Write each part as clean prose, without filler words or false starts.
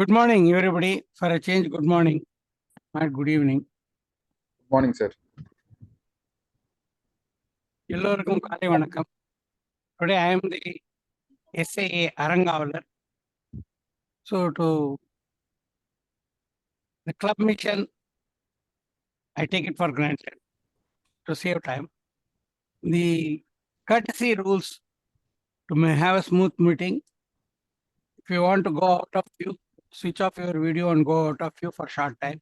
Good morning, everybody. For a change, good morning, not good evening. Morning, sir. எல்லோருக்கும் காலை வணக்கம். Today I am the SAA Arangavalar. So to the club mission, I take it for granted to save time. The courtesy rules to have a smooth meeting. If you want to go out of view, switch off your video and go out of view for short time.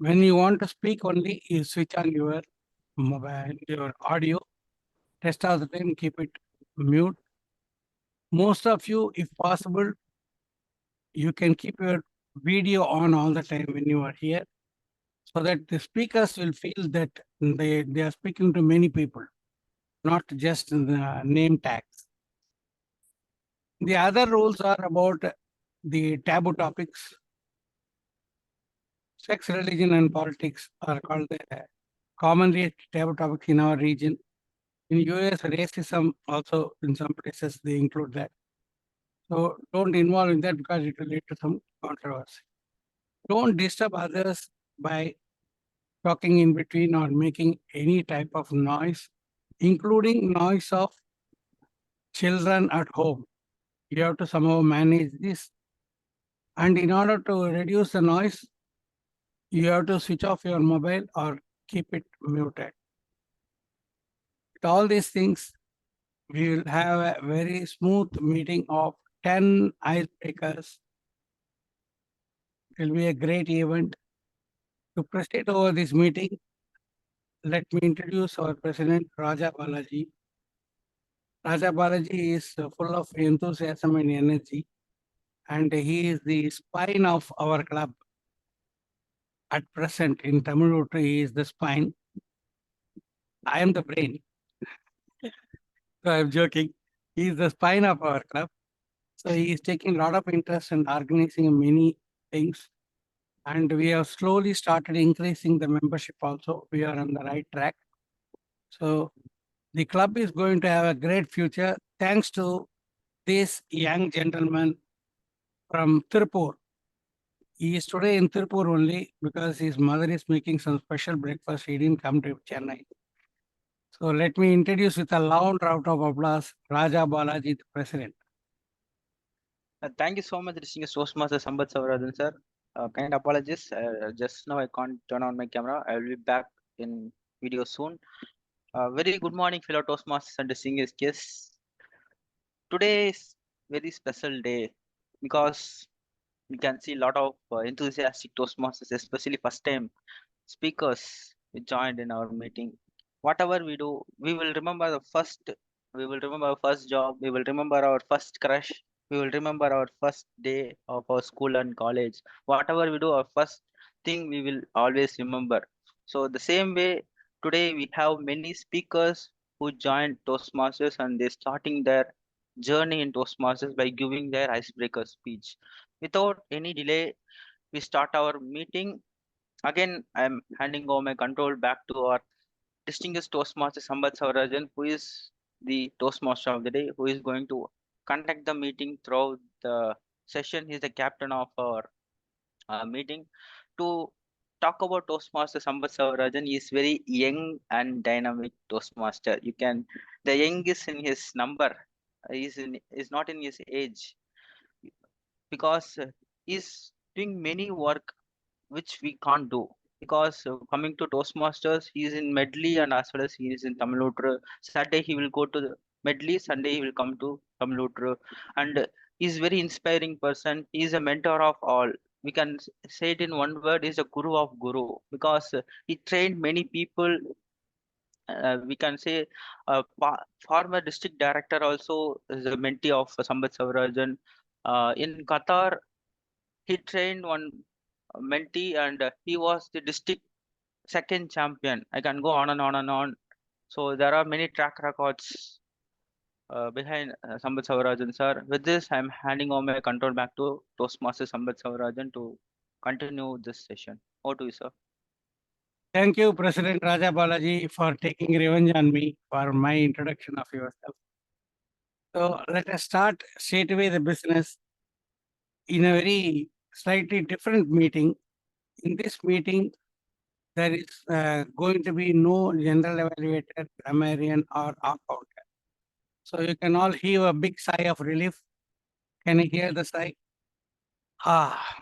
When you want to speak only, you switch on your mobile, your audio. Rest of the time, keep it mute. Most of you, if possible, you can keep your video on all the time when you are here, so that the speakers will feel that they are speaking to many people, not just the name tags. The other rules are about the taboo topics. Sex, religion, and politics are called the commonly taboo topics in our region. In US, racism also in some places they include that. So don't involve in that because it will lead to some controversy. Don't disturb others by talking in between or making any type of noise, including noise of children at home. You have to somehow manage this. And in order to reduce the noise, you have to switch off your mobile or keep it muted. With all these things, we will have a very smooth meeting of 10 icebreakers. It will be a great event. To preside over this meeting, let me introduce our President, Raja Balaji. Raja Balaji is full of enthusiasm and energy, and he is the spine of our club. At present, in Tamizhootru, he is the spine. I am the brain. So I am joking. He is the spine of our club. So he is taking a lot of interest in organizing many things. And we have slowly started increasing the membership also. We are on the right track. So the club is going to have a great future thanks to this young gentleman from Tirupur. He is today in Tirupur only because his mother is making some special breakfast. He didn't come to Chennai. So let me introduce with a loud round of applause, Raja Balaji, the president. Thank you so much, distinguished Toastmaster Sampath Sowrirajan, sir. Kind apologies. Just now I can't turn on my camera. I will be back in video soon. Very good morning, fellow Toastmasters and distinguished guests. Today is very special day because we can see a lot of enthusiastic Toastmasters, especially first time speakers who joined in our meeting. Whatever we do, we will remember our first job, we will remember our first crush, we will remember our first day of our school and college. Whatever we do, our first thing we will always remember. So the same way, today we have many speakers who joined Toastmasters and they're starting their journey in Toastmasters by giving their icebreaker speech. Without any delay, we start our meeting. Again, I'm handing over my control back to our distinguished Toastmaster Sampath Sowrirajan, who is the Toastmaster of the day, who is going to conduct the meeting throughout the session. He's the captain of our meeting. To talk about Toastmaster Sampath Sowrirajan, he is very young and dynamic Toastmaster. The young is in his number, is not in his age, because he's doing many work which we can't do. Because coming to Toastmasters, he is in medley and as well as he is in Tamizhootru. Saturday he will go to the medley, Sunday he will come to Tamizhootru. And he's very inspiring person. He is a mentor of all. We can say it in one word, he's a guru of guru, because he trained many people. We can say former district director also is a mentee of Sampath Sowrirajan. In Qatar, he trained one mentee and he was the district second champion. I can go on and on and on. So there are many track records behind Sampath Sowrirajan, sir. With this, I'm handing over my control back to Toastmaster Sampath Sowrirajan to continue this session. Over to you, sir. Thank you, President Raja Balaji, for taking revenge on me for my introduction of yourself. So let us start straight away the business. in a very slightly different meeting. In this meeting, there is going to be no general evaluator, grammarian, or accountant. So you can all heave a big sigh of relief. Can you hear the sigh? Ah,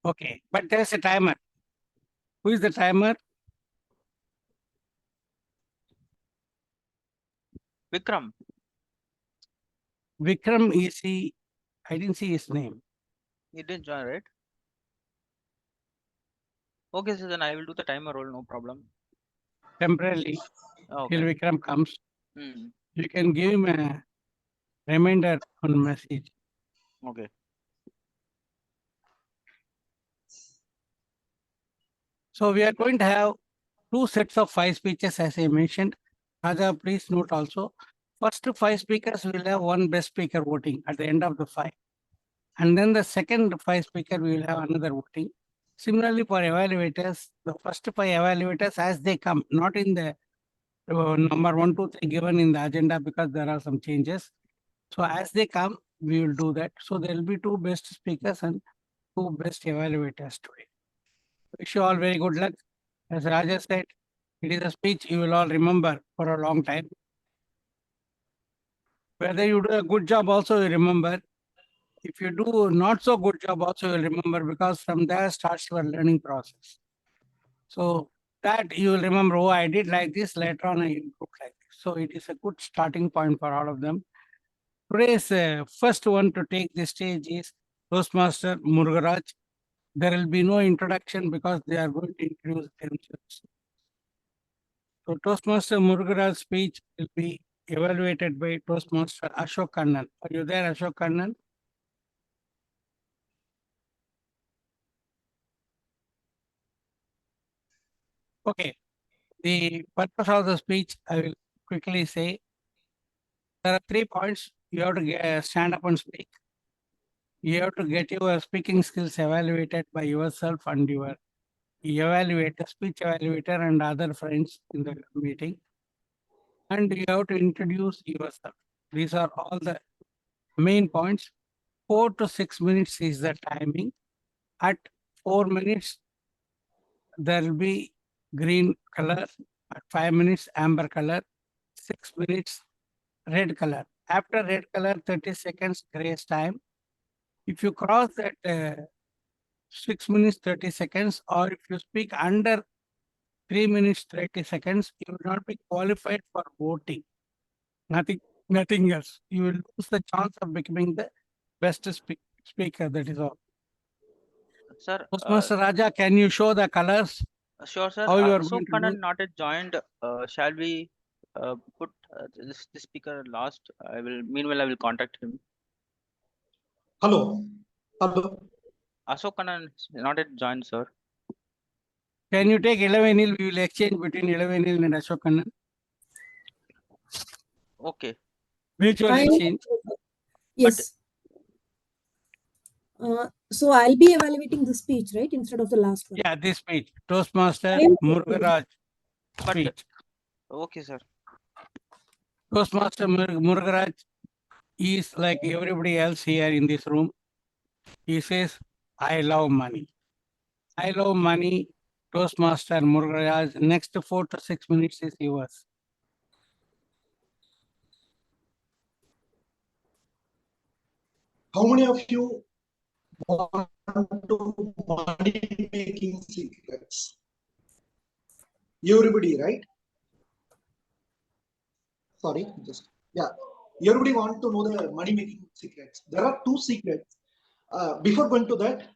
okay. But there's a timer. Who is the timer? Vikram. Vikram is he? I didn't see his name. You didn't join, right? Okay, so then I will do the timer role, no problem. Temporarily, till Okay. Vikram comes, Hmm. you can give him a reminder on message. Okay. So we are going to have 2 sets of 5 speeches, as I mentioned. Raja, please note also. First 5 speakers will have 1 best speaker voting at the end of the 5. And then the second 5 speaker we will have another voting. Similarly, for evaluators, the first 5 evaluators as they come, not in the number 1, 2, 3 given in the agenda because there are some changes. So as they come, we will do that. So there will be 2 best speakers and 2 best evaluators today. Wish you all very good luck. As Raja said, it is a speech you will all remember for a long time. Whether you do a good job also you remember. If you do not so good job also you'll remember, because from there starts your learning process. So that you will remember, oh, I did like this, later on I improved like this. So it is a good starting point for all of them. Today's first one to take the stage is Toastmaster Murugaraj. There will be no introduction because they are going to introduce themselves. So Toastmaster Murugaraj's speech will be evaluated by Toastmaster Ashok Kannan. Are you there, Ashok Kannan? Okay. The purpose of the speech, I will quickly say. There are 3 points. You have to stand up and speak. You have to get your speaking skills evaluated by yourself and your evaluator, speech evaluator, and other friends in the meeting. And you have to introduce yourself. These are all the main points. 4 to 6 minutes is the timing. At 4 minutes, there will be green color. At 5 minutes, amber color. 6 minutes, red color. After red color, 30 seconds grace time. If you cross that 6 minutes 30 seconds, or if you speak under 3 minutes 30 seconds, you will not be qualified for voting. Nothing else. You will lose the chance of becoming the best speaker. That is all. Sir, Toastmaster Raja, can you show the colors? sure, sir. How you are Ashok going to do Kannan it? not yet joined. Shall we put this speaker last? Meanwhile, I will contact him. Hello. Hello. Ashok Kannan is not yet joined, sir. Can you take Ilavenil? We will exchange between Ilavenil and Ashok Kannan. Okay. Mutual I- exchange. Yes. So I'll be evaluating the speech, right, instead of the last one. Yeah, this speech. Toastmaster I am- Murugaraj But speech. okay, sir. Toastmaster Murugaraj is like everybody else here in this room. He says, I love money. I love money. Toastmaster Murugaraj. Next 4 to 6 minutes is yours. How many of you want to money making secrets? Everybody, right? Sorry, just yeah. Everybody want to know the money making secrets. There are 2 secrets. Before going to that,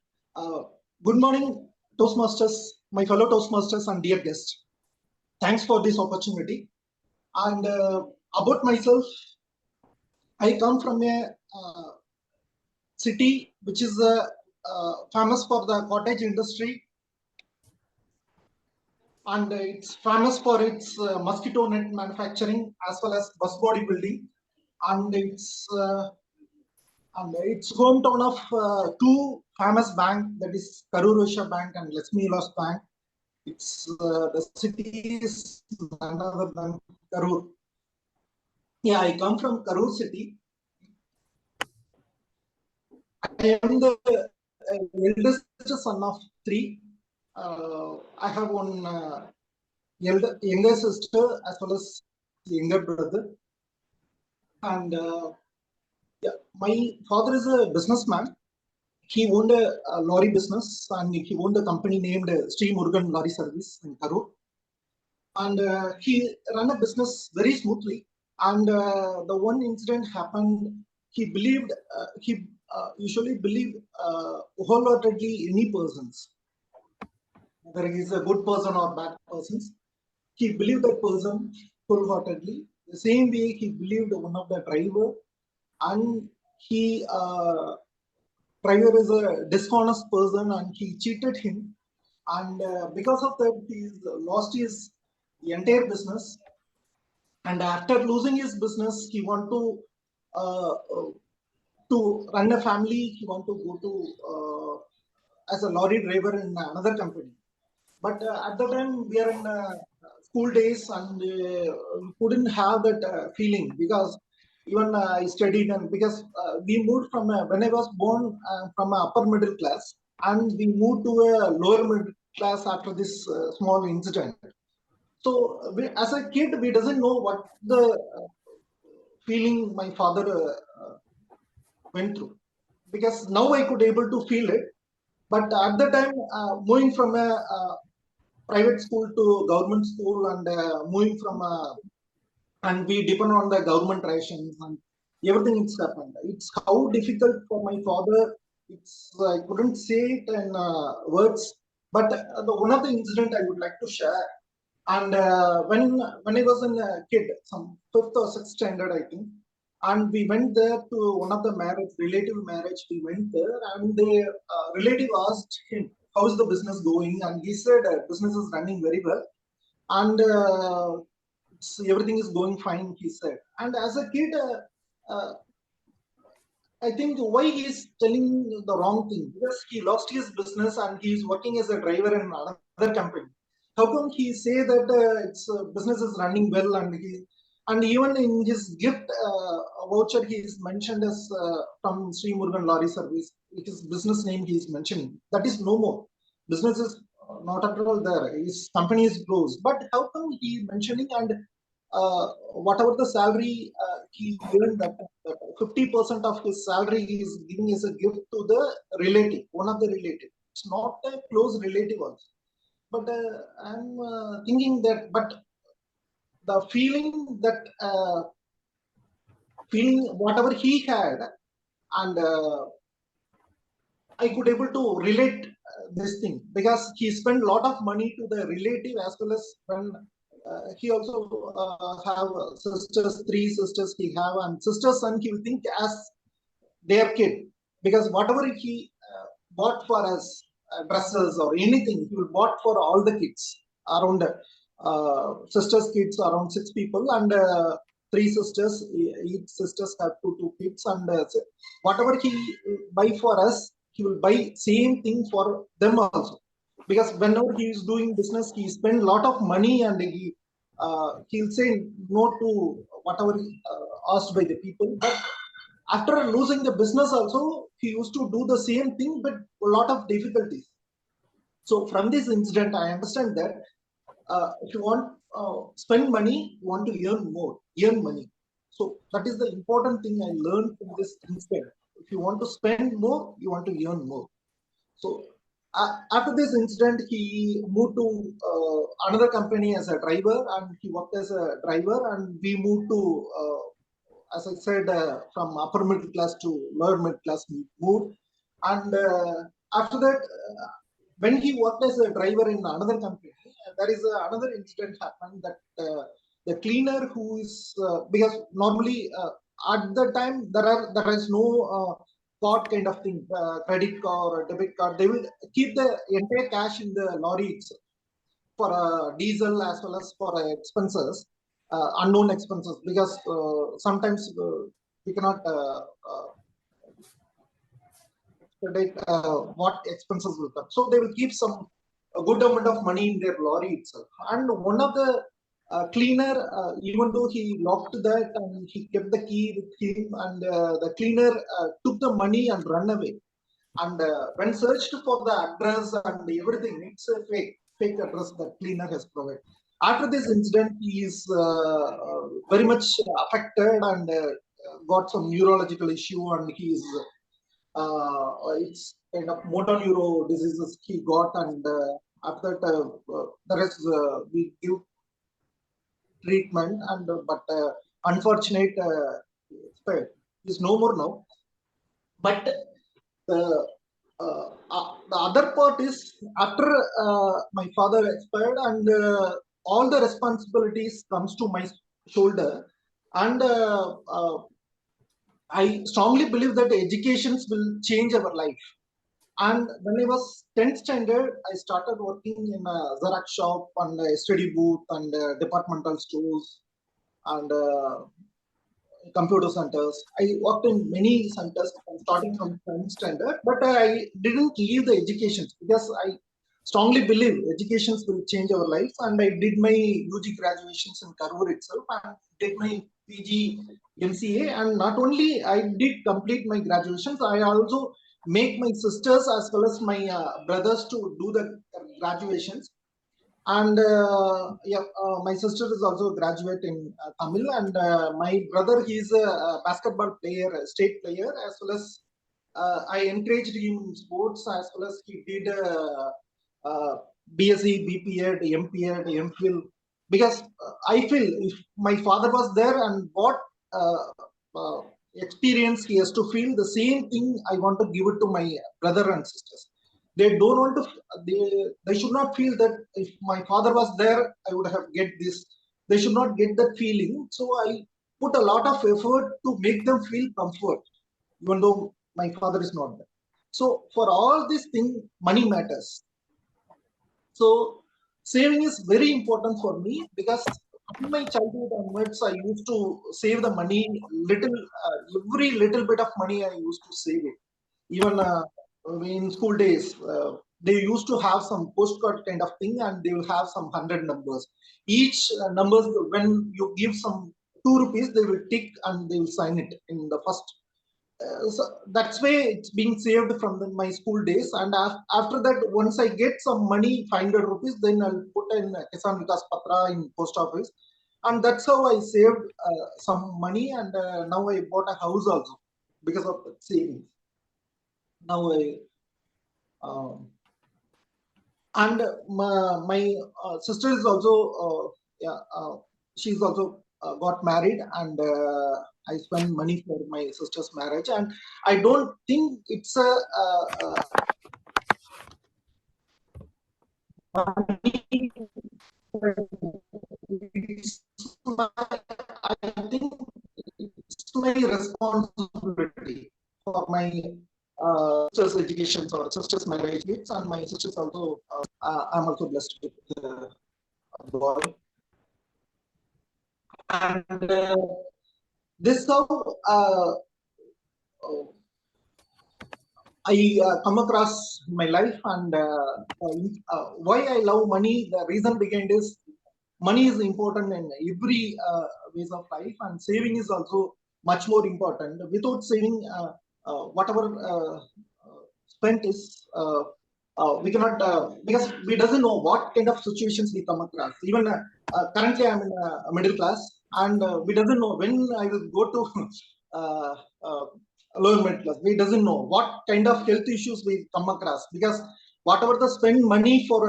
good morning, Toastmasters, my fellow Toastmasters and dear guests. Thanks for this opportunity. And about myself, I come from a city which is famous for the cottage industry, and it's famous for its mosquito net manufacturing as well as bus body building, and it's hometown of 2 famous bank, that is Karur Vysya Bank and Lakshmi Vilas Bank. It's the city is none other than Karur. Yeah, I come from Karur city. I am the eldest son of three. I have one younger sister as well as younger brother. And yeah, my father is a businessman. He owned a lorry business and he owned a company named Sri Murugan Lorry Service in Karur. And he ran a business very smoothly. And the one incident happened, he believed, he usually believed wholeheartedly any persons, whether he is a good person or bad persons. He believed that person wholeheartedly. The same way he believed one of the driver, and he driver is a dishonest person and he cheated him, and because of that he lost his entire business. And after losing his business, he want to run a family. He want to go to as a lorry driver in another company. But at the time we are in school days, and we couldn't have that feeling, because even I studied, and because we moved from when I was born from an upper middle class, and we moved to a lower middle class after this small incident. So as a kid, we doesn't know what the feeling my father went through, because now I could able to feel it. But at the time, moving from a private school to government school, and moving from and we depend on the government rations and everything, it's happened. It's how difficult for my father. It's I couldn't say it in words. But one of the incident I would like to share. And when I was a kid, some fifth or sixth standard, I think, and we went there to one of the relative marriage. We went there, and the relative asked him, "How's the business going?" And he said, "Business is running very well, and everything is going fine." He said, and as a kid, I think why he is telling the wrong thing, because he lost his business and he is working as a driver in another company. How come he say that its business is running well, and even in his gift voucher he is mentioned as from Sri Murugan Lorry Service, his business name he is mentioning. That is no more. Business is not at all there. His company is closed. But how come he mentioning, and whatever the salary he earned, that 50% of his salary he is giving as a gift to the relative, one of the relative. It's not a close relative also. But I'm thinking that, but the feeling that feeling whatever he had, and I could able to relate this thing, because he spent a lot of money to the relative, as well as when he also have sisters, three sisters he have, and sister's son he will think as their kid, because whatever he bought for us, dresses or anything, he will bought for all the kids around. Sisters' kids around 6 people, and 3 sisters. Each sisters have two kids, and whatever he buy for us, he will buy same thing for them also. Because whenever he is doing business, he spend a lot of money, and he'll say no to whatever asked by the people. But after losing the business also, he used to do the same thing, but a lot of difficulties. So from this incident, I understand that if you want spend money, you want to earn more, earn money. So that is the important thing I learned from this incident. If you want to spend more, you want to earn more. So after this incident, he moved to another company as a driver, and he worked as a driver, and we moved to as I said, from upper middle class to lower middle class, we moved. And after that, when he worked as a driver in another company, there is another incident happened, that the cleaner who is, because normally at the time there is no card kind of thing, credit card or debit card. They will keep the entire cash in the lorry itself for diesel as well as for expenses. Unknown expenses, because sometimes we cannot predict what expenses will come. So they will keep some a good amount of money in their lorry itself. And one of the cleaner, even though he locked that and he kept the key with him, and the cleaner took the money and ran away. And when searched for the address and everything, it's a fake address that cleaner has provided. After this incident, he is very much affected and got some neurological issue, and he is it's kind of motor neuro diseases he got, and after that, the rest we give treatment, and but unfortunate is no more now. But the the other part is after my father expired, and all the responsibilities comes to my shoulder, and I strongly believe that educations will change our life. And when I was 10th standard, I started working in a Xerox shop and a study booth and departmental stores and computer centers. I worked in many centers starting from 10th standard, but I didn't leave the education because I strongly believe educations will change our lives. And I did my UG graduations in Karur itself and did my PG MCA. And not only I did complete my graduations, I also make my sisters as well as my brothers to do the graduations. And my sister is also a graduate in Tamil, and my brother, he's a basketball player, a state player, as well as I encouraged him in sports, as well as he did BSc, BPed, MPed, MPhil, because I feel if my father was there and what experience he has to feel, the same thing I want to give it to my brother and sisters. They don't want to, they should not feel that if my father was there, I would have get this. They should not get that feeling. So I put a lot of effort to make them feel comfort, even though my father is not there. So for all these things, money matters. So saving is very important for me because in my childhood onwards, I used to save the money little, every little bit of money I used to save it. Even in school days, they used to have some postcard kind of thing, and they will have some 100 numbers. Each numbers, when you give some 2 rupees, they will tick and they will sign it in the first. So that's way it's being saved from my school days. And after that, once I get some money, 500 rupees, then I'll put in Kisan Vikas Patra in post office. And that's how I saved some money. And now I bought a house also because of that savings. Now I and my sister is also she's also got married, and I spend money for my sister's marriage, and I don't think it's a I think it's my responsibility for my sister's education or sister's marriage gifts, and my sister's also I'm also blessed with a boy. And this how I come across in my life, and why I love money. The reason behind is money is important in every ways of life, and saving is also much more important. Without saving, whatever spent is we cannot because we doesn't know what kind of situations we come across. Even currently, I'm in a middle class, and we doesn't know when I will go to lower middle class. We doesn't know what kind of health issues we come across, because whatever the spend money for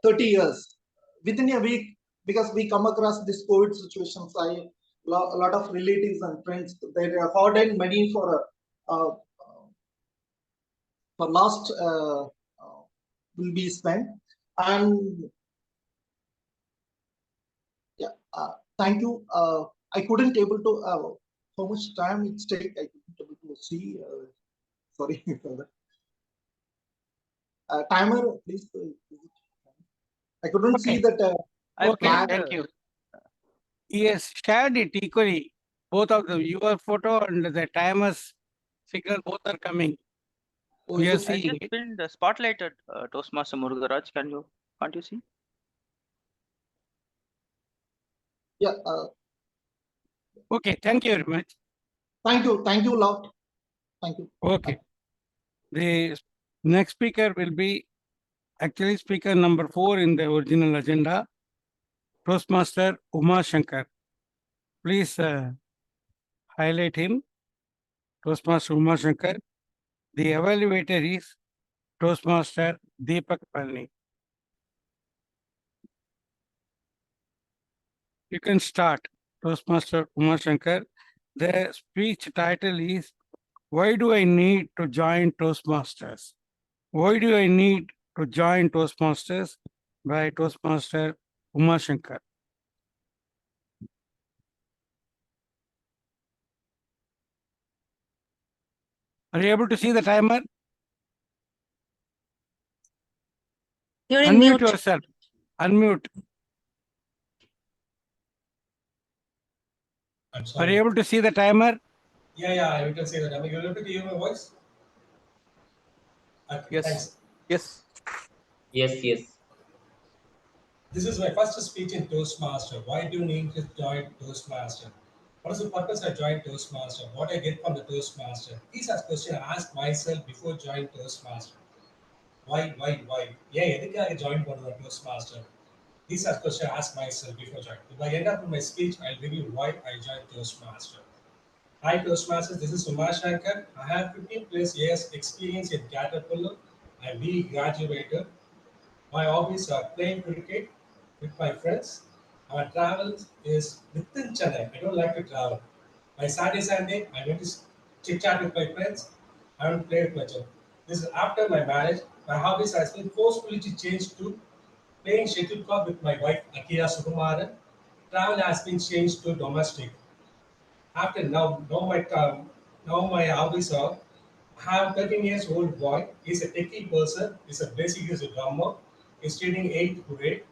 30 years, within a week, because we come across this COVID situations, a lot of relatives and friends, they hard-earned money for last will be spent. And yeah, thank you. I couldn't able to how much time it take. I couldn't able to see. Sorry for that. Timer, please. I couldn't see that. Okay, Thank you. He has shared it equally. Both of them, your photo and the timer's signal, both are coming. We are I seeing just it. been spotlighted Toastmaster Murugaraj. Can't you see? Yeah. Okay, thank you very much. Thank you. Thank you a lot. Thank you. Okay. The next speaker will be actually speaker number 4 in the original agenda, Toastmaster Shankar. Please highlight him, Toastmaster Shankar. The evaluator is Toastmaster Deepak Palani. You can start, Toastmaster Shankar. The speech title is, Why do I need to join Toastmasters? Why do I need to join Toastmasters? By Toastmaster Shankar. Are you able to see the timer? You're in Unmute mute. yourself. Unmute. I'm Are sorry. you able to see the timer? Yeah, you can say that. Am I able to hear my voice? Okay, Yes. thanks. Yes. Yes. This is my first speech in Toastmaster. Why do you need to join Toastmaster? What is the purpose I joined Toastmaster? What I get from the Toastmaster? These are questions I ask myself before joining Toastmaster. Why? Yeah, எதுக்காக join பண்ணுவேன் Toastmaster? These are questions I ask myself before joining. If I end up with my speech, I'll give you why I joined Toastmaster. Hi Toastmasters, this is Shankar. I have 15 plus years experience in Caterpillar. I'm BE graduated. My hobbies are playing cricket with my friends. Our travel is within Chennai. I don't like to travel. My Saturday, Sunday, I went to chit chat with my friends. I don't play with my children. This is after my marriage. My hobbies has been forcefully changed to playing shuttlecock with my wife Akira Sukumaran. Travel has been changed to domestic. After now my hobbies are, I have 13 years old boy. He's a techie person. He's a basic is a drummer. He's studying 8th grade.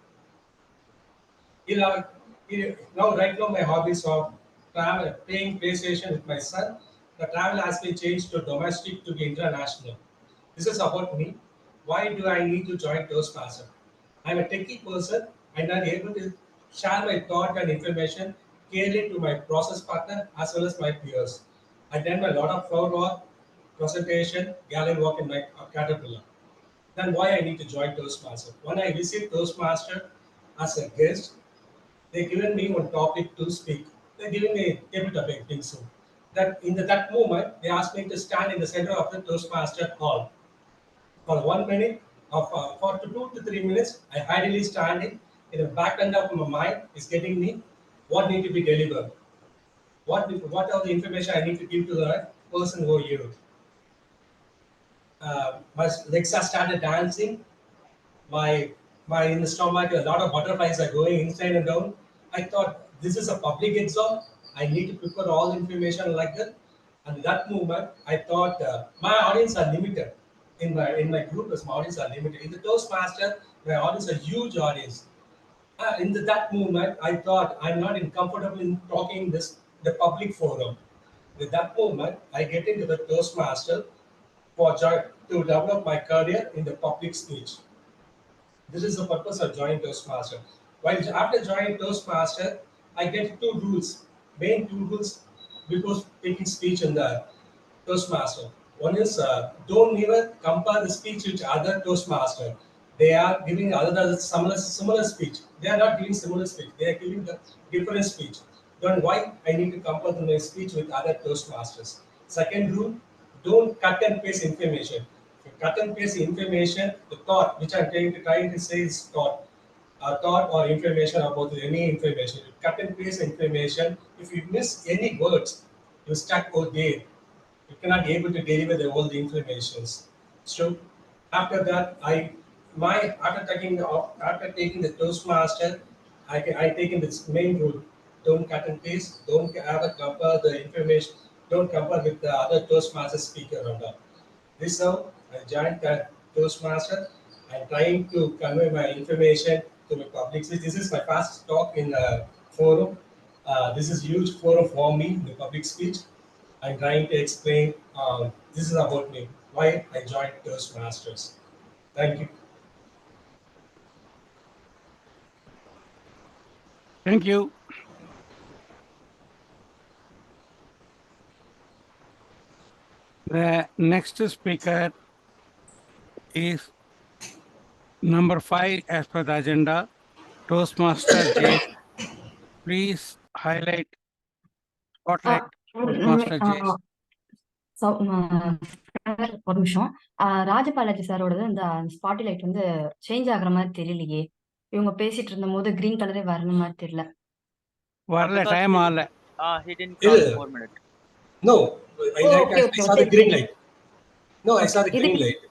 Right now my hobbies are travel, playing PlayStation with my son. The travel has been changed to domestic to the international. This is about me. Why do I need to join Toastmaster? I'm a techie person and I'm able to share my thought and information clearly to my process partner as well as my peers. I done a lot of floor work, presentation, gallery work in my Caterpillar. Then why I need to join Toastmaster? When I visit Toastmaster as a guest, they given me one topic to speak. They're giving me a table topic thing so. That in that moment, they asked me to stand in the center of the Toastmaster hall for 1 minute for 2 to 3 minutes. I ideally standing in the back end of my mind is getting me what need to be delivered. What are the information I need to give to the person who you. My legs are started dancing. My in the stomach, a lot of butterflies are going inside and down. I thought this is a public exam. I need to prepare all information like that. And that moment, I thought my audience are limited. In my group, my audience are limited. In the Toastmaster, my audience are huge audience. That moment, I thought I'm not comfortable in talking this the public forum. With that moment, I get into the Toastmaster to develop my career in the public speech. This is the purpose of joining Toastmaster. While after joining Toastmaster, I get main two rules before taking speech in the Toastmaster. One is don't never compare the speech with other Toastmaster. They are giving other similar speech. They are not giving similar speech. They are giving the different speech. Then why I need to compare my speech with other Toastmasters? Second rule, don't cut and paste information. If you cut and paste information, the thought which I'm trying to say is thought or information about any information. You cut and paste information. If you miss any words, you stuck over there. You cannot be able to deliver all the informations. So after that, after taking the Toastmaster, I taken this main rule: don't cut and paste, don't ever compare the information, don't compare with the other Toastmaster speaker on that. This how I joined the Toastmaster. I'm trying to convey my information to my public. So this is my first talk in a forum. This is huge forum for me, the public speech. I'm trying to explain. This is about me, why I joined Toastmasters. Thank you. Thank you. The next speaker is number 5 as per the agenda, Toastmaster Jays. Please highlight, spotlight Toastmaster Jays. ஒரு நிமிஷம். ராஜபாலாஜி சாரோடது இந்த spot light வந்து change ஆகுற மாதிரி தெரியலையே. இவங்க பேசிட்டு இருந்த போது கிரீன் கலரே வரல மாதிரி தெரியல. வரல, because டைம் ஆகல. he didn't cross Yeah. 4 minutes. No, Okay, I saw the okay. green light. No, I saw the Is green it- light.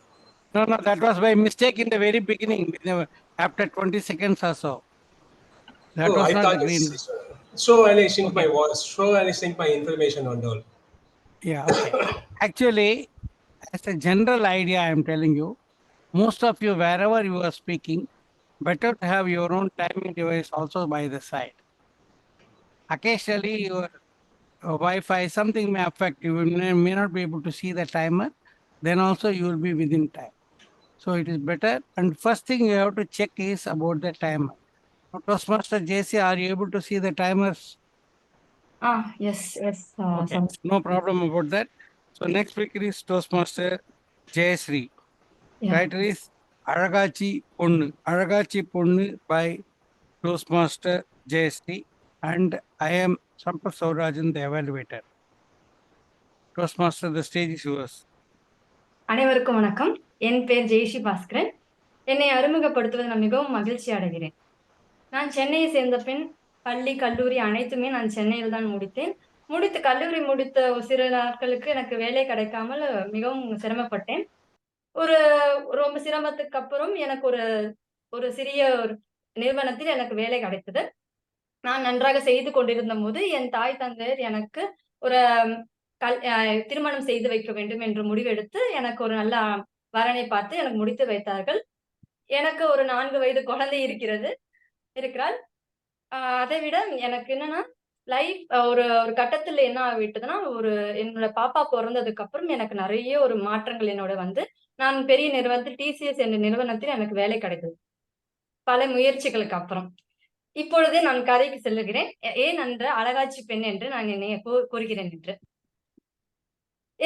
No, that was by mistake in the very beginning, after 20 seconds or so. That Oh, was I not thought the green. it's show and I sync my voice, show and I sync my information and all. Yeah, okay. Actually, as a general idea, I am telling you, most of you, wherever you are speaking, better to have your own timing device also by the side. Occasionally, your Wi-Fi, something may affect you, may not be able to see the timer, then also you will be within time. So it is better. And first thing you have to check is about the timer. Now, Toastmaster JC, are you able to see the timers? Yes. Okay, no problem about that. So next speaker is Toastmaster Jayasree. Yeah. Title is Azhagachi Ponnu by Toastmaster Jayasree, and I am Sampath Sowrirajan, the evaluator. Toastmaster, the stage is yours. அனைவருக்கும் வணக்கம். என் பேர் ஜெயஸ்ரீ பாஸ்கரன். என்னை அறிமுகப்படுத்துவது நான் மிகவும் மகிழ்ச்சி அடைகிறேன். நான் சென்னையை சேர்ந்த பெண். பள்ளி கல்லூரி அனைத்துமே நான் சென்னையில் தான் முடித்தேன். கல்லூரி முடித்த ஒரு சில நாட்களுக்கு எனக்கு வேலை கிடைக்காமல் மிகவும் சிரமப்பட்டேன். ரொம்ப சிரமத்துக்கு அப்புறம் எனக்கு ஒரு சிறிய ஒரு நிறுவனத்தில் எனக்கு வேலை கிடைத்தது. நான் நன்றாக செய்து கொண்டிருந்த போது என் தாய் தந்தையர் எனக்கு ஒரு திருமணம் செய்து வைக்க வேண்டும் என்று முடிவெடுத்து எனக்கு ஒரு நல்ல வரனை பார்த்து எனக்கு முடித்து வைத்தார்கள். எனக்கு ஒரு 4 வயது குழந்தை இருக்கிறாள். அதை விட எனக்கு என்னன்னா ஒரு கட்டத்துல என்ன ஆகிவிட்டதுன்னா, என்னோட பாப்பா பிறந்ததுக்கு அப்புறம் எனக்கு நிறைய ஒரு மாற்றங்கள் என்னோட வந்து நான் பெரிய நிறுவனத்தில் டிசிஎஸ் என்ற நிறுவனத்தில் எனக்கு வேலை கிடைத்தது. பல முயற்சிகளுக்கு அப்புறம். இப்பொழுது நான் கதைக்கு செல்லுகிறேன். ஏன் என்ற அழகாட்சி பெண் என்று நான் என்னை கூறுகிறேன் என்று.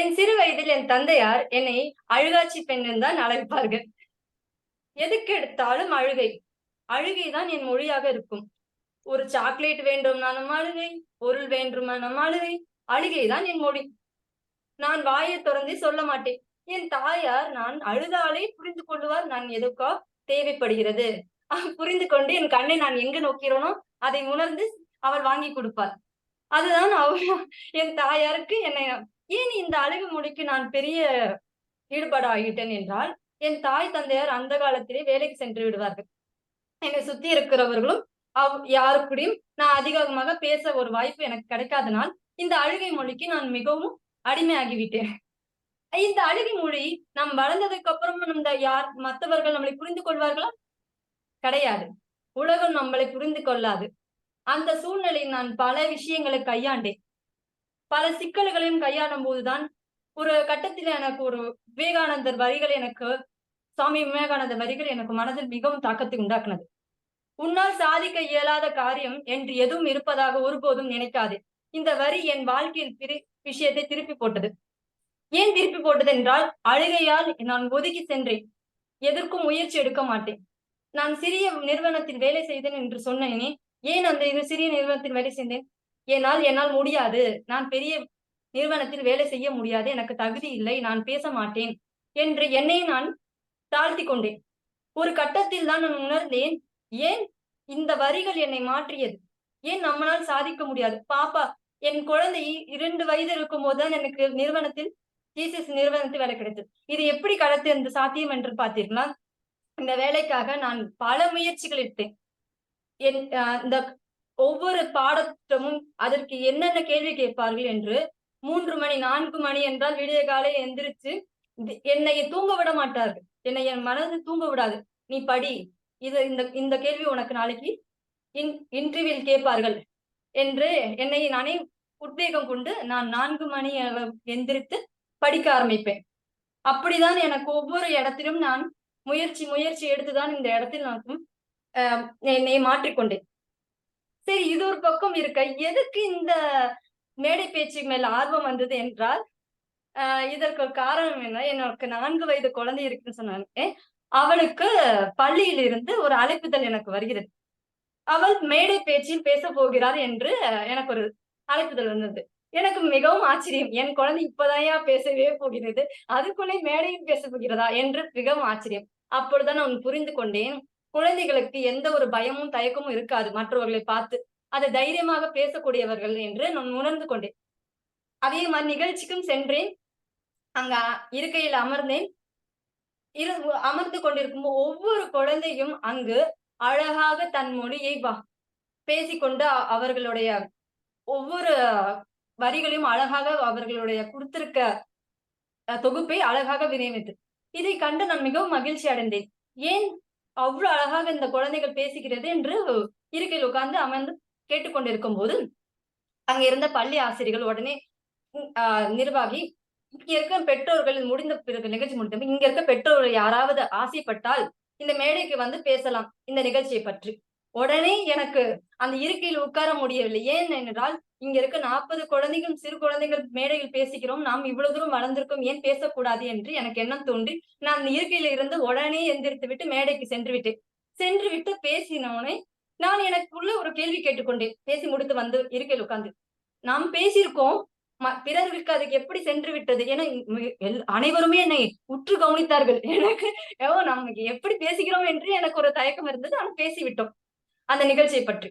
என் சிறு வயதில் என் தந்தையார் என்னை அழுகாட்சி பெண் தான் அழைப்பார்கள். எதுக்கு எடுத்தாலும் அழுகைதான் என் மொழியாக இருக்கும். ஒரு சாக்லேட் வேண்டுமானாலும் அழுகை, பொருள் வேண்டுமானாலும் அழுகைதான் என் மொழி. நான் வாயை திறந்தே சொல்ல மாட்டேன். என் தாயார் நான் அழுதாலே புரிந்து கொள்வார், நான் எதுக்கோ தேவைப்படுகிறது புரிந்து கொண்டு என் கண்ணை நான் எங்க நோக்கிறோனோ அதை உணர்ந்து அவள் வாங்கி கொடுப்பாள். அதுதான் என் தாயாருக்கு என்னை ஏன் இந்த அழகு மொழிக்கு நான் பெரிய ஈடுபாடு ஆகிவிட்டேன் என்றால், என் தாய் தந்தையார் அந்த காலத்திலே வேலைக்கு சென்று விடுவார்கள். என்னை சுத்தி இருக்கிறவர்களும் யாருக்கூடையும் நான் அதிகமாக பேச ஒரு வாய்ப்பு எனக்கு கிடைக்காதனால் இந்த அழுகை மொழிக்கு நான் மிகவும் அடிமையாகிவிட்டேன். இந்த அழுகை மொழி நாம் வளர்ந்ததுக்கு அப்புறம் மற்றவர்கள் நம்மளை புரிந்து கொள்வார்களா? கிடையாது. உலகம் நம்மளை புரிந்து கொள்ளாது. அந்த சூழ்நிலையில் நான் பல விஷயங்களை கையாண்டேன். பல சிக்கல்களையும் கையாளும் போதுதான் ஒரு கட்டத்தில் எனக்கு ஒரு சுவாமி விவேகானந்தர் வரிகள் எனக்கு மனதில் மிகவும் தாக்கத்தை உண்டாக்குனது. உன்னால் சாதிக்க இயலாத காரியம் என்று எதுவும் இருப்பதாக ஒருபோதும் நினைக்காது. இந்த வரி என் வாழ்க்கையில் விஷயத்தை திருப்பி போட்டது. ஏன் திருப்பி போட்டது என்றால், அழுகையால் நான் ஒதுக்கி சென்றேன். எதற்கும் முயற்சி எடுக்க மாட்டேன். நான் சிறிய நிறுவனத்தில் வேலை செய்தேன் என்று சொன்னேனே, ஏன் அந்த சிறிய நிறுவனத்தில் வேலை செய்தேன்? என்னால் முடியாது, நான் பெரிய நிறுவனத்தில் வேலை செய்ய முடியாது, எனக்கு தகுதி இல்லை, நான் பேச மாட்டேன் என்று என்னை நான் தாழ்த்தி கொண்டேன். ஒரு கட்டத்தில் தான் நான் உணர்ந்தேன், ஏன் இந்த வரிகள் என்னை மாற்றியது, ஏன் நம்மளால் சாதிக்க முடியாது. பாப்பா, என் குழந்தை 2 வயது இருக்கும் போதுதான் எனக்கு நிறுவனத்தில் வேலை கிடைத்தது. இது எப்படி கிடைத்தது சாத்தியம் என்று பார்த்தீர்களா? இந்த வேலைக்காக நான் பல முயற்சிகள் எடுத்தேன். இந்த ஒவ்வொரு பாடத்திட்டமும் அதற்கு என்னென்ன கேள்வி கேட்பார்கள் என்று 3 மணி 4 மணி என்றால் விடிய காலை எந்திரிச்சு என்னை தூங்க விட மாட்டார்கள். என்னை என் மனது தூங்க விடாது. நீ படி, இந்த கேள்வி உனக்கு நாளைக்கு இன்டர்வியூவில் கேட்பார்கள் என்று என்னை நானே உத்வேகம் கொண்டு நான் 4 மணி எந்திரித்து படிக்க ஆரம்பிப்பேன். அப்படிதான் எனக்கு ஒவ்வொரு இடத்திலும் நான் முயற்சி எடுத்துதான் இந்த இடத்தில் நான் என்னை மாற்றிக்கொண்டேன். சரி, இது ஒரு பக்கம் இருக்க, எதுக்கு இந்த மேடை பேச்சு மேல ஆர்வம் வந்தது என்றால், இதற்கு காரணம் என்ன, எனக்கு 4 வயது குழந்தை இருக்குன்னு சொன்னாங்க. அவளுக்கு பள்ளியில் இருந்து ஒரு அழைப்புதல் எனக்கு வருகிறது. அவள் மேடை பேச்சில் பேச போகிறார் என்று எனக்கு ஒரு அழைப்புதல் வந்தது. எனக்கு மிகவும் ஆச்சரியம். என் குழந்தை இப்பதான்யா பேசவே போகிறது, அதுக்குள்ளே மேடையில் பேச போகிறதா என்று மிகவும் ஆச்சரியம். அப்பொழுதுதான் நான் புரிந்து கொண்டேன், குழந்தைகளுக்கு எந்த ஒரு பயமும் தயக்கமும் இருக்காது மற்றவர்களை பார்த்து. அதை தைரியமாக பேசக்கூடியவர்கள் என்று நான் உணர்ந்து கொண்டேன். அதே மாதிரி நிகழ்ச்சிக்கும் சென்றேன். அங்க இருக்கையில் அமர்ந்தேன். அமர்ந்து கொண்டிருக்கும் ஒவ்வொரு குழந்தையும் அங்கு அழகாக தன் மொழியை பேசிக்கொண்டு அவர்களுடைய ஒவ்வொரு வரிகளையும் அழகாக அவர்களுடைய கொடுத்திருக்க தொகுப்பை அழகாக விநியோகித்து, இதை கண்டு நான் மிகவும் மகிழ்ச்சி அடைந்தேன். ஏன் அவ்வளவு அழகாக இந்த குழந்தைகள் பேசுகிறது என்று இருக்கையில் உட்கார்ந்து அமர்ந்து கேட்டுக்கொண்டிருக்கும் போது அங்க இருந்த பள்ளி ஆசிரியர்கள் உடனே நிர்வாகி, இங்க இருக்க பெற்றோர்கள் முடிந்த பிறகு நிகழ்ச்சி முடிந்த இங்க இருக்க பெற்றோர்கள் யாராவது ஆசைப்பட்டால் இந்த மேடைக்கு வந்து பேசலாம் இந்த நிகழ்ச்சியை பற்றி. உடனே எனக்கு அந்த இருக்கையில் உட்கார முடியவில்லை. ஏன் என்றால் இங்க இருக்க 40 குழந்தைகள், சிறு குழந்தைகள் மேடையில் பேசுகிறோம், நாம் இவ்வளவு தூரம் வளர்ந்திருக்கோம், ஏன் பேசக்கூடாது என்று எனக்கு எண்ணம் தோன்றி நான் அந்த இருக்கையில இருந்து உடனே எந்திரித்து விட்டு மேடைக்கு சென்று விட்டேன். சென்று விட்டு பேசினோடனே நான் எனக்குள்ள ஒரு கேள்வி கேட்டுக்கொண்டேன். பேசி முடித்து வந்து இருக்கையில் உட்கார்ந்து, நாம் பேசியிருக்கோம், பிறருக்கு அதுக்கு எப்படி சென்று விட்டது என அனைவருமே என்னை உற்று கவனித்தார்கள். எனக்கு நமக்கு எப்படி பேசுகிறோம் என்று எனக்கு ஒரு தயக்கம் இருந்தது. ஆனால் பேசிவிட்டோம் அந்த நிகழ்ச்சியை பற்றி.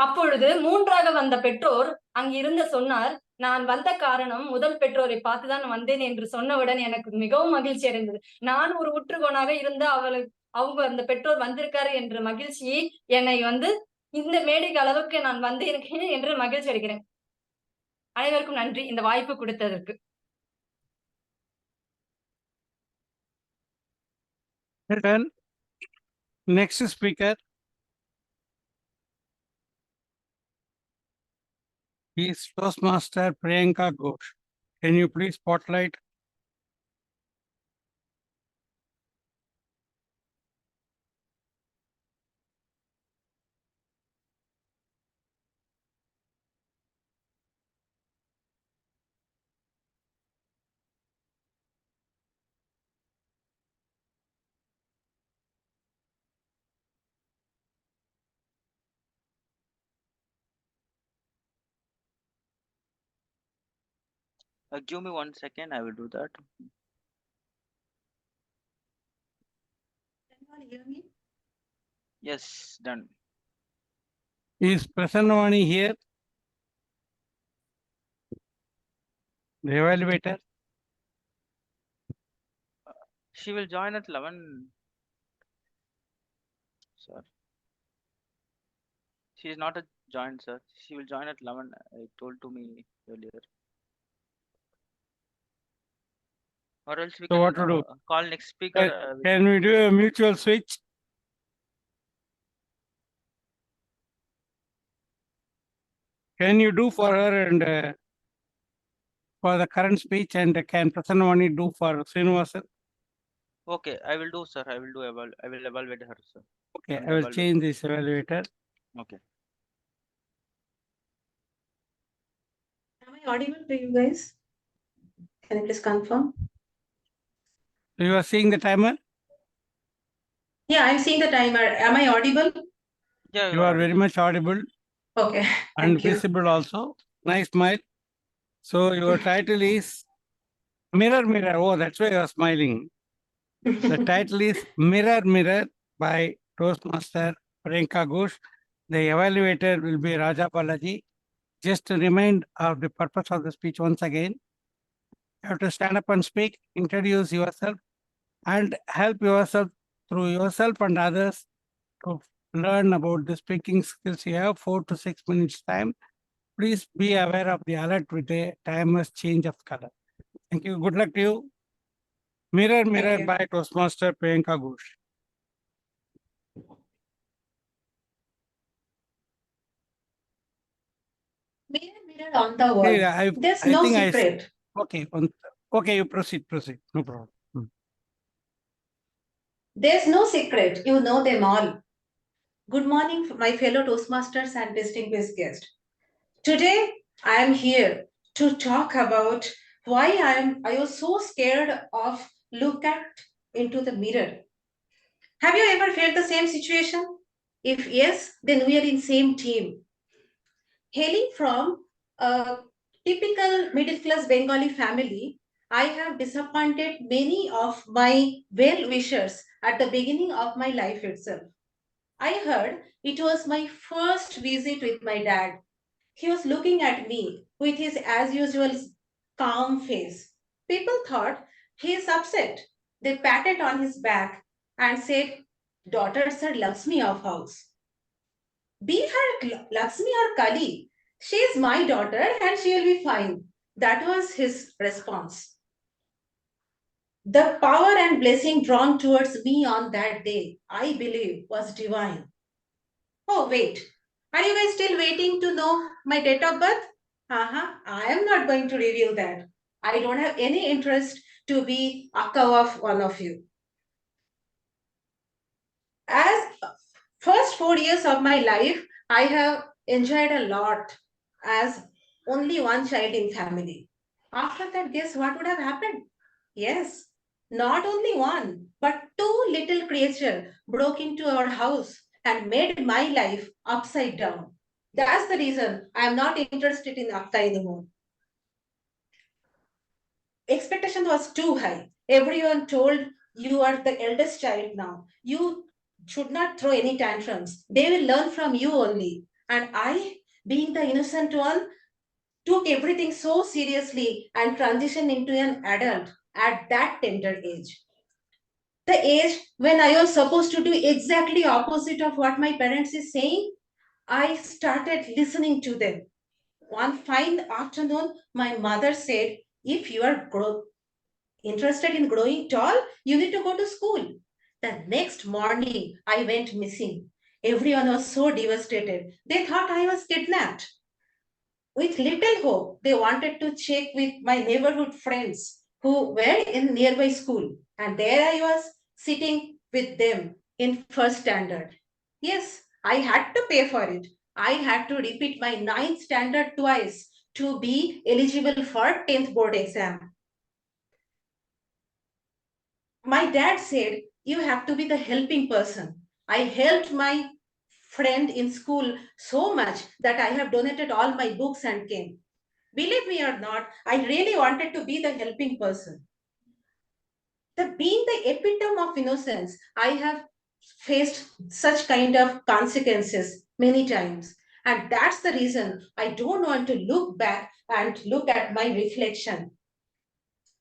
அப்பொழுது 3ஆக வந்த பெற்றோர் அங்கிருந்த சொன்னார், நான் வந்த காரணம் முதல் பெற்றோரை பார்த்துதான் வந்தேன் என்று சொன்னவுடன் எனக்கு மிகவும் மகிழ்ச்சி அடைந்தது. நான் ஒரு உற்றுகோனாக இருந்து அவங்க அந்த பெற்றோர் வந்திருக்காரு என்ற மகிழ்ச்சியை என்னை இந்த மேடைக்கு அளவுக்கு நான் வந்திருக்கேன் என்று மகிழ்ச்சி அடைகிறேன். அனைவருக்கும் நன்றி இந்த வாய்ப்பு கொடுத்ததற்கு. Next speaker is Toastmaster Priyanka Ghosh. Can you please spotlight? Give me 1 second, I will do that. Anyone hear me? Yes, done. Is Prasanna Vani here? The evaluator? She will join at 11. Sir. She is not a joined, sir. She will join at 11. It told to me earlier. Or else we So can what to do? call next speaker. Can we do a mutual switch? Can you do for her and for the current speech, and can Prasanna Vani do for Srinivasan? Okay, I will do, sir. I will do. I will evaluate her, sir. Okay, I will change this evaluator. Okay. Am I audible to you guys? Can you please confirm? So you are seeing the timer? Yeah, I'm seeing the timer. Am I audible? Yeah, You are very much audible Okay. and Thank you. visible also. Nice smile. So your title is Mirror Mirror. Oh, that's why you are smiling. The title is Mirror Mirror by Toastmaster Priyanka Ghosh. The evaluator will be Raja Balaji. Just to remind of the purpose of the speech once again, you have to stand up and speak, introduce yourself, and help yourself through yourself and others to learn about the speaking skills. You have 4 to 6 minutes time. Please be aware of the alert with the timer's change of color. Thank you. Good luck to you. Mirror Mirror you. by Toastmaster Priyanka Ghosh. Mirror, mirror on the wall. Hey, There's I no think secret. Okay, you proceed. No problem. There's no secret. You know them all. Good morning, my fellow Toastmasters and distinguished guests. Today, I am here to talk about why I was so scared of look at into the mirror. Have you ever felt the same situation? If yes, then we are in same team. Hailing from a typical middle class Bengali family, I have disappointed many of my well wishers at the beginning of my life itself. I heard it was my first visit with my dad. He was looking at me with his as usual calm face. People thought he is upset. They patted on his back and said, "Daughter Sir Lakshmi of house. Be her Lakshmi or Kali. She is my daughter and she will be fine." That was his response. The power and blessing drawn towards me on that day, I believe, was divine. Oh, wait. Are you guys still waiting to know my date of birth? I am not going to reveal that. I don't have any interest to be akka of one of you. As first 4 years of my life, I have enjoyed a lot as only one child in family. After that, guess what would have happened? Yes, not only one, but two little creatures broke into our house and made my life upside down. That's the reason I am not interested in Akka anymore. Expectation was too high. Everyone told, you are the eldest child now. You should not throw any tantrums. They will learn from you only. And I, being the innocent one, took everything so seriously and transitioned into an adult at that tender age. The age when I was supposed to do exactly opposite of what my parents is saying, I started listening to them. One fine afternoon, my mother said, if you are interested in growing tall, you need to go to school. The next morning, I went missing. Everyone was so devastated. They thought I was kidnapped. With little hope, they wanted to check with my neighborhood friends who were in nearby school. And there I was sitting with them in first standard. Yes, I had to pay for it. I had to repeat my 9th standard twice to be eligible for 10th board exam. My dad said, you have to be the helping person. I helped my friend in school so much that I have donated all my books and came. Believe me or not, I really wanted to be the helping person. Being the epitome of innocence, I have faced such kind of consequences many times. And that's the reason I don't want to look back and look at my reflection.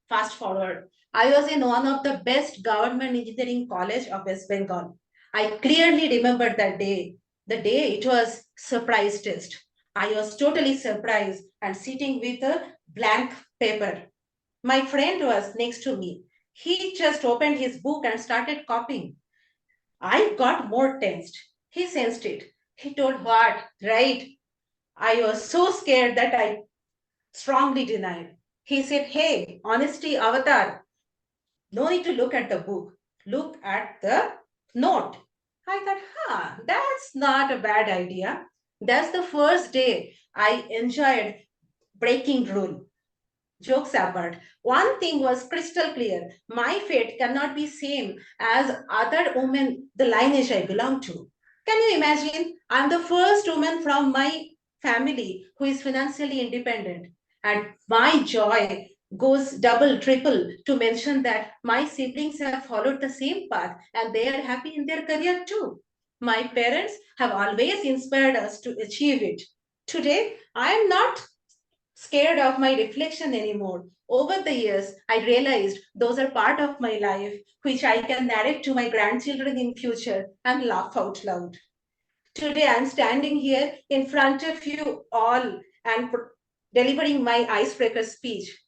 Fast forward, I was in one of the best government engineering college of West Bengal. I clearly remember that day. The day it was surprise test. I was totally surprised and sitting with a blank paper. My friend was next to me. He just opened his book and started copying. I got more tensed. He sensed it. He told what? Right. I was so scared that I strongly denied. He said, hey, honesty, avatar. No need to look at the book. Look at the note. I thought, that's not a bad idea. That's the first day I enjoyed breaking rule. Jokes apart, one thing was crystal clear. My fate cannot be same as other women the lineage I belong to. Can you imagine? I'm the first woman from my family who is financially independent. And my joy goes double, triple to mention that my siblings have followed the same path and they are happy in their career too. My parents have always inspired us to achieve it. Today, I am not scared of my reflection anymore. Over the years, I realized those are part of my life, which I can narrate to my grandchildren in future and laugh out loud. Today, I'm standing here in front of you all and delivering my icebreaker speech.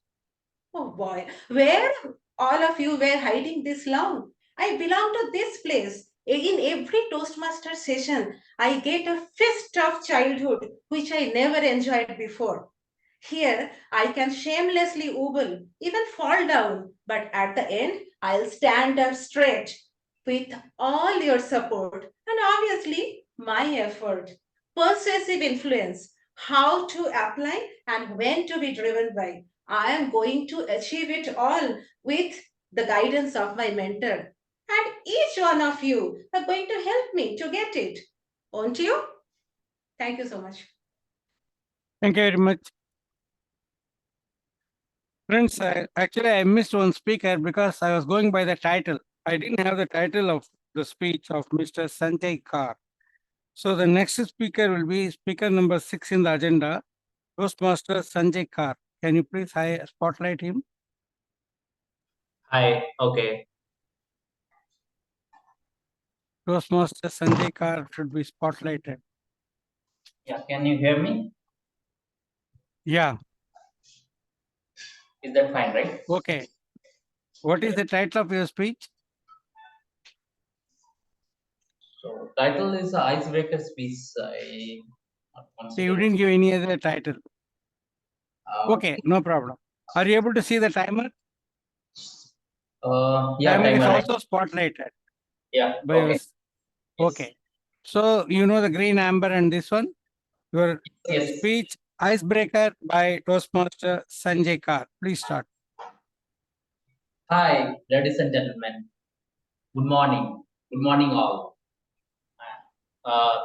Oh boy, where all of you were hiding this long? I belong to this place. In every Toastmaster session, I get a fist of childhood, which I never enjoyed before. Here, I can shamelessly wobble, even fall down, but at the end, I'll stand up straight with all your support and obviously my effort. Persuasive influence, how to apply and when to be driven by. I am going to achieve it all with the guidance of my mentor. And each one of you are going to help me to get it. Won't you? Thank you so much. Thank you very much. Friends, actually, I missed one speaker because I was going by the title. I didn't have the title of the speech of Mr. Sanjay Kar. So the next speaker will be speaker number 6 in the agenda, Toastmaster Sanjay Kar. Can you please spotlight him? Hi, okay. Toastmaster Sanjay Kar should be spotlighted. Yeah, can you hear me? Yeah, Is that fine, right? okay. What is the title of your speech? So title is Icebreaker speech. You didn't give any other title. Okay, no problem. Are you able to see the timer? Yeah, Timer is timer. also spotlighted. Yeah, By okay. us. Okay. So you know the green, amber, and this one? Your Yes. speech, Icebreaker by Toastmaster Sanjay Kar. Please start. Hi, ladies and gentlemen. Good morning. Good morning, all.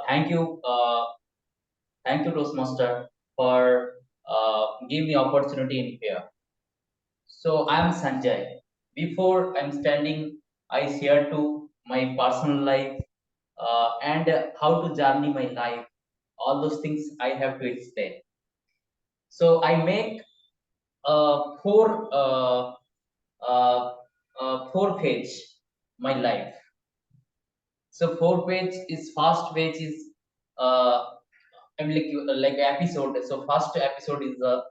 Thank you. Thank you, Toastmaster, for giving me opportunity in here. So I'm Sanjay. Before I'm standing, I share to my personal life and how to journey my life. All those things I have to explain. So I make four page my life. So 4 page is first page is I mean like episode. So first episode is the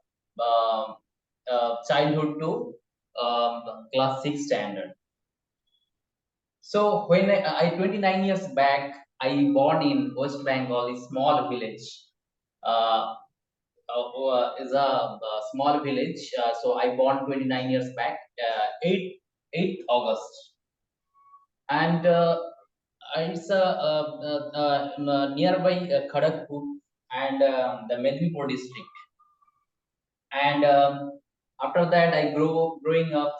childhood to class 6 standard. So when I 29 years back, I born in West Bengal, a small village. Is a small village. So I born 29 years back, 8 August, and it's nearby Kharagpur and the Medinipur district. And after that, I growing up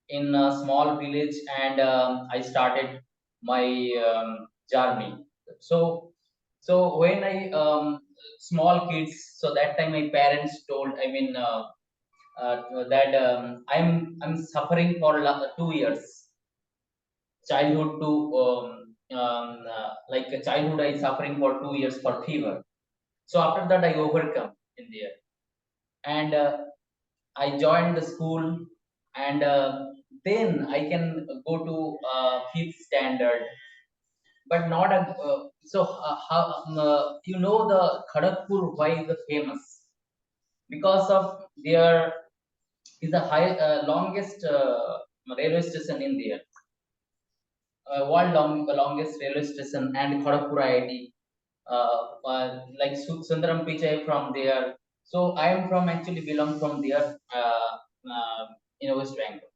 in a small village, and I started my journey. So when I small kids, so that time my parents told, I mean that I'm suffering for 2 years, childhood to like a childhood I suffering for 2 years for fever. So after that I overcome in there, and I joined the school, and then I can go to fifth standard, but not a how you know the Kharagpur, why is the famous? Because of there is the longest railway station in there, longest railway station, and Kharagpur IIT, like Sundaram Pichai from there. So I am from actually belong from there in West Bengal,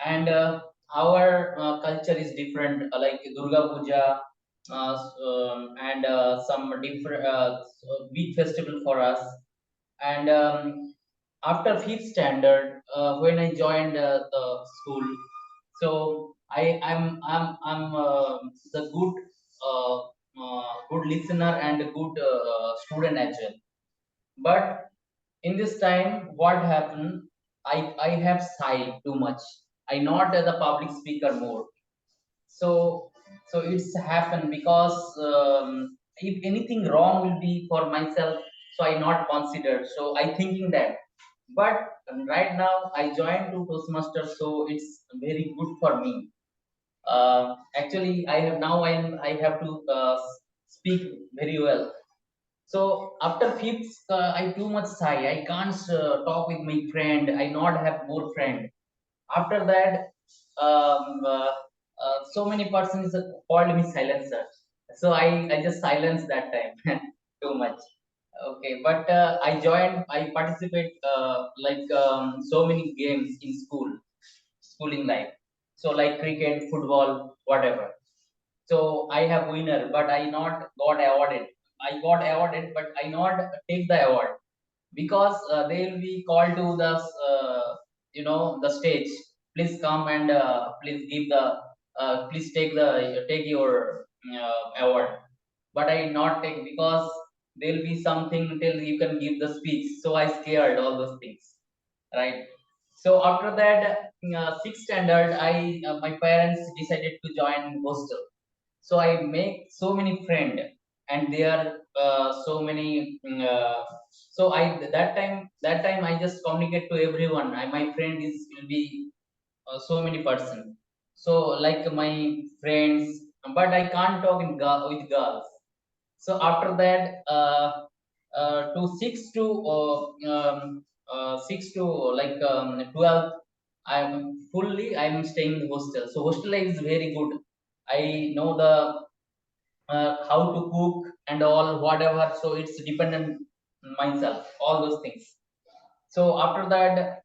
and our culture is different, like Durga Puja, and some different big festival for us. And after fifth standard, when I joined the school, so I'm the good listener and a good student as well. But in this time, what happened? I have sighed too much. I not as a public speaker more. So it's happened because if anything wrong will be for myself, so I not considered. So I thinking that. But right now I joined to Toastmasters, so it's very good for me. Actually, I have to speak very well. So after fifth, I too much shy. I can't talk with my friend. I not have more friend. After that, so many persons called me silencer. So I just silenced that time too much. Okay, but I participate like so many games in schooling life. So like cricket, football, whatever. So I have winner, but I not got awarded. I got awarded, but I not take the award because they will be called to the the stage. Please come and please give the please take your award. But I not take because there will be something till you can give the speech. So I scared all those things, right? So after that, sixth standard, I my parents decided to join hostel. So I make so many friend, and they are so many. So that time I just communicate to everyone. My friend is will be so many person. So like my friends, but I can't talk with girls. So after that, to 6 to like 12, I'm staying in hostel. So hostel life is very good. I know the how to cook and all whatever. So it's dependent on myself. All those things. So after that,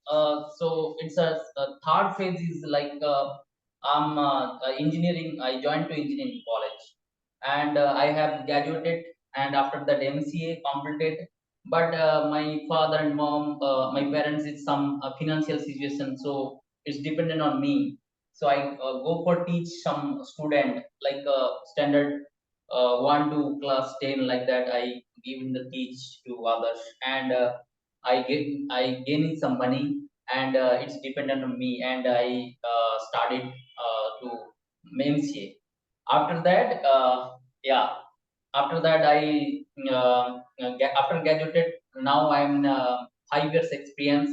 so it's a third phase is like I'm engineering. I joined to engineering college, and I have graduated. And after that, MCA completed. But my father and mom, my parents, is some financial situation, so it's dependent on me. So I go for teach some student like standard 1 to class 10 like that. I give in the teach to others, and I gain some money, and it's dependent on me, and I started to Emcee. After that, yeah, after that I after graduated. Now I'm in 5 years experience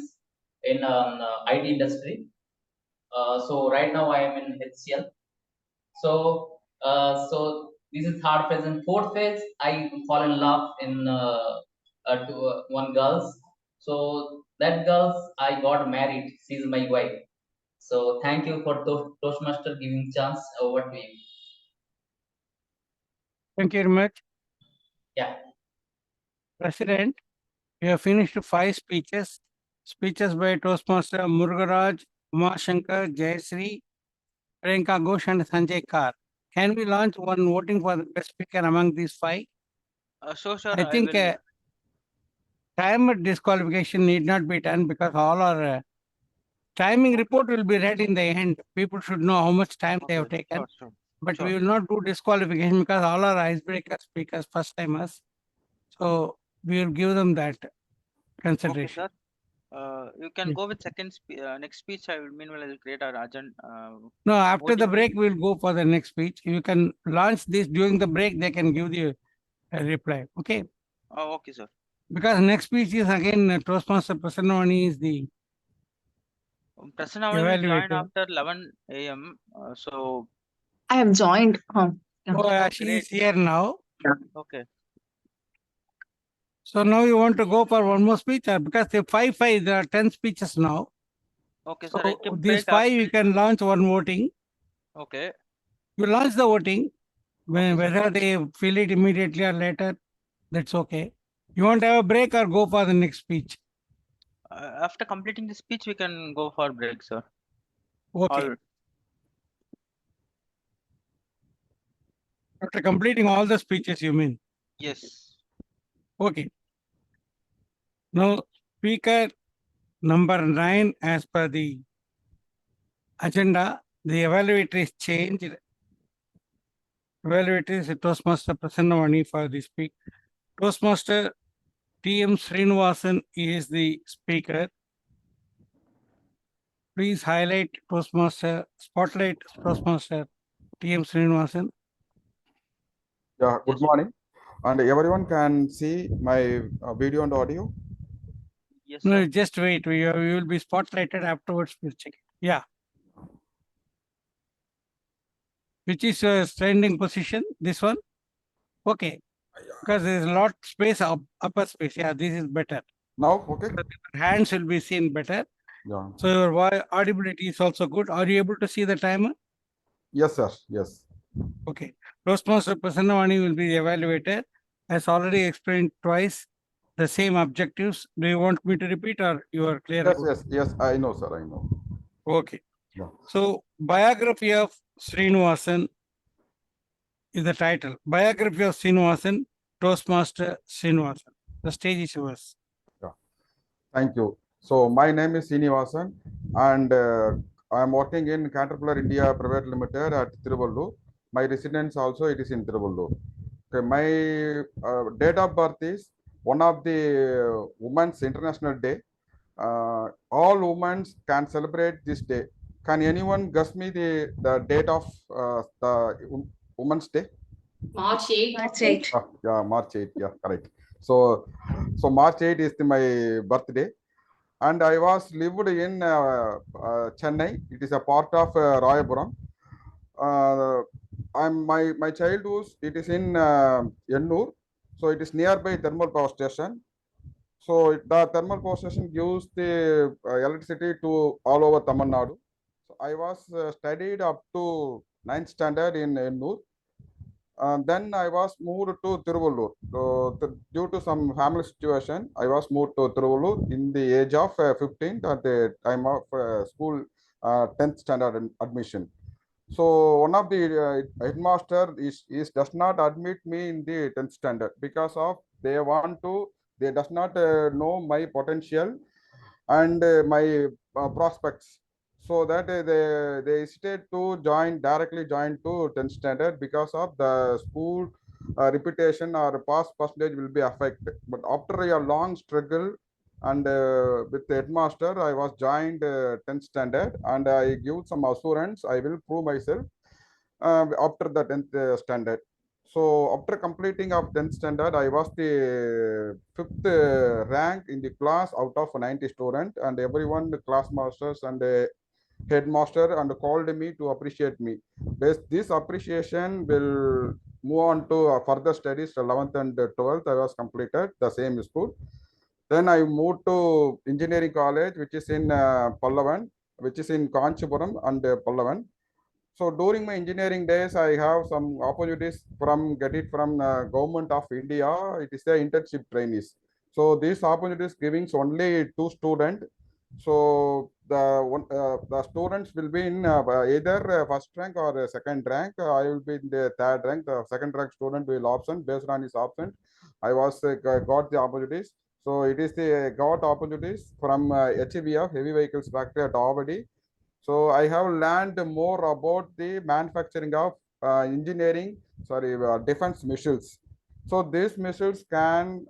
in IT industry. So right now I am in HCL. So so this is third phase, and fourth phase I fall in love in to one girls. So that girls I got married. She's my wife. So thank you for Toastmaster giving chance. Over to you. Thank you very much. Yeah. President, we have finished 5 speeches. Speeches by Toastmaster Murugaraj, Shankar, Jayasree, Priyanka Ghosh, and Sanjay. Can we launch one voting for the best speaker among these 5? Sure, I think will. timer disqualification need not be done because all our timing report will be read in the end. People should know how much time they have taken. Sure. But Sure. we will not do disqualification because all our icebreaker speakers first timers. So we will give them that Okay, consideration. sir. You can Yeah. go with next speech. I will meanwhile I will create our agenda. No, after the voting break, we'll go for the next speech. You can launch this during the break. They can give you a reply. Okay. Oh, okay, sir. Because next speech is again Toastmaster Prasanna Vani is the Prasanna will join evaluator. after 11 a.m. So I have joined. She is here now. okay. So now you want to go for one more speech, or because the 5, there are 10 speeches now. Okay, sir. I So can these break up. 5 you can launch one voting. Okay. You launch the voting. Okay, sir. Whether they fill it immediately or later, that's okay. You want to have a break or go for the next speech? After completing the speech, we can go for break, sir. Okay. After completing all the speeches, you mean? Yes. Okay. Now, speaker number 9, as per the agenda, the evaluator is changed. Evaluator is Toastmaster Prasanna Vani for the speak. Toastmaster DTM Srinivasan is the speaker. Please highlight Toastmaster, spotlight Toastmaster DTM Srinivasan. Yeah, good morning. And everyone can see my video and audio. Yes, No, sir. just wait. We will be spotlighted afterwards. We'll check it. Yeah. Which is standing position? This one? Okay. Because there is a lot space, upper space. Yeah, this is better. Now, okay? Hands will be seen better. Yeah. So your audibility is also good. Are you able to see the timer? Yes, sir. Yes. Okay. Toastmaster Prasanna Vani will be the evaluator. As already explained twice, the same objectives. Do you want me to repeat or you are clear? Yes. I know, sir. I know. Okay. Yeah. So, biography of Srinivasan is the title. Biography of Srinivasan, Toastmaster Srinivasan. The stage is yours. Yeah. Thank you. So my name is Srinivasan, and I am working in Caterpillar India Private Limited at Tiruvallur. My residence also it is in Tiruvallur. Okay, my date of birth is one of the Women's International Day. All women can celebrate this day. Can anyone guess me the date of the Women's Day? March 8. March 8. Yeah, March 8. Yeah, correct. So March 8 is my birthday, and I was lived in Chennai. It is a part of Rayapuram. My childhood. It is in Ennur, so it is nearby thermal power station. So the thermal power station gives the electricity to all over Tamil Nadu. So I was studied up to 9th standard in Ennur. Then I was moved to Tiruvallur. So due to some family situation, I was moved to Tiruvallur in the age of 15 at the time of school 10th standard admission. So one of the headmaster is does not admit me in the 10th standard because of they does not know my potential and my prospects. So that they hesitate to directly join to 10th standard because of the school reputation or pass percentage will be affected. But after a long struggle and with the headmaster, I was joined 10th standard, and I give some assurance I will prove myself after the 10th standard. So after completing of 10th standard, I was the 5th rank in the class out of 90 students, and everyone, the class masters and the headmaster, and called me to appreciate me. This appreciation will move on to further studies. 11th and 12th, I was completed the same school. Then I moved to engineering college, which is in Pallavan, which is in Kanchipuram and Pallavan. So during my engineering days, I have some opportunities get it from government of India. It is the internship trainees. So these opportunities giving only 2 students. So the students will be in either first rank or second rank. I will be in the third rank. The second rank student will option based on his option. I was got the opportunities. So it is the got opportunities from HVF Heavy Vehicles Factory at Avadi. So I have learned more about the manufacturing of defense missiles. So these missiles can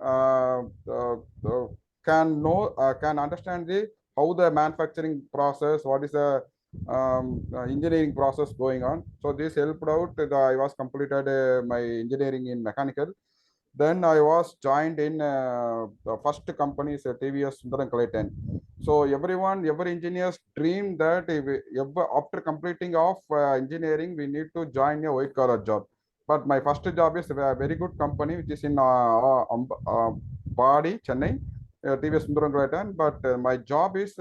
can understand how the manufacturing process, what is the engineering process going on. So this helped out. I was completed my engineering in mechanical. Then I was joined in the first company is TVS Sundaram Clayton. So every engineer's dream that after completing of engineering, we need to join a white collar job. But my first job is a very good company, which is in Badi, Chennai, TVS Sundaram Clayton. But my job is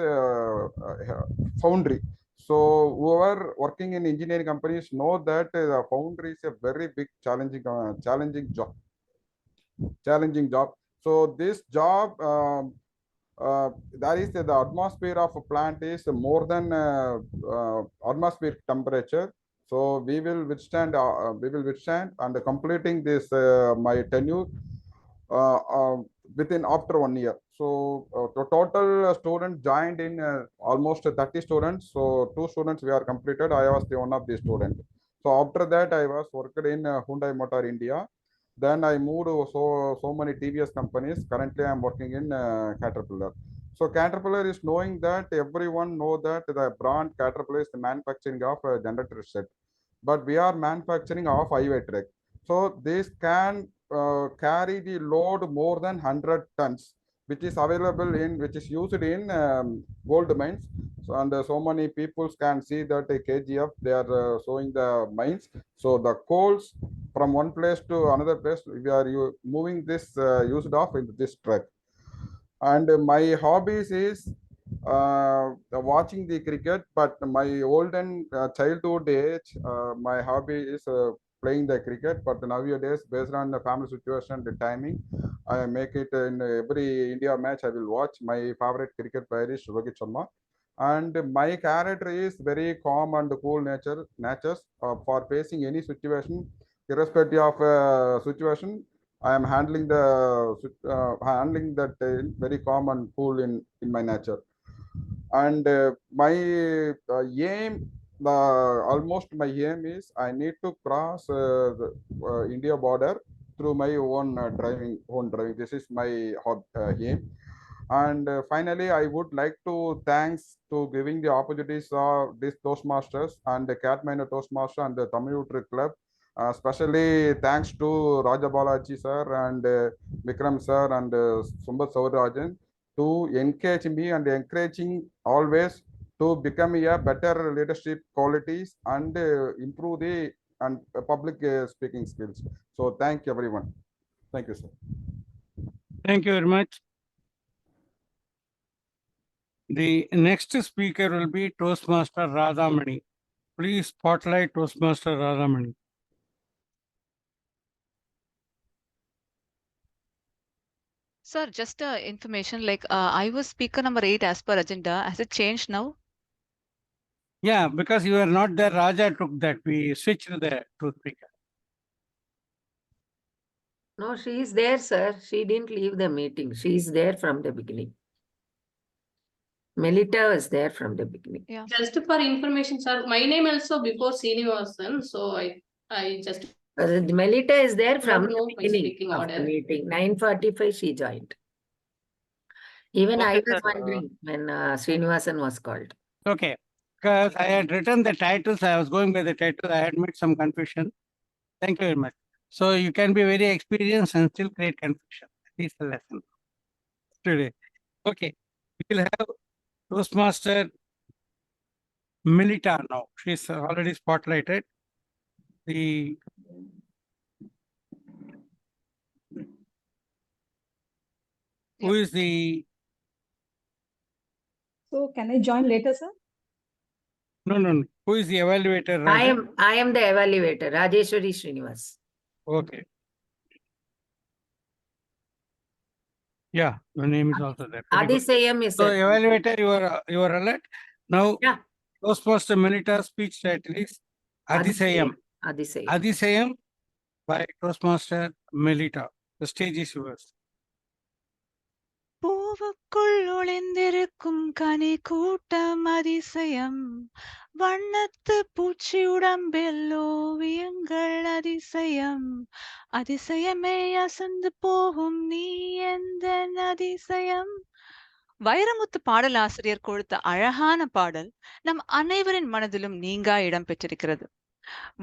foundry. So whoever working in engineering companies know that the foundry is a very big challenging job. So this job, that is the atmosphere of a plant is more than atmospheric temperature. So we will withstand and completing this my tenure within after 1 year. So the total student joined in almost 30 students. So 2 students we are completed. I was the one of the student. So after that I was worked in Hyundai Motor India. Then I moved to so many TVS companies. Currently, I am working in Caterpillar. So Caterpillar is knowing that everyone know that the brand Caterpillar is the manufacturing of a generator set, but we are manufacturing of highway truck. So this can carry the load more than 100 tons, which is available which is used in gold mines. So, and so many people can see that a KGF, they are showing the mines. So the coals from one place to another place, we are moving this used off into this truck. And my hobbies is watching the cricket, but my olden childhood age, my hobby is playing the cricket. But nowadays, based on the family situation, the timing, I make it in every India match I will watch. My favorite cricket player is Rohit Sharma. And my character is very calm and cool natures for facing any situation, irrespective of situation. I am handling that very calm and cool in my nature. And my aim, almost my aim is I need to cross the India border through my own driving. This is my aim. And finally, I would like to thanks to giving the opportunities of this Toastmasters and the Cat Minor Toastmaster and the Tamizhootru Club. Especially thanks to Raja Balaji sir and Vikram sir and Sampath Sowrirajan to encourage me and encouraging always to become a better leadership qualities and improve the public speaking skills. So thank you everyone. Thank you, sir. Thank you very much. The next speaker will be Toastmaster Radhamani. Please spotlight Toastmaster Radhamani. Sir, just information like I was speaker number 8 as per agenda. Has it changed now? Yeah, because you are not there, Raja took that. We switched the to speaker. No, she is there, sir. She didn't leave the meeting. She is there from the beginning. Melitta was there from the beginning. Yeah. Just for information, sir, my name also before Srinivasan, so I just Melitta is there from don't know the my beginning speaking of order. the meeting. 9:45 she joined. Even I Okay, was sir. wondering when Srinivasan was called. Okay, because I had written the titles, I was going by the title, I had made some confusion. Thank you very much. So you can be very experienced and still create confusion. That is the lesson today. Okay, we will have Toastmaster Melitta now. She's already spotlighted. The who is the So can I join later, sir? no. Who is the evaluator? I am the evaluator, Rajeshwari Srinivas. Okay. Yeah, your name is also there. Very good. Adisayam is So a evaluator, you are alert. Now, yeah. Toastmaster Melitta speech title is Adisayam. Adisayam. Adisayam by Toastmaster Melitta. The stage is yours. பூவுக்குள் ஒளிந்திருக்கும் கனி கூட்டம் அதிசயம் வண்ணத்து பூச்சி உடம்பில் ஓவியங்கள் அதிசயம் அதிசயமே அசந்து போகும் நீ எந்த அதிசயம். வைரமுத்து பாடலாசிரியர் கொடுத்த அழகான பாடல் நம் அனைவரின் மனதிலும் நீங்கா இடம் பெற்றிருக்கிறது.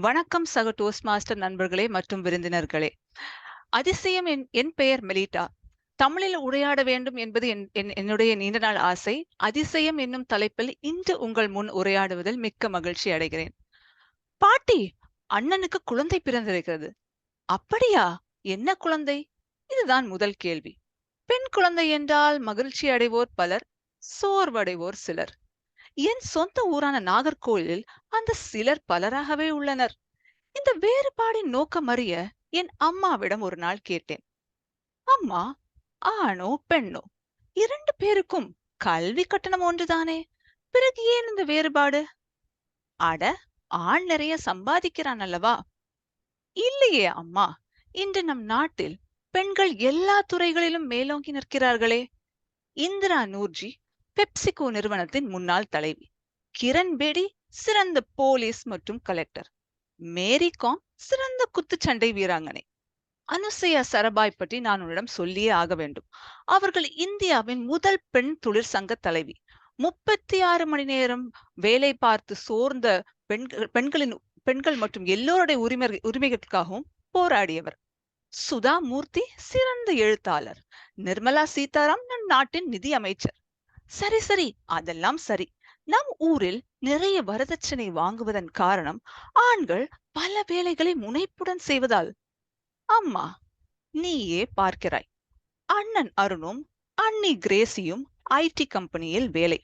வணக்கம் சக டோஸ்ட்மாஸ்டர் நண்பர்களே மற்றும் விருந்தினர்களே. அதிசயம் என் பெயர் மெலிட்டா. தமிழில் உரையாட வேண்டும் என்பது என்னுடைய நீண்ட நாள் ஆசை. அதிசயம் என்னும் தலைப்பில் இன்று உங்கள் முன் உரையாடுவதில் மிக்க மகிழ்ச்சி அடைகிறேன். பாட்டி, அண்ணனுக்கு குழந்தை பிறந்திருக்கிறது. அப்படியா? என்ன குழந்தை? இதுதான் முதல் கேள்வி. பெண் குழந்தை என்றால் மகிழ்ச்சி அடைவோர் பலர், சோர்வடைவோர் சிலர். என் சொந்த ஊரான நாகர்கோயிலில் அந்த சிலர் பலராகவே உள்ளனர். இந்த வேறுபாடின் நோக்கம் அறிய என் அம்மாவிடம் ஒரு நாள் கேட்டேன். அம்மா, ஆணோ பெண்ணோ 2 பேருக்கும் கல்வி கட்டணம் ஒன்றுதானே, பிறகு ஏன் இந்த வேறுபாடு? அட, ஆண் நிறைய சம்பாதிக்கிறான் அல்லவா? இல்லையே அம்மா, இன்று நம் நாட்டில் பெண்கள் எல்லா துறைகளிலும் மேலோங்கி நிற்கிறார்களே. இந்திரா நூர்ஜி பெப்சிகோ நிறுவனத்தின் முன்னாள் தலைவி, கிரண் பேடி சிறந்த போலீஸ் மற்றும் கலெக்டர், மேரி காம் சிறந்த குத்துச்சண்டை வீராங்கனை, அனுசையா சரபாய் பற்றி நான் உன்னிடம் சொல்லியே ஆக வேண்டும். அவர்கள் இந்தியாவின் முதல் பெண் தொழிற்சங்க தலைவி. 36 மணி நேரம் வேலை பார்த்து சோர்ந்த பெண்கள் மற்றும் எல்லோருடைய உரிமைகளுக்காகவும் போராடியவர். சுதா மூர்த்தி சிறந்த எழுத்தாளர். நிர்மலா சீதாராம் நம் நாட்டின் நிதி அமைச்சர். சரி, அதெல்லாம் சரி. நம் ஊரில் நிறைய வரதட்சணை வாங்குவதன் காரணம் ஆண்கள் பல வேலைகளை முனைப்புடன் செய்வதால். அம்மா, நீயே பார்க்கிறாய். அண்ணன் அருணும் அண்ணி கிரேசியும் ஐடி கம்பெனியில் வேலை.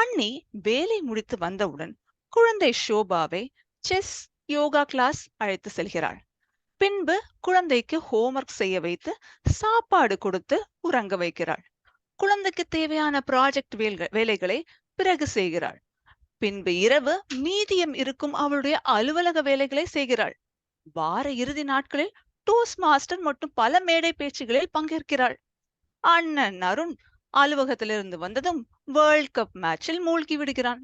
அண்ணி வேலை முடித்து வந்தவுடன் குழந்தை ஷோபாவை செஸ் யோகா கிளாஸ் அழைத்து செல்கிறாள். பின்பு குழந்தைக்கு ஹோம்ஒர்க் செய்ய வைத்து சாப்பாடு கொடுத்து உறங்க வைக்கிறாள். குழந்தைக்கு தேவையான ப்ராஜெக்ட் வேலைகளை பிறகு செய்கிறாள். பின்பு இரவு மீதியம் இருக்கும் அவளுடைய அலுவலக வேலைகளை செய்கிறாள். வார இறுதி நாட்களில் டோஸ்ட் மாஸ்டர் மற்றும் பல மேடை பேச்சுகளில் பங்கேற்கிறாள். அண்ணன் அருண் அலுவலகத்திலிருந்து வந்ததும் வேர்ல்ட் கப் மேட்சில் மூழ்கி விடுகிறான்.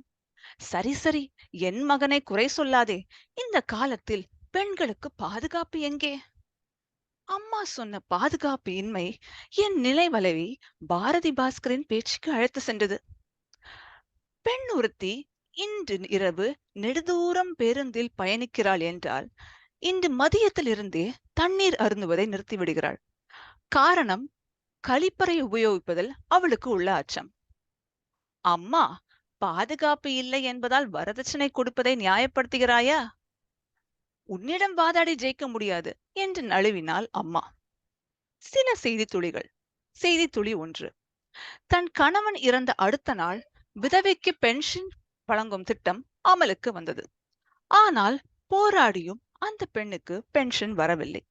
சரி சரி, என் மகனை குறை சொல்லாதே. இந்த காலத்தில் பெண்களுக்கு பாதுகாப்பு எங்கே? அம்மா சொன்ன பாதுகாப்பு இன்மை என் நிலை வளைவி பாரதி பாஸ்கரின் பேச்சுக்கு அழைத்து சென்றது. பெண் ஒருத்தி இன்று இரவு நெடுதூரம் பேருந்தில் பயணிக்கிறாள் என்றால் இன்று மதியத்திலிருந்தே தண்ணீர் அருந்துவதை நிறுத்திவிடுகிறாள். காரணம், கழிப்பறை உபயோகிப்பதில் அவளுக்கு உள்ள அச்சம். அம்மா, பாதுகாப்பு இல்லை என்பதால் வரதட்சணை கொடுப்பதை நியாயப்படுத்துகிறாயா? உன்னிடம் வாதாடி ஜெயிக்க முடியாது என்று நழுவினாள் அம்மா. சில செய்தித்துளிகள். செய்தித்துளி 1. தன் கணவன் இறந்த அடுத்த நாள் விதவைக்கு பென்ஷன் வழங்கும் திட்டம் அமலுக்கு வந்தது. ஆனால் போராடியும் அந்த பெண்ணுக்கு பென்ஷன் வரவில்லை.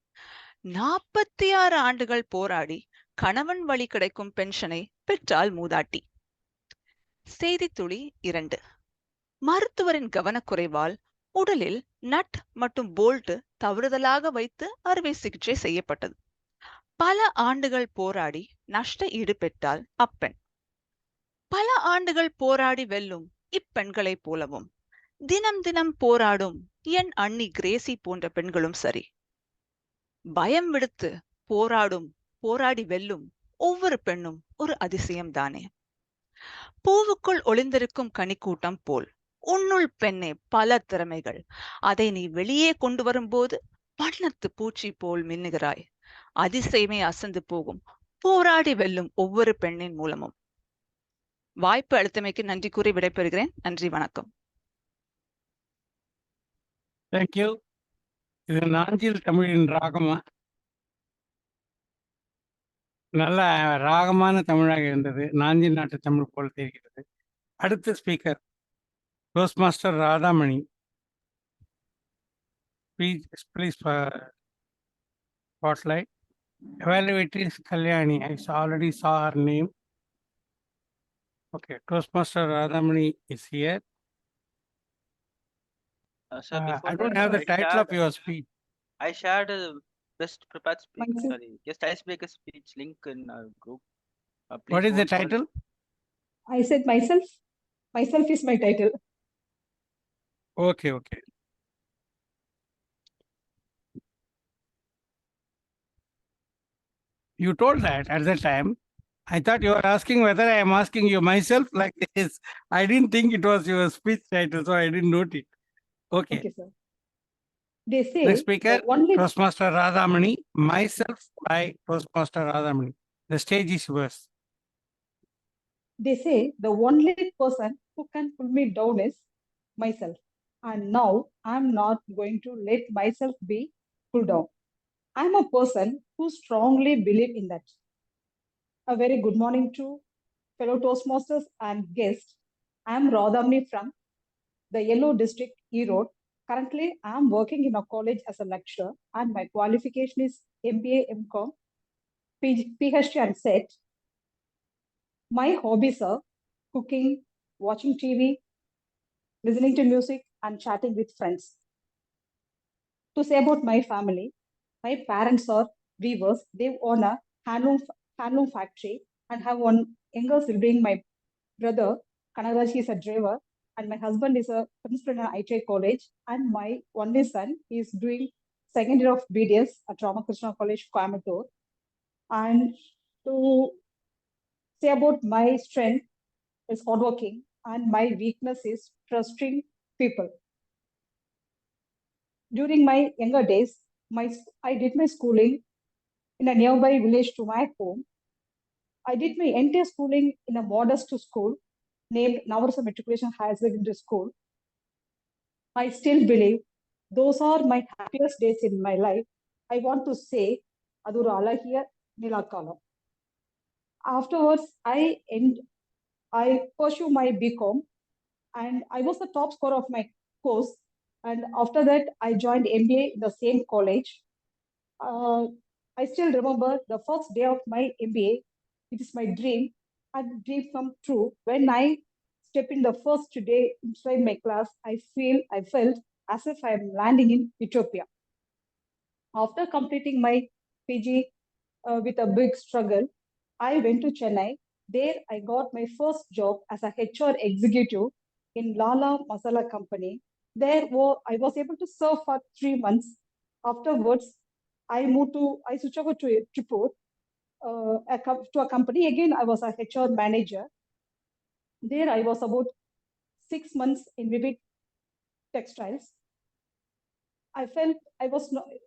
46 ஆண்டுகள் போராடி கணவன் வழி கிடைக்கும் பென்ஷனை பெற்றால் மூதாட்டி. செய்தித்துளி 2. மருத்துவரின் கவனக்குறைவால் உடலில் நட் மற்றும் போல்ட் தவறுதலாக வைத்து அறுவை சிகிச்சை செய்யப்பட்டது. பல ஆண்டுகள் போராடி நஷ்ட ஈடு பெற்றால் அப்பெண். பல ஆண்டுகள் போராடி வெல்லும் இப்பெண்களைப் போலவும் தினம் தினம் போராடும் என் அண்ணி கிரேசி போன்ற பெண்களும் சரி. பயம் விடுத்து போராடி வெல்லும் ஒவ்வொரு பெண்ணும் ஒரு அதிசயம்தானே. பூவுக்குள் ஒளிந்திருக்கும் கனிக்கூட்டம் போல் உன்னுள் பெண்ணே பல திறமைகள். அதை நீ வெளியே கொண்டு வரும்போது வண்ணத்து பூச்சி போல் மின்னுகிறாய். அதிசயமே அசந்து போகும் போராடி வெல்லும் ஒவ்வொரு பெண்ணின் மூலமும். வாய்ப்பு அளித்தமைக்கு நன்றி கூறி விடைபெறுகிறேன். நன்றி, வணக்கம். தேங்க்யூ. இது நாஞ்சில் தமிழின் ராகமா? நல்ல ராகமான தமிழாக இருந்தது. நாஞ்சில் நாட்டு தமிழ் போல் தெரிகிறது. அடுத்த speaker toast master Radhamani. Please spotlight. Evaluators Kalyani. I already saw her name. Okay, Toastmaster Radhamani is here. Sir, before I don't that, have the title of your speech. I shared a best prepared speech. Myself. Sorry, just icebreaker speech link in our group. What Please is the vote for- title? I said myself. Myself is my title. Okay, okay. You told that at the time. I thought you were asking whether I am asking you myself like this. I didn't think it was your speech title, so I didn't note it. Okay. Okay, sir. They say Next speaker, the only Toastmaster Radhamani. Myself by Toastmaster Radhamani. The stage is yours. they say the only person who can pull me down is myself. And now I'm not going to let myself be pulled down. I'm a person who strongly believe in that. A very good morning to fellow Toastmasters and guests. I'm Radhamani from the Yellow District, Erode. Currently, I'm working in a college as a lecturer and my qualification is MBA, MCom, PhD and SET. My hobbies are cooking, watching TV, listening to music and chatting with friends. To say about my family, my parents are weavers. They own a handloom factory and have one younger sibling, my brother, Kanaraj, is a driver, and my husband is a principal in ITI college, and my only son is doing second year of BDS at Ramakrishna College, Coimbatore. And to say about my strength is hardworking, and my weakness is trusting people. During my younger days, I did my schooling in a nearby village to my home. I did my entire schooling in a modest school named Navarasa Matriculation Higher Secondary School. I still believe those are my happiest days in my life. I want to say, Aduru Alahiya Nilakalam. Afterwards, I pursue my BCom, and I was the top scorer of my course. And after that, I joined MBA in the same college. I still remember the first day of my MBA. It is my dream, and dream come true. When I step in the first day inside my class, I felt as if I am landing in Ethiopia. After completing my PG with a big struggle, I went to Chennai. There, I got my first job as a HR executive in Lala Masala Company. There, I was able to serve for 3 months. Afterwards, I switched over to Tripur, to a company. Again, I was a HR manager. There, I was about 6 months in Vivid Textiles. I felt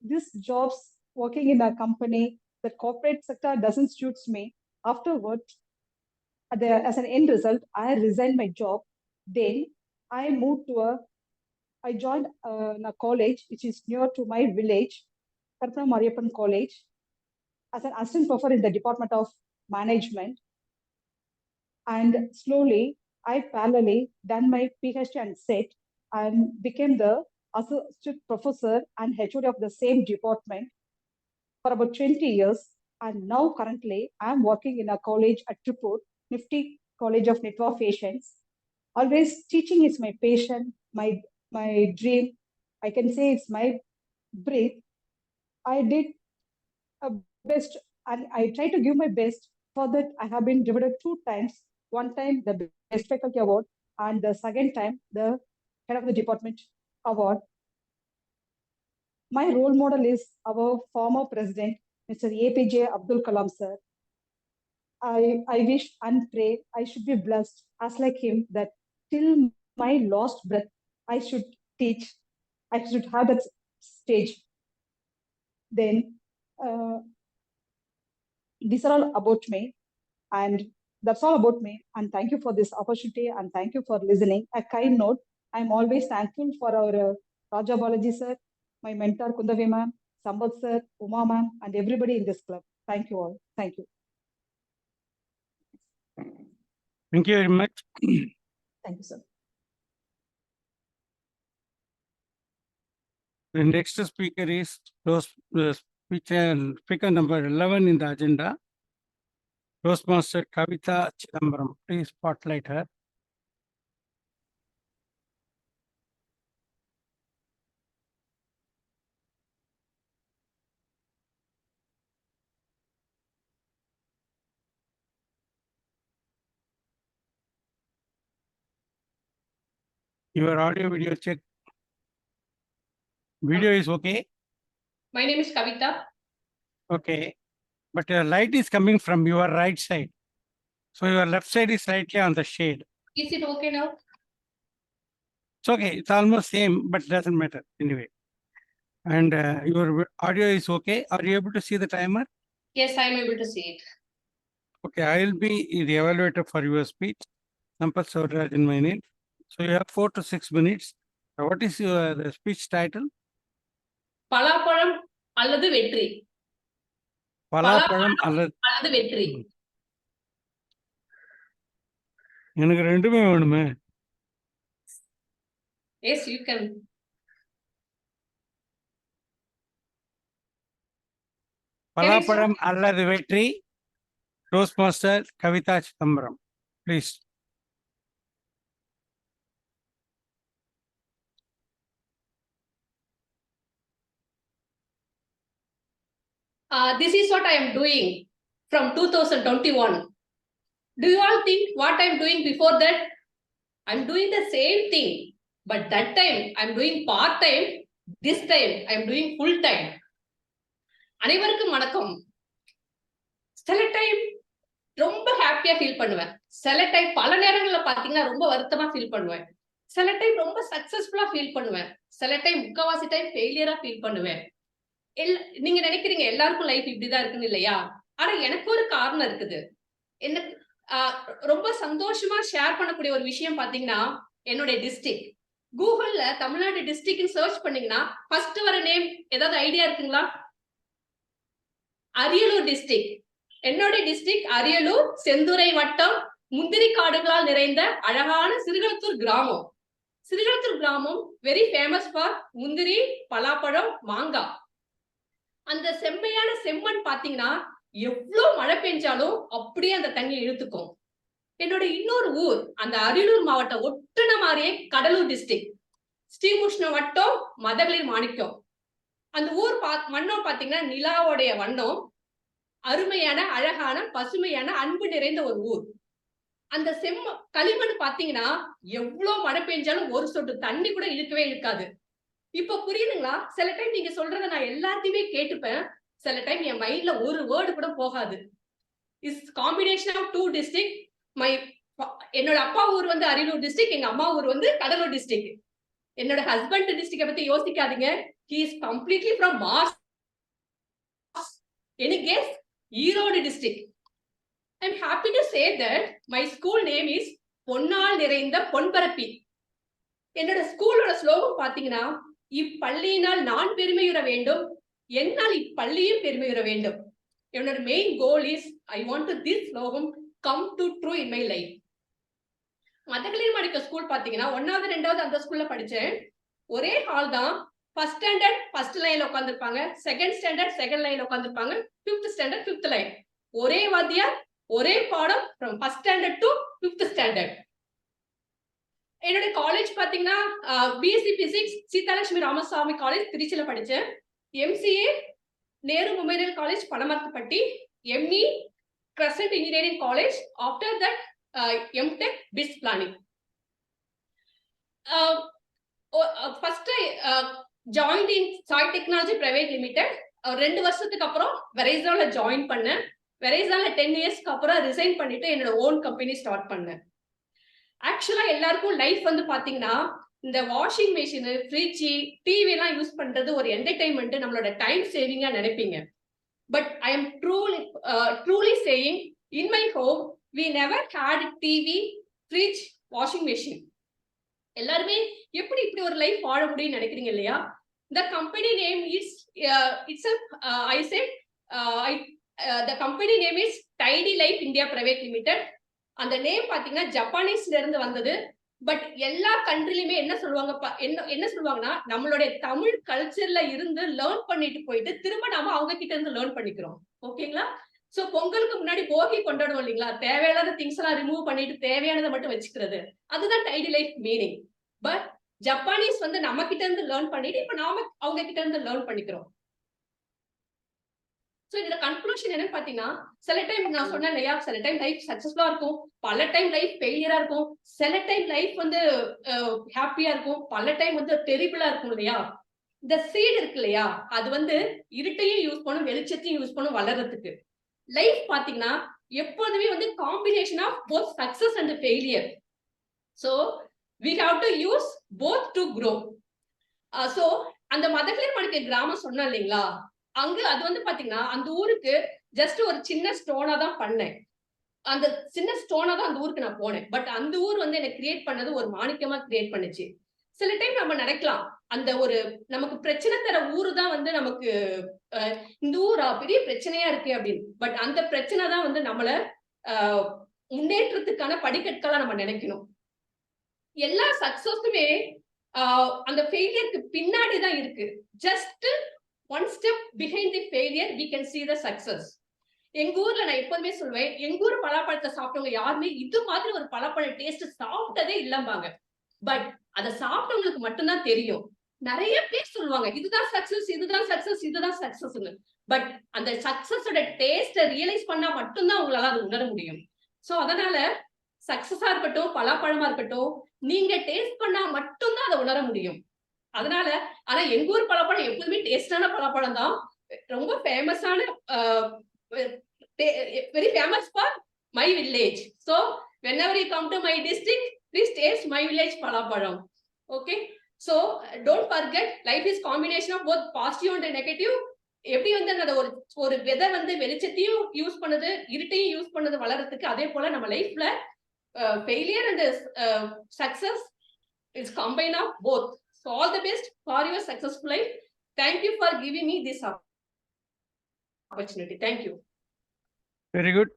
this jobs working in a company, the corporate sector doesn't suit me. Afterwards, as an end result, I resigned my job. Then I joined a college which is near to my village, Karpana Mariappan College, as an assistant professor in the Department of Management. And slowly, I parallelly done my PhD and SET and became the assistant professor and HOD of the same department for about 20 years. And now currently, I'm working in a college at Tripur, Nifty College of Network Patients. Always teaching is my passion, my dream. I can say it's my breath. I did a best and I try to give my best. For that, I have been divided 2 times. One time, the Best Faculty Award, and the second time, the Head of the Department Award. My role model is our former president, Mr. APJ Abdul Kalam sir. I wish and pray I should be blessed as like him, that till my last breath, I should teach. I should have that stage. Then these are all about me, and that's all about me. And thank you for this opportunity, and thank you for listening. A kind note, I'm always thankful for our Raja Balaji sir, my mentor Kundavi ma'am, Sampath sir, Uma ma'am, and everybody in this club. Thank you all. Thank you. Thank you very much. Thank you, sir. The next speaker is speaker number 11 in the agenda, Toastmaster Kavitha Chidambaram. Please spotlight her. Your audio video check. Video is okay? My name is Kavitha. Okay. But your light is coming from your right side. So your left side is slightly on the shade. Is it okay now? It's okay. It's almost same, but doesn't matter anyway. And your audio is okay. Are you able to see the timer? Yes, I am able to see it. Okay, I will be the evaluator for your speech. Sampath Sowrirajan my name. So you have 4 to 6 minutes. What is your the speech title? பலாப்பழம் அல்லது வெற்றி. பலாப்பழம் அல்லது வெற்றி. எனக்கு ரெண்டுமே வேணுமே. Yes, you can. பலாப்பழம் அல்லது வெற்றி. Toastmaster Kavitha Chidambaram. Please. This is what I am doing from 2021. Do you all think what I am doing before that? I am doing the same thing, but that time I am doing part-time. This time I am doing full-time. அனைவருக்கும் வணக்கம். சில time ரொம்ப ஹாப்பியா feel பண்ணுவேன். சில time பல நேரங்கள்ல பாத்தீங்கன்னா ரொம்ப வருத்தமா ஃபீல் பண்ணுவேன். சில டைம் ரொம்ப சக்சஸ்ஃபுல்லா ஃபீல் பண்ணுவேன். சில டைம் முக்காவாசி டைம் ஃபெயிலியரா ஃபீல் பண்ணுவேன். நீங்க நினைக்கிறீங்க எல்லாருக்கும் லைஃப் இப்படிதான் இருக்குன்னு இல்லையா? ஆனா எனக்கு ஒரு காரணம் இருக்குது. என்ன ரொம்ப சந்தோஷமா ஷேர் பண்ணக்கூடிய ஒரு விஷயம் பாத்தீங்கன்னா, என்னுடைய டிஸ்ட்ரிக்ட் கூகுள்ல தமிழ்நாடு டிஸ்ட்ரிக்ட் சர்ச் பண்ணீங்கன்னா ஃபர்ஸ்ட் வர நேம் ஏதாவது ஐடியா இருக்குங்களா? அரியலூர் டிஸ்ட்ரிக்ட். என்னோட டிஸ்ட்ரிக்ட் அரியலூர், செந்துறை வட்டம், முந்திரி காடுகளால் நிறைந்த அழகான சிறுகளத்தூர் கிராமம். சிறுகளத்தூர் கிராமம் வெரி ஃபேமஸ் ஃபார் முந்திரி, பலாப்பழம், மாங்காய். அந்த செம்மையான செம்மண் பாத்தீங்கன்னா எவ்வளவு மழை பெஞ்சாலும் அப்படியே அந்த தண்ணியை இழுத்துக்கும். என்னோட இன்னொரு ஊர் அந்த அரியலூர் மாவட்டம் ஒட்டுன மாதிரியே கடலூர் டிஸ்ட்ரிக்ட், ஸ்ரீமுஷ்ண வட்டம், மதகளிர் மாணிக்கம். அந்த ஊர் வண்ணம் பாத்தீங்கன்னா நிலாவுடைய வண்ணம், அருமையான அழகான பசுமையான அன்பு நிறைந்த ஒரு ஊர். அந்த களிமண் பாத்தீங்கன்னா எவ்வளவு மழை பெஞ்சாலும் ஒரு சொட்டு தண்ணி கூட இழுக்கவே இழுக்காது. இப்ப புரியுதுங்களா? சில டைம் நீங்க சொல்றத நான் எல்லாத்தையுமே கேட்டுப்பேன், சில டைம் என் மைண்ட்ல ஒரு வேர்டு கூட போகாது. Is combination of 2 district. என்னோட அப்பா ஊர் வந்து அரியலூர் டிஸ்ட்ரிக்ட், எங்க அம்மா ஊர் வந்து கடலூர் டிஸ்ட்ரிக்ட். என்னோட ஹஸ்பண்ட் டிஸ்ட்ரிக்ட பத்தி யோசிக்காதீங்க, he is completely from Mars. Any guess? Erode district. I'm happy to say that my school name is பொன்னால் நிறைந்த பொன்பரப்பி. என்னோட ஸ்கூலோட ஸ்லோகம் பாத்தீங்கன்னா, இப்பள்ளியினால் நான் பெருமையுற வேண்டும், என்னால் இப்பள்ளியும் பெருமையுற வேண்டும். என்னோட main goal is I want to this slokam come to true in my life. மதகளிர் மாணிக்க ஸ்கூல் பாத்தீங்கன்னா 1வது 2வது அந்த ஸ்கூல்ல படிச்சேன். ஒரே ஹால் தான். ஃபர்ஸ்ட் ஸ்டாண்டர்ட் ஃபர்ஸ்ட் லைன்ல உட்காந்துருப்பாங்க, செகண்ட் ஸ்டாண்டர்ட் செகண்ட் லைன்ல உட்காந்துருப்பாங்க, 5th ஸ்டாண்டர்ட் 5th லைன். ஒரே வாத்தியார் ஒரே பாடம் from first standard to 5th standard. என்னோட காலேஜ் பாத்தீங்கன்னா BSc physics Seethalakshmi Ramasamy college திருச்சியில படிச்சேன். MCA Nehru memorial college Panamarathupatti, ME crescent engineering college, after that MTech biz planning. First joined in Sai technology private limited. 2 வருஷத்துக்கு அப்புறம் வெரைசால ஜாயின் பண்ணேன். வெரைசால 10 இயர்ஸ்க்கு அப்புறம் ரிசைன் பண்ணிட்டு என்னோட ஓன் கம்பெனி ஸ்டார்ட் பண்ணேன். ஆக்சுவலா எல்லாருக்கும் லைஃப் வந்து பாத்தீங்கன்னா இந்த வாஷிங் மிஷின், ஃப்ரிட்ஜ், டிவி எல்லாம் யூஸ் பண்றது ஒரு என்டர்டைன்மெண்ட், நம்மளோட டைம் சேவிங்கா நினைப்பீங்க. But I am truly saying, in my home we never had TV, fridge, washing machine. எல்லாருமே எப்படி இப்படி ஒரு லைஃப் வாழ முடியும்னு நினைக்கிறீங்க இல்லையா? The company name is itself I said the company name is Tidy Life India Private Limited. அந்த name பாத்தீங்கன்னா ஜப்பானீஸ்ல இருந்து வந்தது. பட் எல்லா கண்ட்ரிலுமே என்ன சொல்லுவாங்க, என்ன சொல்லுவாங்கன்னா நம்மளுடைய தமிழ் கல்ச்சர்ல இருந்து லேர்ன் பண்ணிட்டு போயிட்டு திரும்ப நாம அவங்க கிட்ட இருந்து லேர்ன் பண்ணிக்கிறோம். ஓகேங்களா? சோ பொங்கலுக்கு முன்னாடி போகி கொண்டாடுவோம் இல்லைங்களா? தேவையில்லாத திங்ஸ் எல்லாம் ரிமூவ் பண்ணிட்டு தேவையானதை மட்டும் வச்சுக்கிறது, அதுதான் tidy life meaning. But Japanese வந்து நம்ம கிட்ட இருந்து லேர்ன் பண்ணிட்டு இப்ப நாம அவங்க கிட்ட இருந்து லேர்ன் பண்ணிக்கிறோம். சோ இதோட கன்க்ளூஷன் என்னன்னு பாத்தீங்கன்னா, சில டைம் நான் சொன்னேன் இல்லையா, சில டைம் லைஃப் சக்சஸ்ஃபுல்லா இருக்கும், பல டைம் லைஃப் ஃபெயிலியரா இருக்கும், சில டைம் லைஃப் வந்து ஹாப்பியா இருக்கும், பல டைம் வந்து டெரிபிளா இருக்கும் இல்லையா? இந்த சீடு இருக்கு இல்லையா, அது வந்து இருட்டையும் யூஸ் பண்ணும் வெளிச்சத்தையும் யூஸ் பண்ணும் வளர்றதுக்கு. லைஃப் பாத்தீங்கன்னா எப்போதுமே வந்து combination of both success and failure. So we have to use both to grow. So அந்த மதகளிர் மாணிக்க கிராமம் சொன்னா இல்லைங்களா, அங்க அது வந்து பாத்தீங்கன்னா அந்த ஊருக்கு ஜஸ்ட் ஒரு சின்ன ஸ்டோனா தான் பண்ணேன். அந்த சின்ன ஸ்டோனா தான் அந்த ஊருக்கு நான் போனேன். பட் அந்த ஊர் வந்து எனக்கு கிரியேட் பண்ணது ஒரு மாணிக்கமா கிரியேட் பண்ணுச்சு. சில டைம் நம்ம நினைக்கலாம் அந்த ஒரு நமக்கு பிரச்சனை தர ஊரு தான் வந்து நமக்கு இந்த ஊரா பெரிய பிரச்சனையா இருக்கு அப்படின்னு. பட் அந்த பிரச்சனை தான் வந்து நம்மள முன்னேற்றத்துக்கான படிக்கட்களா நம்ம நினைக்கணும். எல்லா சக்சஸுமே அந்த ஃபெயிலியருக்கு பின்னாடி தான் இருக்கு. Just one step behind the failure we can see the success. எங்க ஊர்ல நான் எப்போதுமே சொல்வேன், எங்க ஊர் பலாப்பழத்தை சாப்பிட்டவங்க யாருமே இது மாதிரி ஒரு பலாப்பழ டேஸ்ட் சாப்பிட்டதே இல்லம்பாங்க. பட் அதை சாப்பிட்டவங்களுக்கு மட்டும்தான் தெரியும். நிறைய பேர் சொல்லுவாங்க இதுதான் சக்சஸ், இதுதான் சக்சஸ், இதுதான் சக்சஸ்ன்னு. பட் அந்த சக்சஸோட டேஸ்ட ரியலைஸ் பண்ணா மட்டும்தான் உங்களால அதை உணர முடியும். சோ அதனால சக்சஸா இருக்கட்டும், பலாப்பழமா இருக்கட்டும், நீங்க டேஸ்ட் பண்ணா மட்டும்தான் அதை உணர முடியும். அதனால ஆனா எங்க ஊர் பலாப்பழம் எப்போதுமே டேஸ்டான பலாப்பழம் தான். ரொம்ப ஃபேமஸான very famous for my village. So whenever you come to my district, please taste my village பலாப்பழம். Okay, so don't forget life is combination of both positive and negative. எப்படி வந்து அந்த ஒரு விதை வந்து வெளிச்சத்தையும் யூஸ் பண்ணுது, இருட்டையும் யூஸ் பண்ணுது வளர்றதுக்கு, அதே போல நம்ம லைஃப்ல failure and success is combined of both. So all the best for your successful life. Thank you for giving me this opportunity. Thank you. Very good.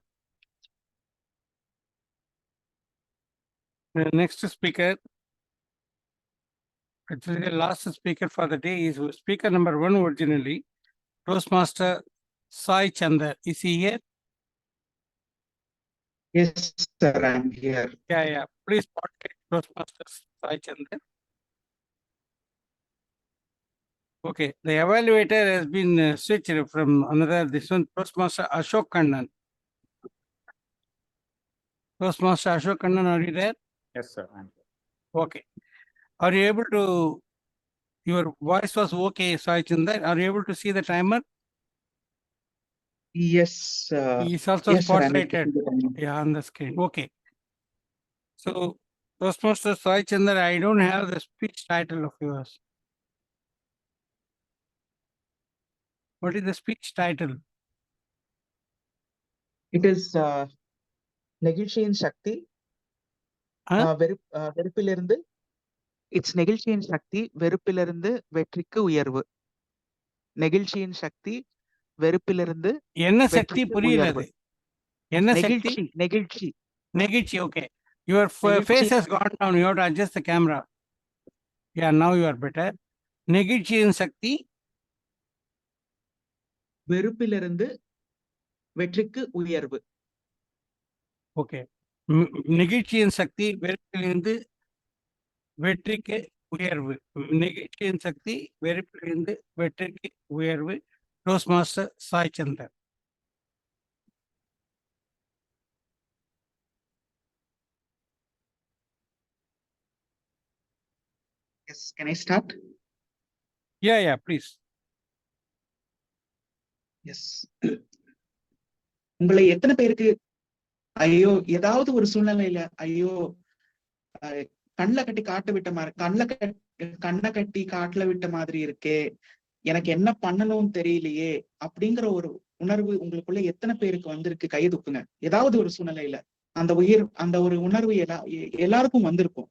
The next speaker, actually the last speaker for the day, is speaker number 1 originally, Toastmaster Sai Chandar. Is he here? Yes, sir, I'm here. Yeah. Please podcast Toastmaster Sai Chandar. Okay, the evaluator has been switched from another, this one, Toastmaster Ashok Kannan. Toastmaster Ashok Kannan, are you there? Yes, sir. Okay. Are you able to, your voice was okay, Sai Chandar. Are you able to see the timer? Yes. It's also Yes, sir. I'm able to spotlighted. see the timer. Yeah, on the screen. Okay. So, Toastmaster Sai Chandar, I don't have the speech title of yours. What is the speech title? It is நெகிழ்ச்சியின் சக்தி Huh? வெறுப்பிலிருந்து it's நெகிழ்ச்சியின் சக்தி வெறுப்பிலிருந்து வெற்றிக்கு உயர்வு நெகிழ்ச்சியின் சக்தி வெறுப்பிலிருந்து என்ன சக்தி வெற்றிக்கு புரியல உயர்வு அது. என்ன சக்தி? நெகிழ்ச்சி நெகிழ்ச்சி நெகிழ்ச்சி. Okay. Your நெகிழ்ச்சி face has gone down. You have to adjust the camera. Yeah, now you are better. நெகிழ்ச்சியின் சக்தி வெறுப்பிலிருந்து வெற்றிக்கு உயர்வு. ஓகே. நெகிழ்ச்சியின் சக்தி வெறுப்பிலிருந்து வெற்றிக்கு உயர்வு. நெகிழ்ச்சியின் சக்தி வெறுப்பிலிருந்து வெற்றிக்கு உயர்வு. Toastmaster Sai Chandar. Yes, can I start? Yeah, please. Yes. உங்களை எத்தனை பேருக்கு ஐயோ ஏதாவது ஒரு சூழ்நிலையில ஐயோ கண்ணை கட்டி காட்டு விட்ட மாதிரி கண்ணை கட்டி காட்டுல விட்ட மாதிரி இருக்கே, எனக்கு என்ன பண்ணணும்னு தெரியலையே அப்படிங்கிற ஒரு உணர்வு உங்களுக்குள்ள எத்தனை பேருக்கு வந்திருக்கு? கை தூக்குங்க. ஏதாவது ஒரு சூழ்நிலையில அந்த ஒரு உணர்வு எல்லாருக்கும் வந்திருக்கும்.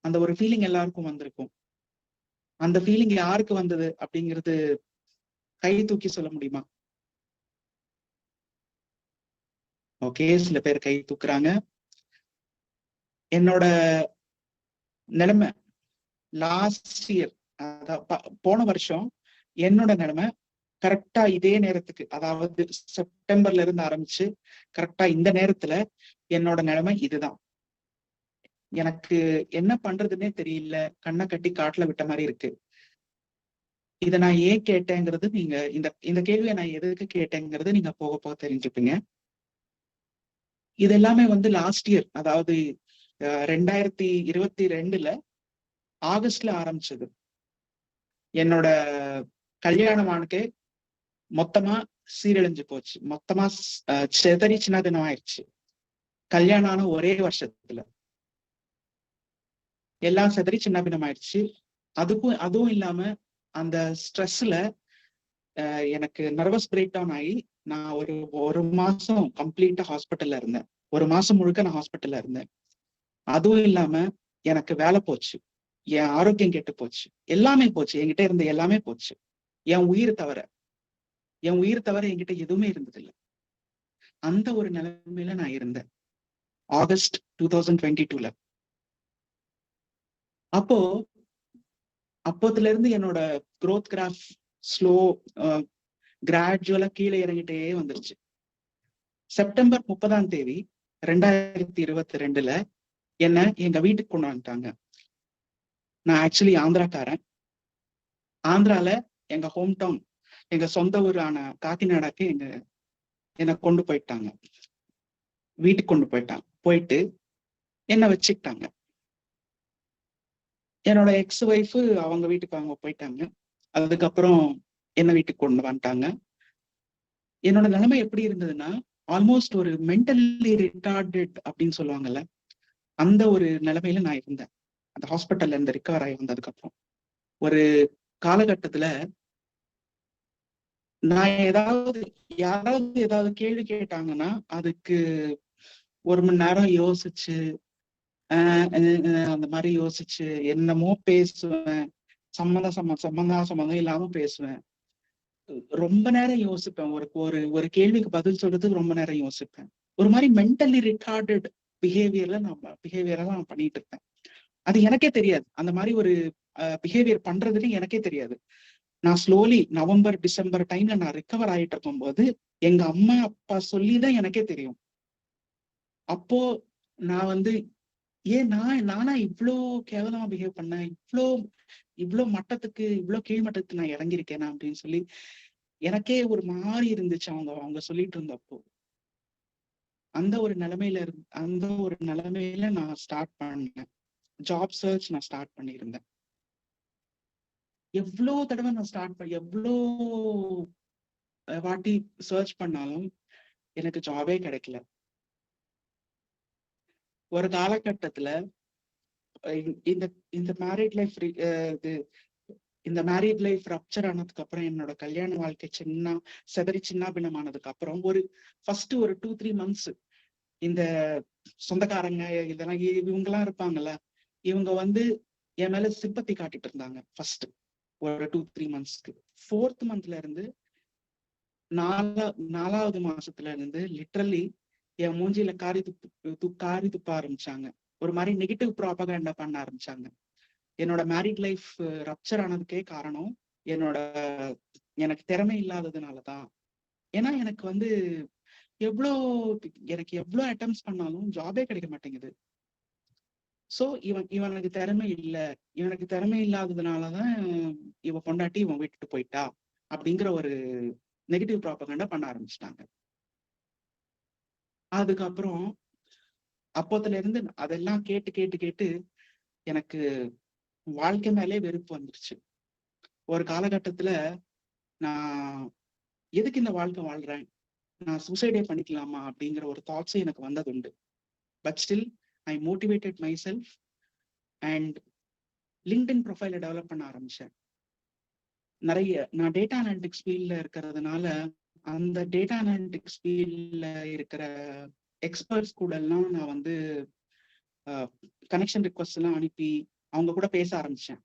அந்த ஒரு ஃபீலிங் எல்லாருக்கும் வந்திருக்கும். அந்த ஃபீலிங் யாருக்கு வந்தது அப்படிங்கிறது கை தூக்கி சொல்ல முடியுமா? ஓகே, சில பேர் கை தூக்குறாங்க. என்னோட நிலைமை லாஸ்ட் இயர், போன வருஷம் என்னோட நிலைமை கரெக்டா இதே நேரத்துக்கு, அதாவது செப்டம்பர்ல இருந்து ஆரம்பிச்சு கரெக்டா இந்த நேரத்துல என்னோட நிலைமை இதுதான். எனக்கு என்ன பண்றதுன்னே தெரியல, கண்ணை கட்டி காட்டுல விட்ட மாதிரி இருக்கு. இதை நான் ஏன் கேட்டேங்கிறது, நீங்க இந்த கேள்வியை நான் எதுக்கு கேட்டேங்கிறது நீங்க போக போக தெரிஞ்சுப்பீங்க. இது எல்லாமே லாஸ்ட் இயர், அதாவது 2022 ஆகஸ்ட்ல ஆரம்பிச்சது. என்னோட கல்யாணமானுக்கு மொத்தமா சீரழிஞ்சு போச்சு, மொத்தமா செதறி சின்ன தினம் ஆயிடுச்சு. கல்யாணம் ஆன ஒரே வருஷத்துல எல்லாம் செதறி சின்ன பின்னம் ஆயிடுச்சு. அதுவும் இல்லாம அந்த ஸ்ட்ரெஸ்ல எனக்கு நர்வஸ் பிரேக் டவுன் ஆகி நான் ஒரு மாசம் கம்ப்ளீட்டா ஹாஸ்பிட்டல்ல இருந்தேன். ஒரு மாசம் முழுக்க நான் ஹாஸ்பிட்டல்ல இருந்தேன். அதுவும் இல்லாம எனக்கு வேலை போச்சு, என் ஆரோக்கியம் கெட்டு போச்சு, எல்லாமே போச்சு. என்கிட்ட இருந்த எல்லாமே போச்சு, என் உயிர் தவிர என்கிட்ட எதுவுமே இருந்ததில்லை. அந்த ஒரு நிலைமையில நான் இருந்தேன் ஆகஸ்ட் 2022ல. அப்போதுல இருந்து என்னோட growth கிராஃப் ஸ்லோ கிராஜுவலா கீழே இறங்கிட்டே வந்துருச்சு. செப்டம்பர் 30 2022 என்ன எங்க வீட்டுக்கு கொண்டு வந்துட்டாங்க. நான் ஆக்சுவலி ஆந்திராக்காரன். ஆந்திரால எங்க ஹோம் டவுன், எங்க சொந்த ஊரான காக்கிநாடாக்கு என்னை கொண்டு போயிட்டாங்க, வீட்டுக்கு கொண்டு போயிட்டு என்னை வச்சுக்கிட்டாங்க. என்னோட எக்ஸ் ஒய்ஃப் அவங்க வீட்டுக்கு அவங்க போயிட்டாங்க. அதுக்கப்புறம் என்ன வீட்டுக்கு கொண்டு வந்துட்டாங்க. என்னோட நிலைமை எப்படி இருந்ததுன்னா, ஆல்மோஸ்ட் ஒரு மென்டலி ரிட்டார்டட் அப்படின்னு சொல்லுவாங்கல்ல, அந்த ஒரு நிலைமையில நான் இருந்தேன். அந்த ஹாஸ்பிட்டல்ல இருந்து ரிகவர் ஆகி வந்ததுக்கு அப்புறம் ஒரு காலகட்டத்துல நான் யாராவது ஏதாவது கேள்வி கேட்டாங்கன்னா அதுக்கு 1 மணி நேரம் யோசிச்சு அந்த மாதிரி யோசிச்சு என்னமோ பேசுவேன், சம்மந்தம் இல்லாம பேசுவேன். ரொம்ப நேரம் யோசிப்பேன். ஒரு கேள்விக்கு பதில் சொல்றதுக்கு ரொம்ப நேரம் யோசிப்பேன். ஒரு மாதிரி மென்டலி ரிட்டார்டட் பிஹேவியரை நான் பண்ணிட்டு இருப்பேன். அது எனக்கே தெரியாது. அந்த மாதிரி ஒரு பிஹேவியர் பண்றதுன்னு எனக்கே தெரியாது. நான் ஸ்லோலி நவம்பர் டிசம்பர் டைம்ல நான் ரிகவர் ஆகிட்டு இருக்கும்போது எங்க அம்மா அப்பா சொல்லிதான் எனக்கே தெரியும். அப்போ நான் ஏன் நானா இவ்ளோ கேவலமா பிஹேவ் பண்ணேன், இவ்ளோ மட்டத்துக்கு, இவ்ளோ கீழ்மட்டத்துக்கு நான் இறங்கியிருக்கேனா அப்படின்னு சொல்லி எனக்கே ஒரு மாதிரி இருந்துச்சு அவங்க சொல்லிட்டு இருந்தப்போ. அந்த ஒரு நிலைமையில நான் ஸ்டார்ட் பண்ணேன். ஜாப் சர்ச் நான் ஸ்டார்ட் பண்ணியிருந்தேன். எவ்வளோ தடவை நான் எவ்வளோ வாட்டி சர்ச் பண்ணாலும் எனக்கு ஜாபே கிடைக்கல. ஒரு காலகட்டத்துல இந்த மேரிட் லைஃப் இந்த மேரிட் லைஃப் ரப்சர் ஆனதுக்கு அப்புறம், என்னோட கல்யாண வாழ்க்கை சின்னாபின்னமானதுக்கு அப்புறம் ஃபர்ஸ்ட் ஒரு 2-3 months இந்த சொந்தக்காரங்க இதெல்லாம் இவங்கெல்லாம் இருப்பாங்கல்ல, இவங்க என் மேல சிம்பத்தி காட்டிட்டு இருந்தாங்க. ஃபர்ஸ்ட் ஒரு 2-3 monthsக்கு. 4th monthல இருந்து 4வது மாசத்துல இருந்து லிட்டரலி என் மூஞ்சியில காரி துப்ப ஆரம்பிச்சாங்க. ஒரு மாதிரி நெகட்டிவ் ப்ராபகண்டா பண்ண ஆரம்பிச்சாங்க. என்னோட மேரிட் லைஃப் ரப்சர் ஆனதுக்கே காரணம் எனக்கு திறமை இல்லாததுனாலதான். ஏன்னா எனக்கு எவ்வளோ அட்டெம்ப்ட்ஸ் பண்ணாலும் ஜாபே கிடைக்க மாட்டேங்குது. சோ இவனுக்கு திறமை இல்லை, இவனுக்கு திறமை இல்லாததுனாலதான் இவன் பொண்டாட்டி இவன் விட்டுட்டு போயிட்டா அப்படிங்கிற ஒரு நெகட்டிவ் ப்ராபகண்டா பண்ண ஆரம்பிச்சிட்டாங்க. அதுக்கப்புறம் அப்போத்துல இருந்து அதெல்லாம் கேட்டு எனக்கு வாழ்க்கை மேலே வெறுப்பு வந்துருச்சு. ஒரு காலகட்டத்துல நான் எதுக்கு இந்த வாழ்க்கை வாழ்றேன், நான் சூசைடே பண்ணிக்கலாமா அப்படிங்கிற ஒரு தாட்ஸே எனக்கு வந்தது உண்டு. But still I motivated myself and LinkedIn ப்ரொஃபைலை டெவலப் பண்ண ஆரம்பிச்சேன். நான் டேட்டா அனாலிட்டிக்ஸ் ஃபீல்ட்ல இருக்கிறதுனால அந்த டேட்டா அனாலிட்டிக்ஸ் ஃபீல்ட்ல இருக்கிற எக்ஸ்பர்ட்ஸ் கூட எல்லாம் நான் கனெக்ஷன் ரிக்வஸ்ட் எல்லாம் அனுப்பி அவங்க கூட பேச ஆரம்பிச்சேன்.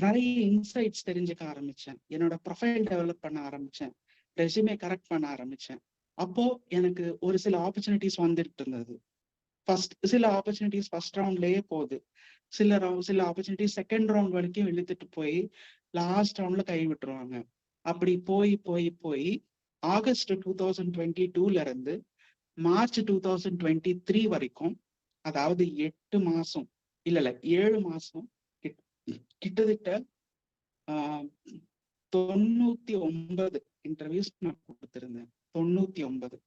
நிறைய இன்சைட்ஸ் தெரிஞ்சுக்க ஆரம்பிச்சேன். என்னோட ப்ரொஃபைல் டெவலப் பண்ண ஆரம்பிச்சேன். ரெஸ்யூமே கரெக்ட் பண்ண ஆரம்பிச்சேன். அப்போ எனக்கு ஒரு சில ஆப்பர்ச்சுனிட்டிஸ் வந்துட்டு இருந்தது. சில ஆப்பர்ச்சுனிட்டிஸ் ஃபர்ஸ்ட் ரவுண்ட்லயே போகுது, சில ஆப்பர்ச்சுனிட்டிஸ் செகண்ட் ரவுண்ட் வரைக்கும் இழுத்துட்டு போய் லாஸ்ட் ரவுண்ட்ல கை விட்டுருவாங்க. அப்படி போய் ஆகஸ்ட் 2022ல இருந்து மார்ச் 2023 வரைக்கும், அதாவது 8 மாசம் 7 மாசம் கிட்டத்தட்ட 99 இன்டர்வியூஸ் நான் கொடுத்திருந்தேன். 99.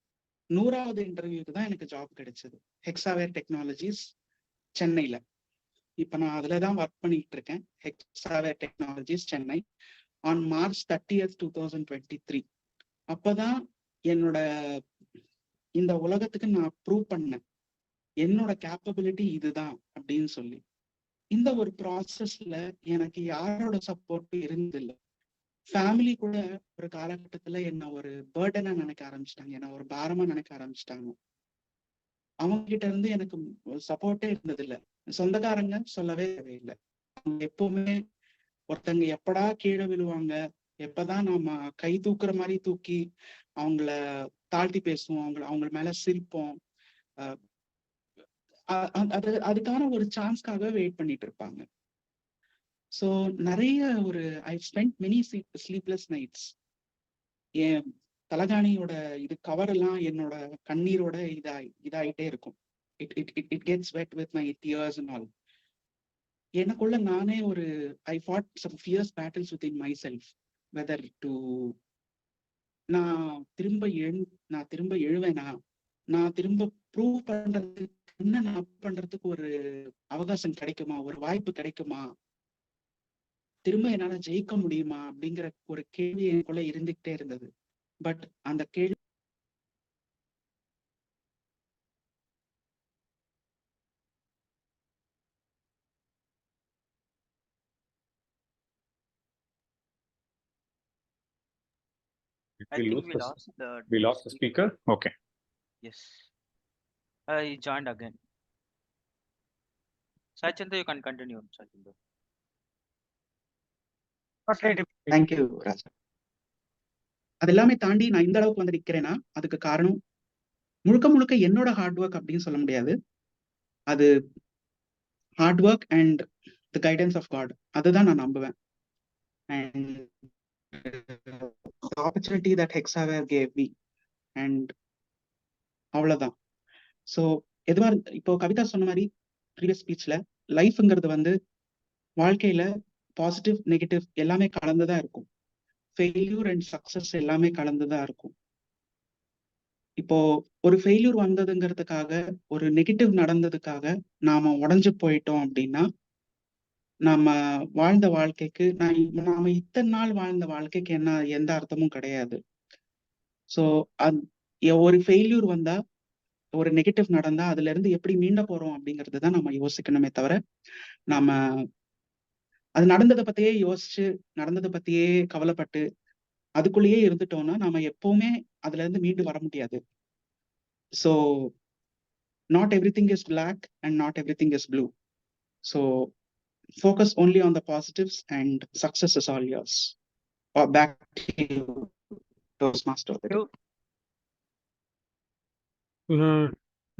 100வது இன்டர்வியூக்கு தான் எனக்கு ஜாப் கிடைச்சது. ஹெக்ஸாவேர் டெக்னாலஜிஸ் சென்னையில. இப்ப நான் அதுலதான் ஒர்க் பண்ணிட்டு இருக்கேன். Hexaware technologies Chennai on March 30th 2023. அப்பதான் என்னோட இந்த உலகத்துக்கு நான் ப்ரூவ் பண்ணேன் என்னோட கேப்பபிலிட்டி இதுதான் அப்படின்னு சொல்லி. இந்த ஒரு ப்ராசஸ்ல எனக்கு யாரோட சப்போர்ட் இருந்ததில்லை. ஃபேமிலி கூட ஒரு காலகட்டத்துல என்ன ஒரு பேர்டனா நினைக்க ஆரம்பிச்சிட்டாங்க, என்ன ஒரு பாரமா நினைக்க ஆரம்பிச்சிட்டாங்க. அவங்க கிட்ட இருந்து எனக்கு சப்போர்ட்டே இருந்ததில்லை. சொந்தக்காரங்க சொல்லவே தேவையில்லை. அவங்க எப்பவுமே ஒருத்தங்க எப்படா கீழே விழுவாங்க, எப்பதான் நாம கை தூக்குற மாதிரி தூக்கி அவங்கள தாழ்த்தி பேசுவோம், அவங்க மேல சிரிப்போம், அதுக்கான ஒரு சான்ஸ்க்காக வெயிட் பண்ணிட்டு இருப்பாங்க. ஸோ நிறைய I spend many sleepless nights. என் தலகாணியோட கவர் எல்லாம் என்னோட கண்ணீரோட இதாயிட்டே இருக்கும். It gets wet with my tears and all. எனக்குள்ள நானே I fought some fierce battles within myself, whether to நான் திரும்ப எழுவேனா, நான் திரும்ப ப்ரூவ் பண்றதுக்கு நான் பண்றதுக்கு ஒரு அவகாசம் கிடைக்குமா, ஒரு வாய்ப்பு கிடைக்குமா, திரும்ப என்னால ஜெயிக்க முடியுமா அப்படிங்கிற ஒரு கேள்வி எனக்குள்ள இருந்துகிட்டே இருந்தது. பட் அந்த கேள்வி I think we lost the speaker. Okay. Yes. He joined again. Sai Chandar, you can continue. Sai Chandar. Thank you Raja. அது எல்லாமே தாண்டி நான் இந்த அளவுக்கு வந்து நிக்கிறேன்னா அதுக்கு காரணம் முழுக்க என்னோட ஹார்ட் ஒர்க் அப்படின்னு சொல்ல முடியாது. அது hard work and the guidance of God, அதுதான் நான் நம்புவேன். And opportunity that Hexaware gave me, and அவ்வளவுதான். ஸோ எதுவா இப்போ கவிதா சொன்ன மாதிரி ப்ரீவியஸ் ஸ்பீச்ல லைஃப்ங்கிறது வந்து வாழ்க்கையில பாசிட்டிவ் நெகட்டிவ் எல்லாமே கலந்துதான் இருக்கும். ஃபெயில்யூர் அண்ட் சக்சஸ் எல்லாமே கலந்துதான் இருக்கும். இப்போ ஒரு ஃபெயில்யூர் வந்ததுங்கிறதுக்காக, ஒரு நெகட்டிவ் நடந்ததுக்காக நாம உடைஞ்சு போயிட்டோம் அப்படின்னா, நாம வாழ்ந்த வாழ்க்கைக்கு நாம இத்தனை நாள் வாழ்ந்த வாழ்க்கைக்கு எந்த அர்த்தமும் கிடையாது. ஸோ ஒரு ஃபெயில்யூர் வந்தா, ஒரு நெகட்டிவ் நடந்தா அதுல இருந்து எப்படி மீண்ட போறோம் அப்படிங்கிறது தான் நம்ம யோசிக்கணுமே தவிர, நாம அது நடந்ததை பத்தியே யோசிச்சு, நடந்ததை பத்தியே கவலைப்பட்டு அதுக்குள்ளேயே இருந்துட்டோம்னா நாம எப்பவுமே அதுல இருந்து மீண்டு வர முடியாது. So not everything is black and not everything is blue. So focus only on the positives and success is all yours. Back to you, Toastmaster.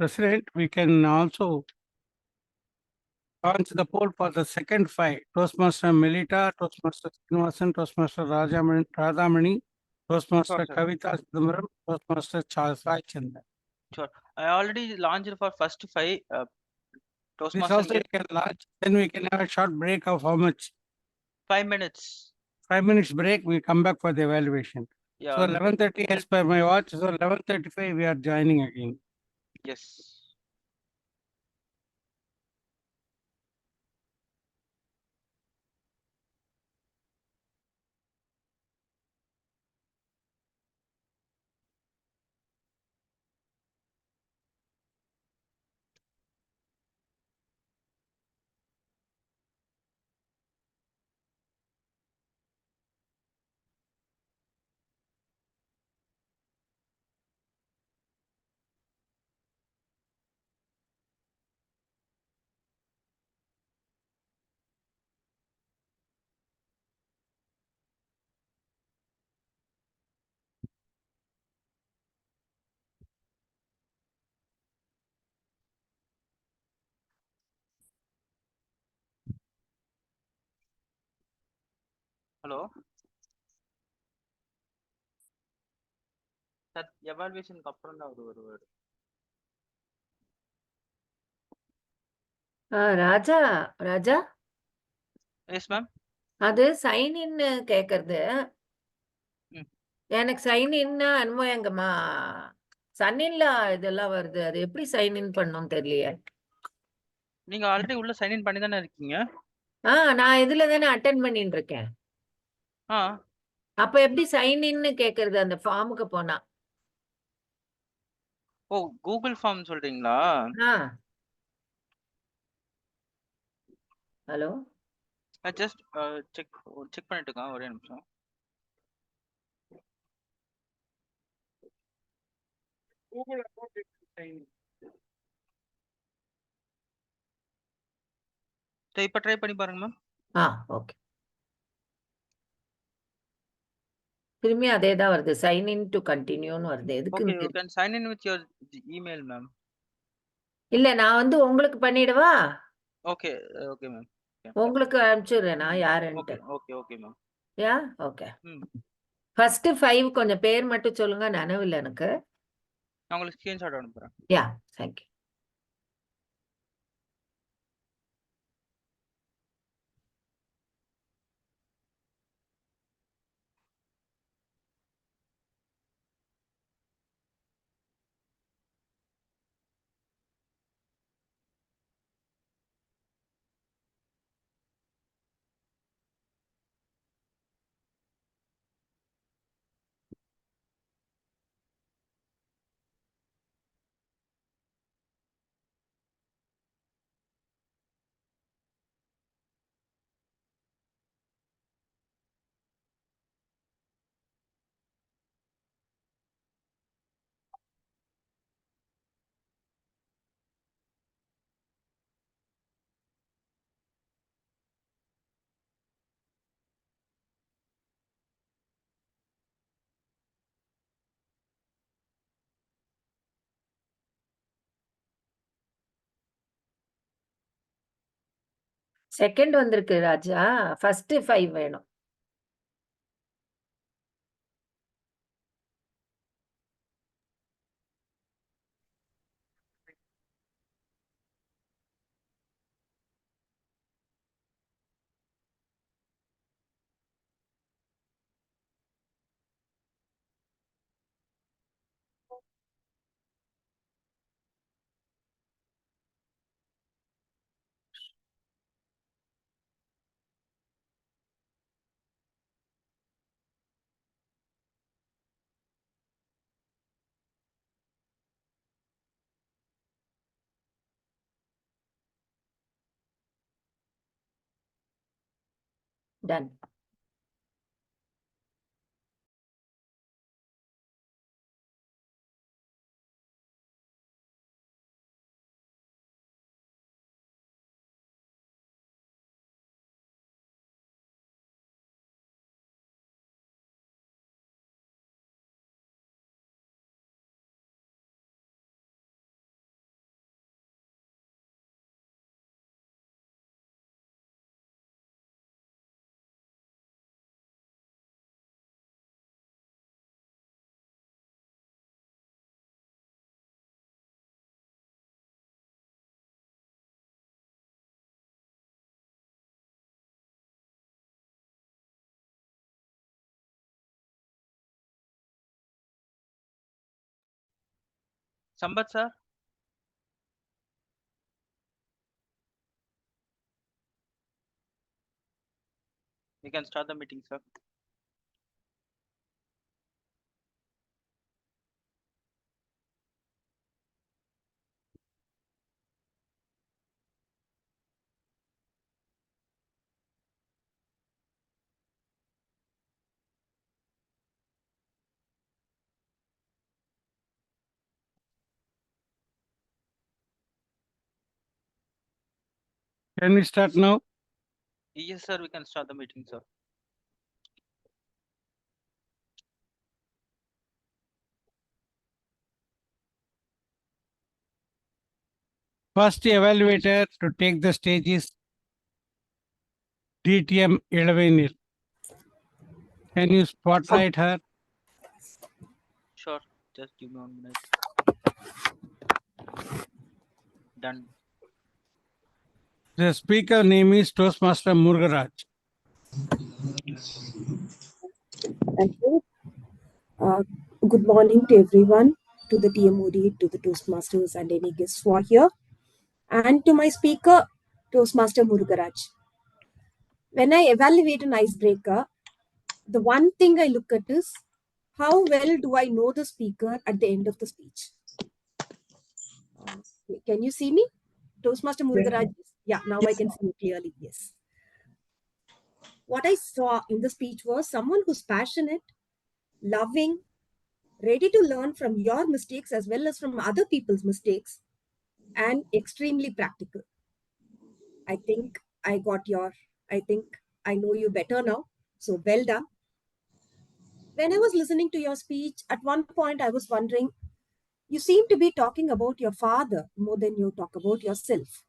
President, we can also launch the poll for the second 5. Toastmaster Melitta, Toastmaster Srinivasan, Toastmaster Radhamani, Toastmaster Sure, sir. Kavitha, Chidambaram, Toastmaster Sai Chandar. Sure. I already launched for first 5. This Toastmaster also you can launch. Then we can have a short break of how much? 5 minutes. 5 minutes break. We come back for the evaluation. Yeah. So 11:30 as per my watch. So 11:35 we are joining again. Yes. Hello. That evaluation அப்புறம் தான் வருவாரு. Raja Raja Yes, ma'am. அது sign in கேக்குறது. ம். எனக்கு sign in என்னமோ எங்கம்மா சன்னின்ல இதெல்லாம் வருது. அது எப்படி சைன் இன் பண்ணணும் தெரியலையே. நீங்க ஆல்ரெடி உள்ள சைன் இன் பண்ணி தானே இருக்கீங்க? நான் இதுல தானே அட்டென்ட் பண்ணிட்டு இருக்கேன். ஆ. அப்ப எப்படி சைன் இன்னு கேக்குறது அந்த ஃபார்முக்கு போனா? ஓ, கூகுள் ஃபார்ம் சொல்றீங்களா? ஹலோ. ஜஸ்ட் செக் பண்ணிட்டு இருக்கேன், ஒரே நிமிஷம். Google account is sign. இப்ப ட்ரை பண்ணி பாருங்க மேம். ஓகே. திரும்பி அதே தான் வருது. சைன் இன் டு கண்டினியூன்னு வருது. Okay, எதுக்குன்னு you தெரியல. can sign in with your email, ma'am. இல்ல நான் வந்து உங்களுக்கு பண்ணிடவா? Okay, okay, ma'am. உங்களுக்கு அனுப்பிச்சுடுறேன் நான் யாருன்ட்டு. Okay, ma'am. Yeah okay. First 5 கொஞ்சம் பேர் மட்டும் சொல்லுங்க, நினைவில்லை எனக்கு. நான் உங்களுக்கு ஸ்கிரீன்ஷாட் அனுப்புறேன். யா, தேங்க் யூ. செகண்ட் வந்திருக்கு ராஜா. ஃபர்ஸ்ட் 5 வேணும். Done. Sampath sir. You can start the meeting, sir. Can we start now? Yes, sir. We can start the meeting, sir. First evaluator to take the stage is DTM Ilavenil. Can you spotlight her? Sure. Just give me 1 minute. Done. The speaker name is Toastmaster Murugaraj. Thank you. Good morning to everyone, to the TMOD, to the Toastmasters and any guests who are here, and to my speaker, Toastmaster Murugaraj. When I evaluate an icebreaker, the one thing I look at is how well do I know the speaker at the end of the speech. Can you see me? Toastmaster Murugaraj? Yeah, now I can see you clearly, yes. What I saw in the speech was someone who's passionate, loving, ready to learn from your mistakes as well as from other people's mistakes, and extremely practical. I think I know you better now. So well done. When I was listening to your speech, at one point I was wondering, you seem to be talking about your father more than you talk about yourself.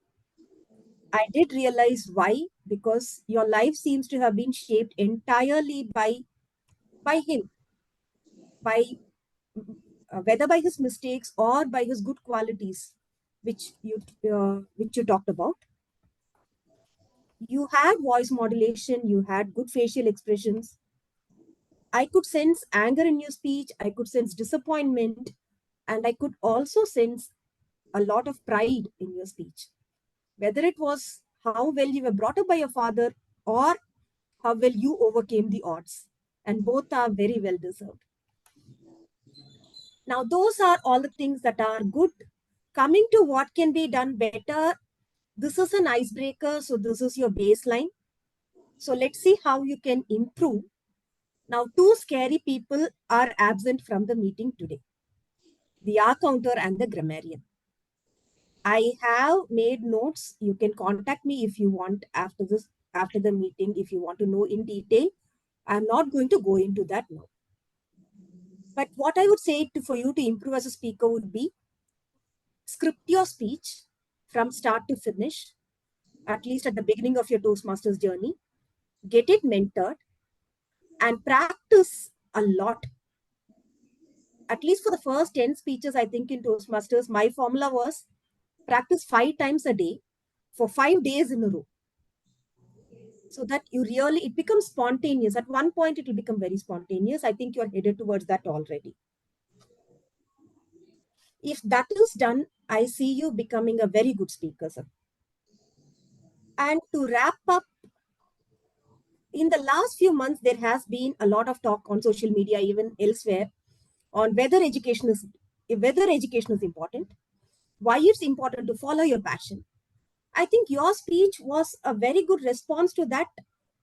I did realize why, because your life seems to have been shaped entirely by him, by whether by his mistakes or by his good qualities, which you talked about. You had voice modulation, you had good facial expressions. I could sense anger in your speech, I could sense disappointment, and I could also sense a lot of pride in your speech. Whether it was how well you were brought up by your father or how well you overcame the odds. And both are very well deserved. Now, those are all the things that are good. Coming to what can be done better, this is an icebreaker, so this is your baseline. So let's see how you can improve. Now, two scary people are absent from the meeting today. The R counter and the grammarian. I have made notes. You can contact me if you want after the meeting, if you want to know in detail. I'm not going to go into that now. But what I would say for you to improve as a speaker would be script your speech from start to finish, at least at the beginning of your Toastmasters journey. Get it mentored and practice a lot. At least for the first 10 speeches, I think in Toastmasters, my formula was practice 5 times a day for 5 days in a row. So that it becomes spontaneous. At one point, it will become very spontaneous. I think you're headed towards that already. If that is done, I see you becoming a very good speaker, sir. And to wrap up, in the last few months, there has been a lot of talk on social media, even elsewhere, on whether education is important, why it's important to follow your passion. I think your speech was a very good response to that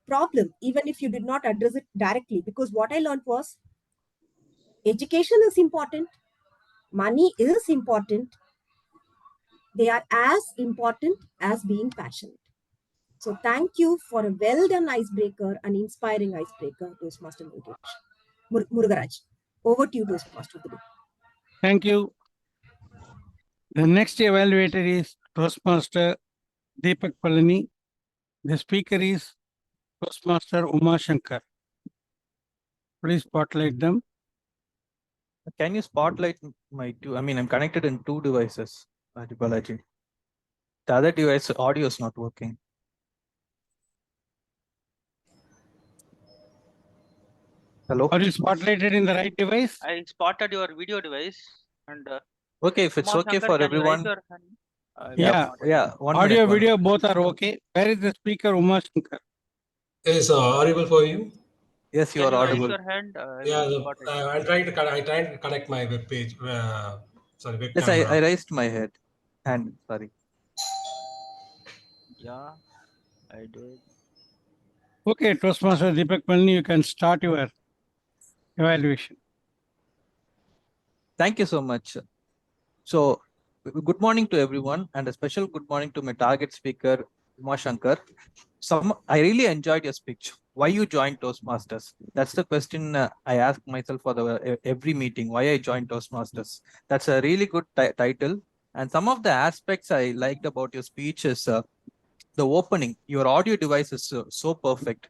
problem, even if you did not address it directly. Because what I learned was education is important, money is important, they are as important as being passionate. So thank you for a well done icebreaker, an inspiring icebreaker, Toastmaster Murugaraj. Over to you, Toastmaster of the day. Thank you. The next evaluator is Toastmaster Deepak Palani. The speaker is Toastmaster Shankar. Please spotlight them. Can you spotlight my two? I mean, I'm connected in two devices, Balaji. The other device audio is not working. Hello? Are you spotlighted in the right device? I spotted your video device and Okay, if it's okay Shankar, for can you raise everyone. your hand? Yeah, One audio, minute, video, both are okay. Where is the speaker, Shankar? Is audible for you? Yes, you Can are you audible. raise your hand? I'm trying to connect my web page. Sorry, web Yes, camera. I raised my hand. Sorry. Yeah, I did. Okay, Toastmaster Deepak Palani, you can start your evaluation. Thank you so much. So, good morning to everyone, and a special good morning to my target speaker, Shankar. I really enjoyed your speech. Why you joined Toastmasters? That's the question I ask myself for every meeting. Why I joined Toastmasters? That's a really good title. And some of the aspects I liked about your speech is the opening. Your audio device is so perfect.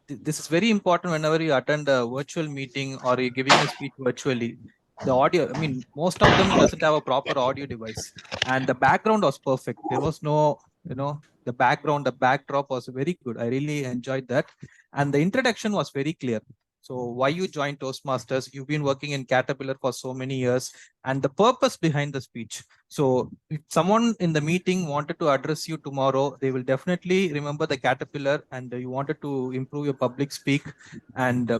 This is very important whenever you attend a virtual meeting or you're giving a speech virtually. The audio, I mean, most of them doesn't have a proper audio device, and the background was perfect. There was no, the background, the backdrop was very good. I really enjoyed that, and the introduction was very clear. So why you joined Toastmasters? You've been working in Caterpillar for so many years, and the purpose behind the speech. So if someone in the meeting wanted to address you tomorrow, they will definitely remember the Caterpillar, and you wanted to improve your public speak, and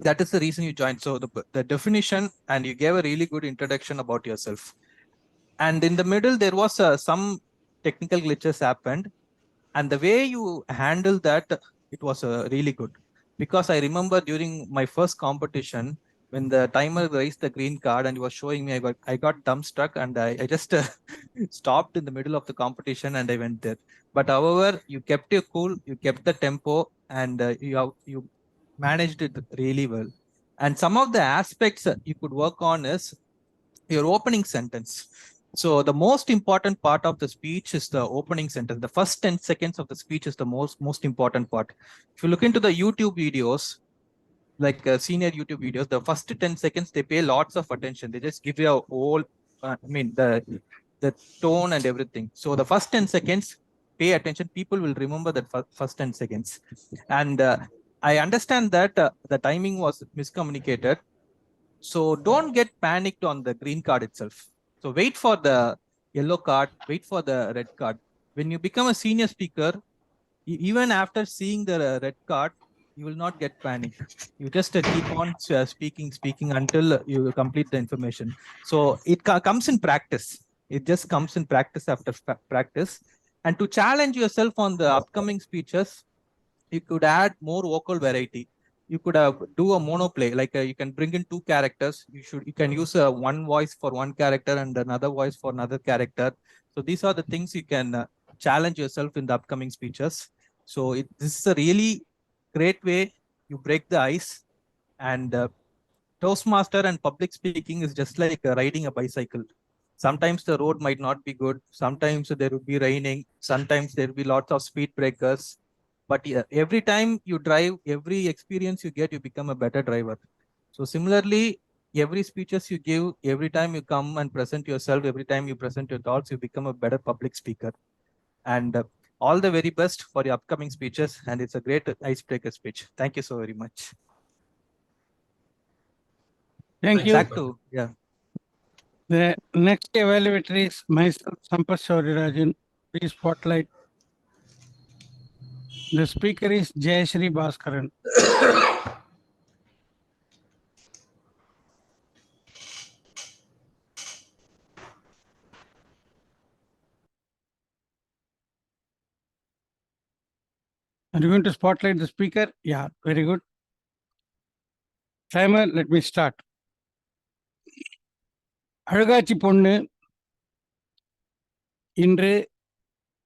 that is the reason you joined. So the definition, and you gave a really good introduction about yourself. And in the middle, there was some technical glitches happened, and the way you handled that, it was really good. Because I remember during my first competition, when the timer raised the green card and he was showing me, I got dumbstruck, and I just stopped in the middle of the competition and I went there. But however, you kept your cool, you kept the tempo, and you managed it really well. And some of the aspects you could work on is your opening sentence. So the most important part of the speech is the opening sentence. The first 10 seconds of the speech is the most important part. If you look into the YouTube videos, like senior YouTube videos, the first 10 seconds, they pay lots of attention. They just give you a whole, the tone and everything. So the first 10 seconds, pay attention. People will remember that first 10 seconds. And I understand that the timing was miscommunicated. So don't get panicked on the green card itself. So wait for the yellow card, wait for the red card. When you become a senior speaker, even after seeing the red card, you will not get panic. You just keep on speaking until you complete the information. So it comes in practice. It just comes in practice after practice. And to challenge yourself on the upcoming speeches, you could add more vocal variety. You could do a monoplay, like you can bring in two characters. You can use one voice for one character and another voice for another character. So these are the things you can challenge yourself in the upcoming speeches. So this is a really great way you break the ice. And Toastmaster and public speaking is just like riding a bicycle. Sometimes the road might not be good. Sometimes there will be raining. Sometimes there will be lots of speed breakers. But yeah, every time you drive, every experience you get, you become a better driver. So similarly, every speeches you give, every time you come and present yourself, every time you present your thoughts, you become a better public speaker. And all the very best for your upcoming speeches. And it's a great icebreaker speech. Thank you so very much. Thank you. Back to, yeah. The next evaluator is myself, Sampath Sowrirajan. Please spotlight. The speaker is Jayasree Baskaran. Are you going to spotlight the speaker? Yeah, very good. Timer, let me start. அழகாச்சி பொண்ணு இன்று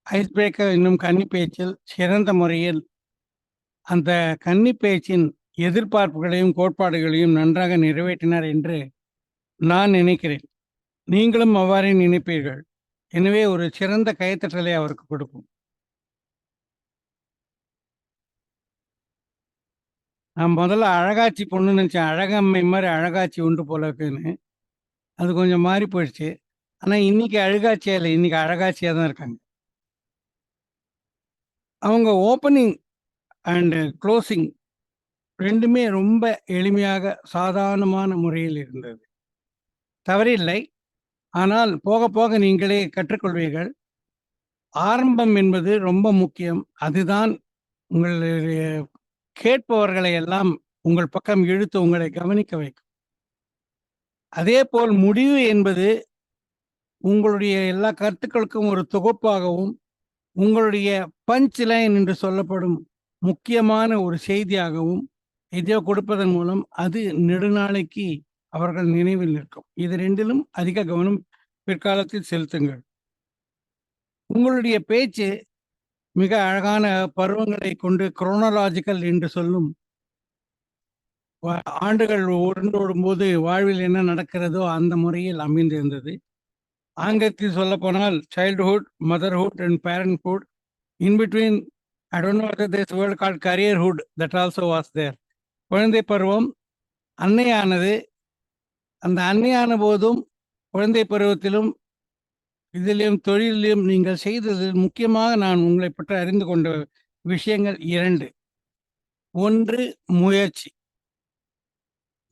ஐஸ்பிரேக்கர் என்னும் கன்னி பேச்சில் சிறந்த முறையில் அந்த கன்னி பேச்சின் எதிர்பார்ப்புகளையும் கோட்பாடுகளையும் நன்றாக நிறைவேற்றினார் என்று நான் நினைக்கிறேன். நீங்களும் அவ்வாறே நினைப்பீர்கள். எனவே ஒரு சிறந்த கைத்தட்டலை அவருக்கு கொடுப்போம். நான் முதல்ல அழகாச்சி பொண்ணுன்னு நினச்சேன். அழகம்மை மாதிரி அழகாச்சி உண்டு போல இருக்குன்னு. அது கொஞ்சம் மாறி போயிடுச்சு. ஆனால் இன்னைக்கு அழகாச்சியா இல்லை, இன்னைக்கு அழகாச்சியாக தான் இருக்காங்க. அவங்க ஓப்பனிங் அண்டு க்ளோசிங் ரெண்டுமே ரொம்ப எளிமையாக சாதாரணமான முறையில் இருந்தது. தவறில்லை. ஆனால் போக போக நீங்களே கற்றுக்கொள்வீர்கள். ஆரம்பம் என்பது ரொம்ப முக்கியம். அதுதான் உங்களுடைய கேட்பவர்களை எல்லாம் உங்கள் பக்கம் இழுத்து உங்களை கவனிக்க வைக்கும். அதே போல் முடிவு என்பது உங்களுடைய எல்லா கருத்துக்களுக்கும் ஒரு தொகுப்பாகவும் உங்களுடைய பஞ்ச் லைன் என்று சொல்லப்படும் முக்கியமான ஒரு செய்தியாகவும் இதை கொடுப்பதன் மூலம் அது நெடுநாளைக்கு அவர்கள் நினைவில் நிற்கும். இது ரெண்டிலும் அதிக கவனம் பிற்காலத்தில் செலுத்துங்கள். உங்களுடைய பேச்சு மிக அழகான பருவங்களை கொண்டு குரோனலாஜிக்கல் என்று சொல்லும் ஆண்டுகள் உருண்டோடும் போது வாழ்வில் என்ன நடக்கிறதோ அந்த முறையில் அமைந்திருந்தது. ஆங்கிலத்தில் சொல்ல போனால் childhood, motherhood and parenthood. In between I don't know whether this word called careerhood, that also was there. குழந்தை பருவம் அன்னையானது. அந்த அன்னையான போதும் குழந்தை பருவத்திலும் இதிலும் தொழிலிலும் நீங்கள் செய்தது முக்கியமாக நான் உங்களை பற்றி அறிந்து கொண்ட விஷயங்கள் 2. ஒன்று முயற்சி.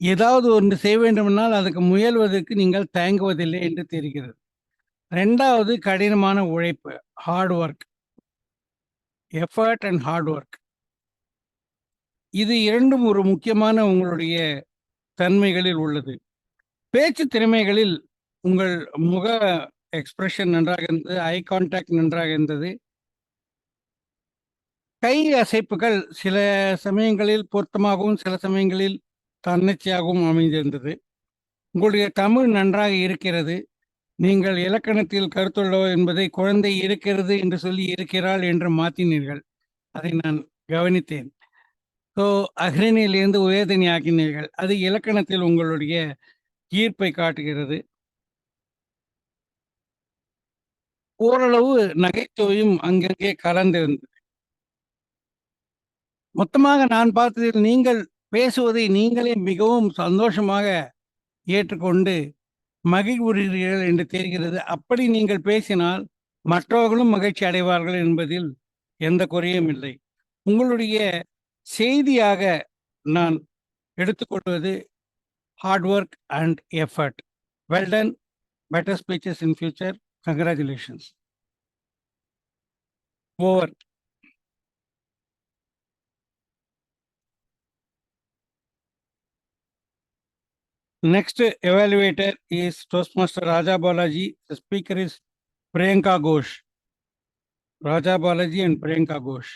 ஏதாவது ஒன்று செய்ய வேண்டுமென்றால் அதுக்கு முயல்வதற்கு நீங்கள் தயங்குவதில்லை என்று தெரிகிறது. 2வது கடினமான உழைப்பு, hard work, effort and hard work. இது 2ம் ஒரு முக்கியமான உங்களுடைய தன்மைகளில் உள்ளது. பேச்சு திறமைகளில் உங்கள் முக எக்ஸ்பிரஷன் நன்றாக இருந்தது, ஐ கான்டாக்ட் நன்றாக இருந்தது. கை அசைப்புகள் சில சமயங்களில் பொருத்தமாகவும் சில சமயங்களில் தன்னிச்சையாகவும் அமைந்திருந்தது. உங்களுடைய தமிழ் நன்றாக இருக்கிறது. நீங்கள் இலக்கணத்தில் கருத்துள்ளவர் என்பதை குழந்தை இருக்கிறது என்று சொல்லி இருக்கிறாள் என்று மாற்றினீர்கள். அதை நான் கவனித்தேன். ஸோ அக்ரணியிலிருந்து உயர்தனி ஆக்கினீர்கள். அது இலக்கணத்தில் உங்களுடைய ஈர்ப்பை காட்டுகிறது. ஓரளவு நகைச்சுவையும் அங்கங்கே கலந்திருந்தது. மொத்தமாக நான் பார்த்ததில் நீங்கள் பேசுவதை நீங்களே மிகவும் சந்தோஷமாக ஏற்றுக்கொண்டு மகிழ்வுறீர்கள் என்று தெரிகிறது. அப்படி நீங்கள் பேசினால் மற்றவர்களும் மகிழ்ச்சி அடைவார்கள் என்பதில் எந்த குறையும் இல்லை. உங்களுடைய செய்தியாக நான் எடுத்துக்கொள்வது heart work and effort. Well done. Better speeches in future. Congratulations. Over. Next evaluator is Toastmaster Raja Balaji. The speaker is Priyanka Ghosh. Raja Balaji and Priyanka Ghosh.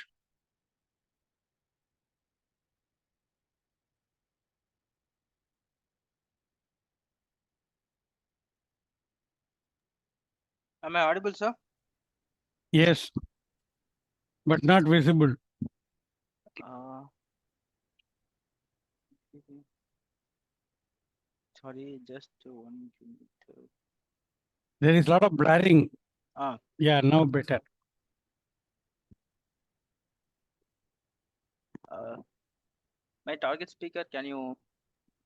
Am I audible, sir? Yes, but not visible. Sorry, just one minute. There is a lot of blaring. Yeah, now better. My target speaker, can you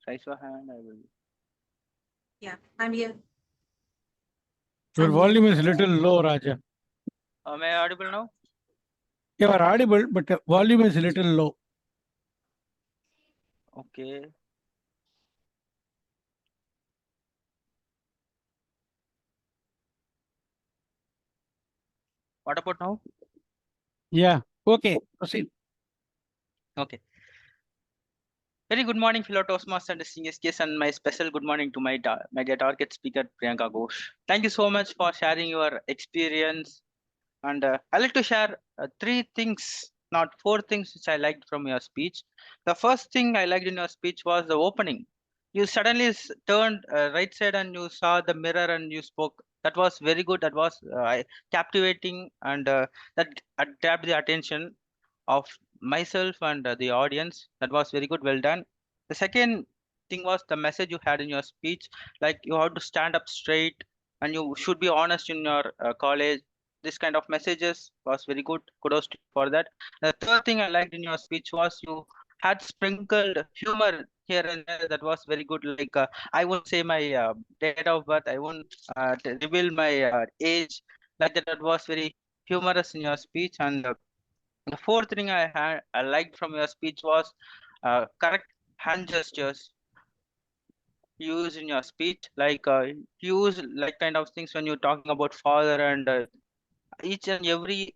raise your hand? I will. Yeah, I'm here. Your volume is little low, Raja. Am I audible now? You are audible, but the volume is little low. Okay. What about now? Yeah, okay, proceed. Okay. Very good morning, fellow Toastmasters and distinguished guests, and my special good morning to my dear target speaker, Priyanka Ghosh. Thank you so much for sharing your experience. And I'd like to share 3 things not four things which I liked from your speech. The first thing I liked in your speech was the opening. You suddenly turned right side and you saw the mirror and you spoke. That was very good. That was captivating, and that grabbed the attention of myself and the audience. That was very good. Well done. The second thing was the message you had in your speech. Like, you have to stand up straight and you should be honest in your college. This kind of messages was very good. Kudos to you for that. The third thing I liked in your speech was you had sprinkled humor here and there. That was very good. Like, I won't say my date of birth. I won't reveal my age. Like that. That was very humorous in your speech. And the fourth thing I liked from your speech was correct hand gestures used in your speech. Like, use like kind of things when you're talking about father, and each and every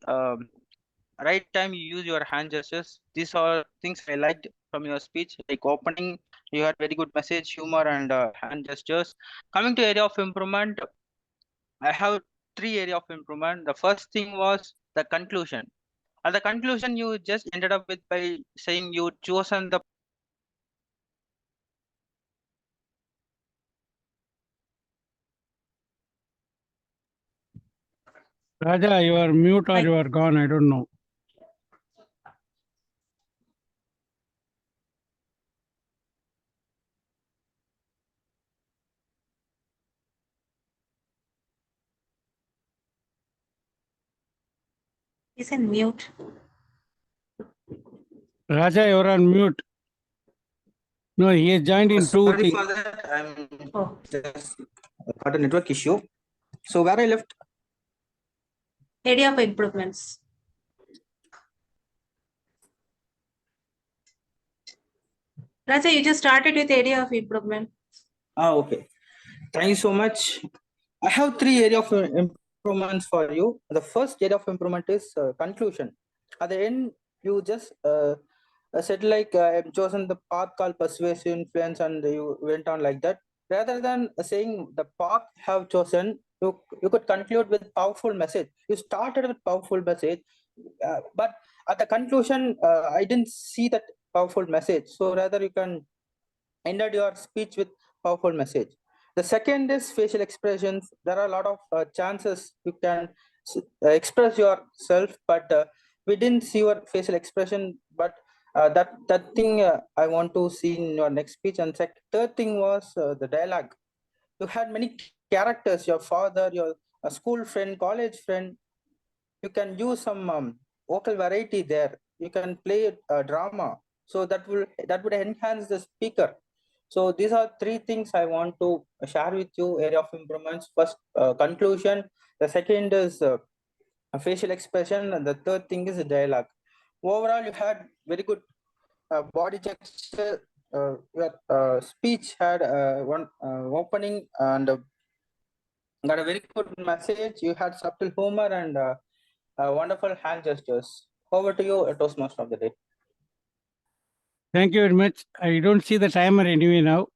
right time you use your hand gestures. These are things I liked from your speech. Like opening, you had very good message, humor, and hand gestures. Coming to area of improvement, I have three area of improvement. The first thing was the conclusion. At the conclusion, you just ended up with by saying you chosen the Raja, you are mute or you are gone. I don't know. He's in mute. Raja, you are on mute. No, he has joined in two sorry things. for that. I'm just got a network issue. So where I left. Area of improvements. Raja, you just started with area of improvement. Okay. Thank you so much. I have three area of improvements for you. The first area of improvement is conclusion. At the end, you just said like, I've chosen the path called persuasive influence, and you went on like that. Rather than saying the path have chosen, you could conclude with powerful message. You started with powerful message, but at the conclusion, I didn't see that powerful message. So rather, you can ended your speech with powerful message. The second is facial expressions. There are a lot of chances you can express yourself, but we didn't see your facial expression. But that thing I want to see in your next speech. And third thing was the dialogue. You had many characters: your father, your school friend, college friend. You can use some vocal variety there. You can play a drama, so that would enhance the speaker. So these are three things I want to share with you. Area of improvements: first, conclusion; the second is facial expression; and the third thing is dialogue. Overall, you had very good body gesture. Your speech had one opening and got a very good message. You had subtle humor and wonderful hand gestures. Over to you, Toastmaster of the day. Thank you very much. I don't see the timer anyway now.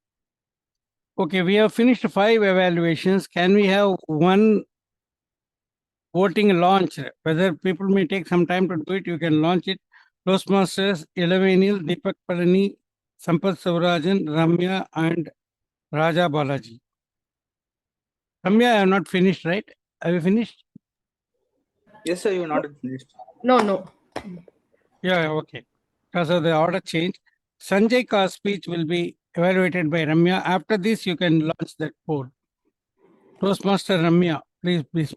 Okay, we have finished 5 evaluations. Can we have one voting launch? Whether people may take some time to do it, you can launch it. Toastmasters, Ilavenil, Deepak, Palani, Sampath Sowrirajan, Ramya, and Raja Balaji. Ramya, I have not finished, right? Have you finished? Yes, sir, you not finished. No. Yeah, okay. Because of the order change, Sanjay Ka's speech will be evaluated by Ramya. After this, you can launch that poll. Toastmaster Ramya, please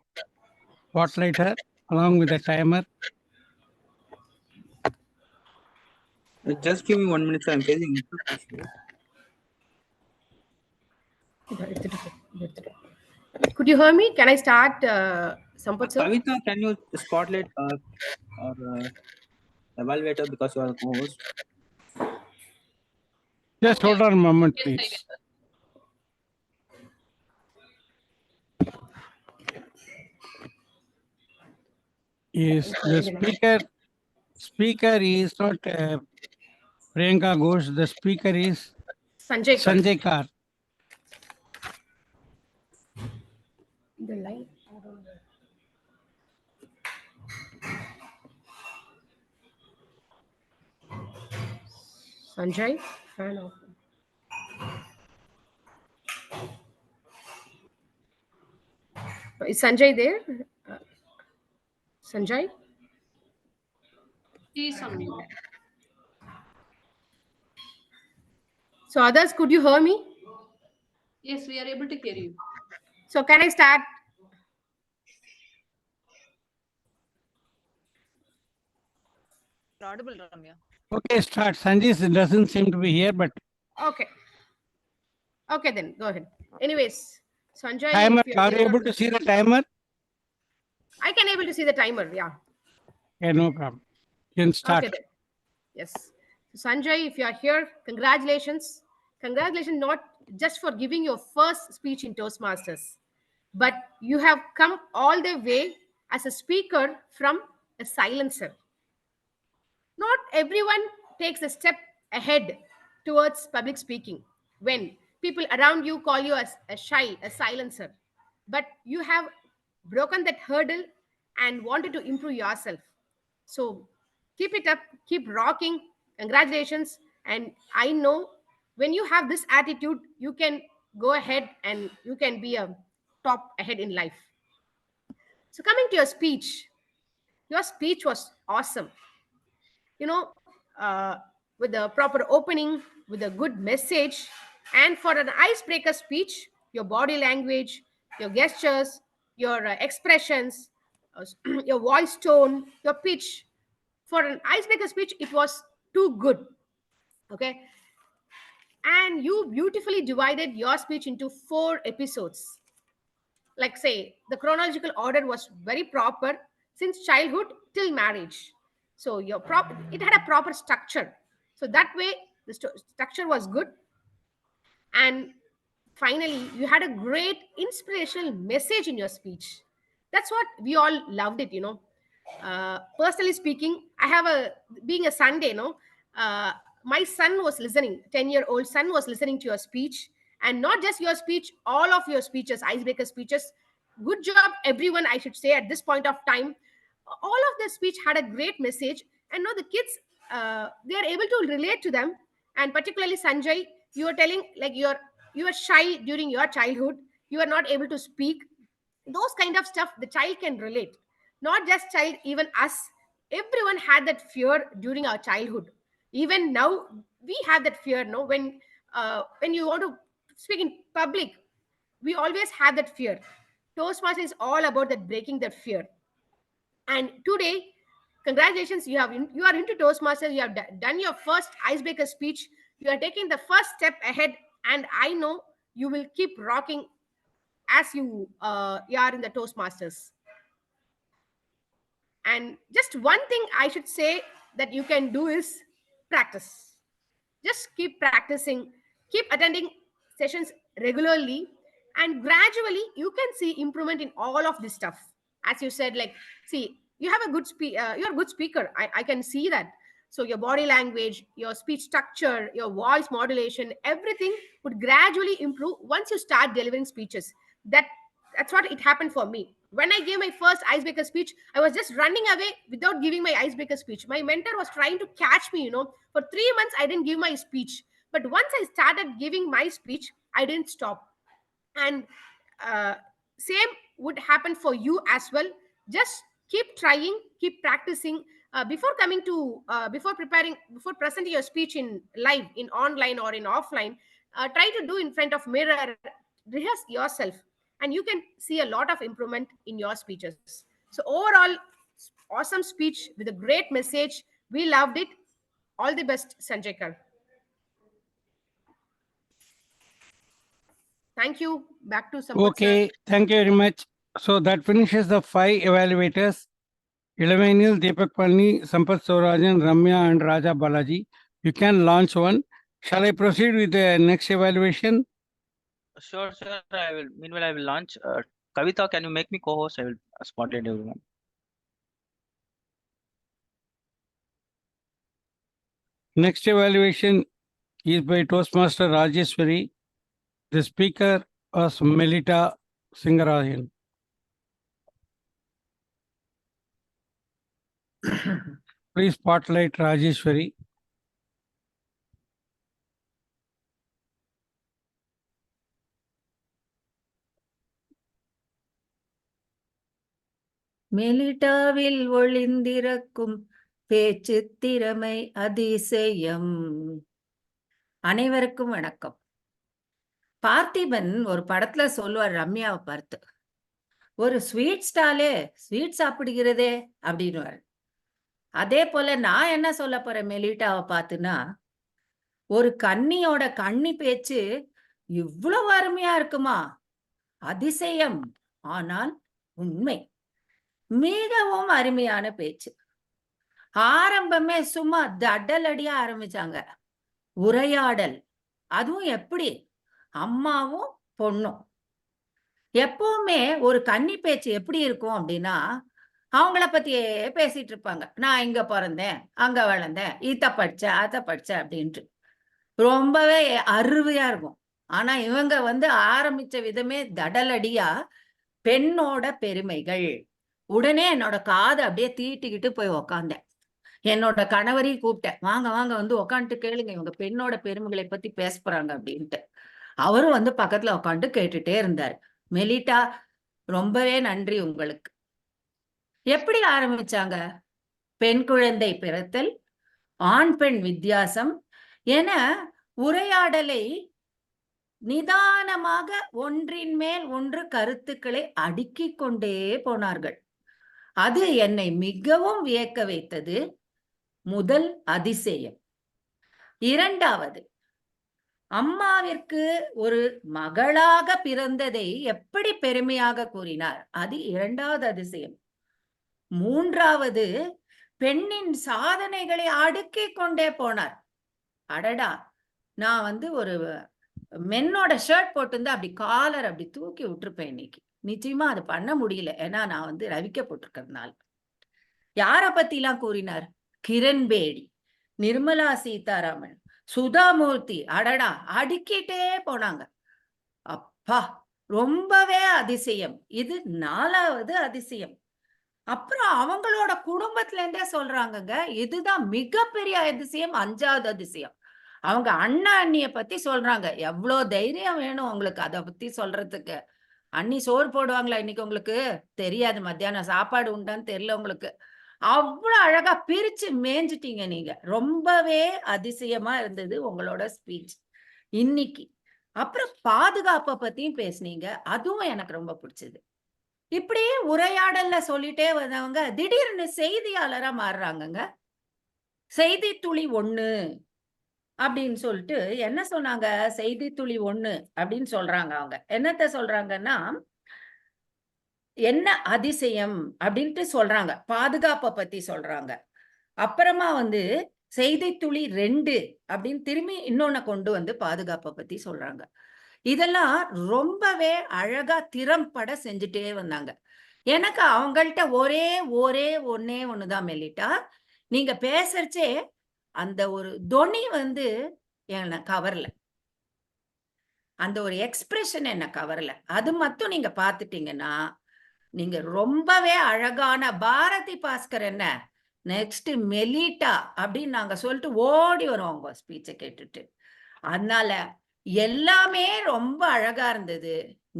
spotlight her along with the timer. Just give me 1 minute, sir. I'm facing issue. Could you hear me? Can I start, Sampath sir? Kavitha, can you spotlight or evaluator, because you are the co-host? Just hold on a moment, please. Is the speaker is not Priyanka Ghosh. The speaker is Sanjay Kar. The line. Sanjay, fan off. Is Sanjay there? Sanjay? He is on mute. So others, could you hear me? Yes, we are able to hear you. So can I start? Audible, Ramya. Okay, start. Sanjay doesn't seem to be here, but Okay. Okay, then go ahead. Anyways, Sanjay, timer, if you're are you there, able to see the timer? I can able to see the timer. Yeah. Okay, no problem. You can start. Okay then. Yes. So Sanjay, if you are here, congratulations. Congratulations not just for giving your first speech in Toastmasters, but you have come all the way as a speaker from a silencer. Not everyone takes a step ahead towards public speaking when people around you call you as a shy, a silencer. But you have broken that hurdle and wanted to improve yourself. So keep it up, keep rocking. Congratulations. And I know when you have this attitude, you can go ahead and you can be a top ahead in life. So coming to your speech was awesome. You know, uh, with the proper opening, with a good message, and for an icebreaker speech, your body language, your gestures, your expressions, your voice tone, your pitch. For an icebreaker speech, it was too good. Okay. And you beautifully divided your speech into 4 episodes. Like, say, the chronological order was very proper since childhood till marriage. So it had a proper structure. So that way the structure was good. And finally, you had a great inspirational message in your speech. That's what we all loved it, personally speaking, I have a being a Sunday, my son was listening, 10-year-old son was listening to your speech. And not just your speech, all of your speeches, icebreaker speeches. Good job everyone, I should say, at this point of time. All of the speech had a great message. And now the kids, they are able to relate to them. And particularly Sanjay, you are telling like you are shy during your childhood, you are not able to speak. Those kind of stuff the child can relate. Not just child, even us, everyone had that fear during our childhood. Even now we have that fear, no, when you want to speak in public, we always have that fear. Toastmaster is all about that, breaking that fear. And today, congratulations, you are into Toastmasters. You have done your first icebreaker speech. You are taking the first step ahead, and I know you will keep rocking as you are in the Toastmasters. And just one thing I should say that you can do is practice. Just keep practicing, keep attending sessions regularly, and gradually you can see improvement in all of this stuff. As you said, like, see, you have a you're a good speaker. I can see that. So your body language, your speech structure, your voice modulation, everything would gradually improve once you start delivering speeches. That's what it happened for me. When I gave my first icebreaker speech, I was just running away without giving my icebreaker speech. My mentor was trying to catch me, for 3 months I didn't give my speech. But once I started giving my speech, I didn't stop. And uh, same would happen for you as well. Just keep trying, keep practicing. Before presenting your speech in live, in online or in offline, try to do in front of mirror, rehearse yourself, and you can see a lot of improvement in your speeches. So overall, awesome speech with a great message. We loved it. All the best, Sanjay Kar. Thank you. Back to Sampath Okay, sir. thank you very much. So that finishes the 5 evaluators. Ilavenil, Deepak, Palani, Sampath Sowrirajan, Ramya and Raja Balaji. You can launch one. Shall I proceed with the next evaluation? Sure, sir. Meanwhile, I will launch. Kavitha, can you make me co-host? I will spotlight everyone. Next evaluation is by Toastmaster Rajeshwari. The speaker was Melitta, Singarayan. Please spotlight Rajeshwari. மெலிட்டாவில் ஒளிந்திருக்கும் பேச்சு திறமை அதிசயம். அனைவருக்கும் வணக்கம். பார்த்திபன் ஒரு படத்துல சொல்லுவார் ரம்யாவை பார்த்து, ஒரு ஸ்வீட் ஸ்டாலே ஸ்வீட் சாப்பிடுகிறதே அப்படின்னுவார். அதே போல நான் என்ன சொல்ல போறேன் மெலிட்டாவை பார்த்துன்னா, ஒரு கன்னியோட கன்னி பேச்சு இவ்வளவு அருமையா இருக்குமா? அதிசயம், ஆனால் உண்மை. மிகவும் அருமையான பேச்சு. ஆரம்பமே சும்மா தடலடியா ஆரம்பிச்சாங்க. உரையாடல், அதுவும் எப்படி? அம்மாவும் பொண்ணும். எப்பவுமே ஒரு கன்னி பேச்சு எப்படி இருக்கும் அப்படின்னா, அவங்கள பத்தியே பேசிட்டு இருப்பாங்க. நான் இங்க பிறந்தேன், அங்க வளர்ந்தேன், இத படிச்சேன், அத படிச்சேன் அப்படின்ட்டு ரொம்பவே அருமையா இருக்கும். ஆனா இவங்க ஆரம்பிச்ச விதமே தடலடியா, பெண்ணோட பெருமைகள். உடனே என்னோட காதை அப்படியே தீட்டிக்கிட்டு போய் உக்காந்தேன். என்னோட கணவரையும் கூப்பிட்டேன், வாங்க வாங்க உக்காந்துட்டு கேளுங்க, இவங்க பெண்ணோட பெருமைகளை பத்தி பேச போறாங்க அப்படின்ட்டு. அவரும் பக்கத்துல உட்காந்து கேட்டுட்டே இருந்தாரு. மெலிட்டா, ரொம்பவே நன்றி உங்களுக்கு. எப்படி ஆரம்பிச்சாங்க? பெண் குழந்தை பிறத்தல், ஆண் பெண் வித்தியாசம் என உரையாடலை நிதானமாக ஒன்றின் மேல் ஒன்று கருத்துக்களை அடுக்கிக் கொண்டே போனார்கள். அது என்னை மிகவும் வியக்க வைத்தது. முதல் அதிசயம். இரண்டாவது, அம்மாவிற்கு ஒரு மகளாக பிறந்ததை எப்படி பெருமையாக கூறினார். அது இரண்டாவது அதிசயம். மூன்றாவது, பெண்ணின் சாதனைகளை அடுக்கிக் கொண்டே போனார். அடடா, நான் ஒரு மென்னோட ஷர்ட் போட்டிருந்தா அப்படி காலர் அப்படி தூக்கி விட்டுருப்பேன். இன்னைக்கு நிச்சயமா அது பண்ண முடியல. ஏன்னா நான் ரவிக்க போட்டிருக்கிறதுனால. யார பத்தி எல்லாம் கூறினார்? கிரண்பேடி, நிர்மலா சீதாராமன், சுதாமூர்த்தி. அடடா, அடுக்கிட்டே போனாங்க. அப்பா, ரொம்பவே அதிசயம். இது நாலாவது அதிசயம். அப்புறம் அவங்களோட குடும்பத்துல இருந்தே சொல்றாங்கங்க, இதுதான் மிகப்பெரிய அதிசயம். அஞ்சாவது அதிசயம், அவங்க அண்ணா அண்ணிய பத்தி சொல்றாங்க. எவ்வளவு தைரியம் வேணும் உங்களுக்கு அதை பத்தி சொல்றதுக்கு? அண்ணி சோறு போடுவாங்களா இன்னைக்கு? உங்களுக்கு தெரியாது, மத்தியானம் சாப்பாடு உண்டான்னு தெரியல உங்களுக்கு. அவ்வளவு அழகா பிரிச்சு மேய்ஞ்சிட்டீங்க நீங்க. ரொம்பவே அதிசயமா இருந்தது உங்களோட ஸ்பீச் இன்னைக்கு. அப்புறம் பாதுகாப்பை பத்தியும் பேசுனீங்க, அதுவும் எனக்கு ரொம்ப பிடிச்சது. இப்படியே உரையாடல்ல சொல்லிட்டே வந்தவங்க திடீர்னு செய்தியாளரா மாறுறாங்கங்க. செய்தி துளி 1 அப்படின்னு சொல்லிட்டு என்ன சொன்னாங்க? செய்தி துளி 1 அப்படின்னு சொல்றாங்க. அவங்க என்னத்த சொல்றாங்கன்னா, என்ன அதிசயம் அப்படின்ட்டு சொல்றாங்க, பாதுகாப்பை பத்தி சொல்றாங்க. அப்புறமா செய்தி துளி 2 அப்படின்னு திரும்பி இன்னொன்னு கொண்டு பாதுகாப்பை பத்தி சொல்றாங்க. இதெல்லாம் ரொம்பவே அழகா திறம்பட செஞ்சுட்டே வந்தாங்க. எனக்கு அவங்கள்ட்ட ஒரே ஒன்னே ஒண்ணுதான் மெலிட்டா, நீங்க பேசுறச்சே அந்த ஒரு தொனி என்ன கவரல, அந்த ஒரு எக்ஸ்பிரஷன் என்ன கவரல. அது மட்டும் நீங்க பாத்துட்டீங்கன்னா, நீங்க ரொம்பவே அழகான பாரதி பாஸ்கர் என்ன நெக்ஸ்ட் மெலிட்டா அப்படின்னு நாங்க சொல்லிட்டு ஓடி வரோம் உங்க ஸ்பீச்சை கேட்டுட்டு. அதனால எல்லாமே ரொம்ப அழகா இருந்தது.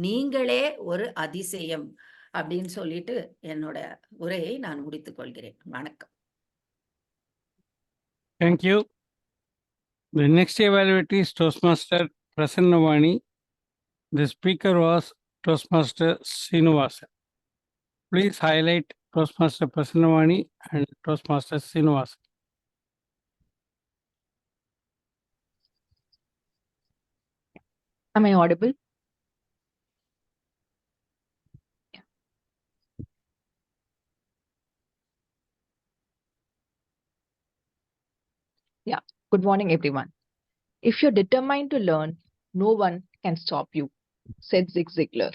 நீங்களே ஒரு அதிசயம் அப்படின்னு சொல்லிட்டு என்னோட உரையை நான் முடித்துக் கொள்கிறேன். வணக்கம். Thank you. The next evaluator is Toastmaster Prasanna Vani. The speaker was Toastmaster Srinivasan. Please highlight Toastmaster Prasanna Vani and Toastmaster Srinivasan. Am I audible? Yeah. Good morning, everyone. If you're determined to learn, no one can stop you, said Zig Ziglar.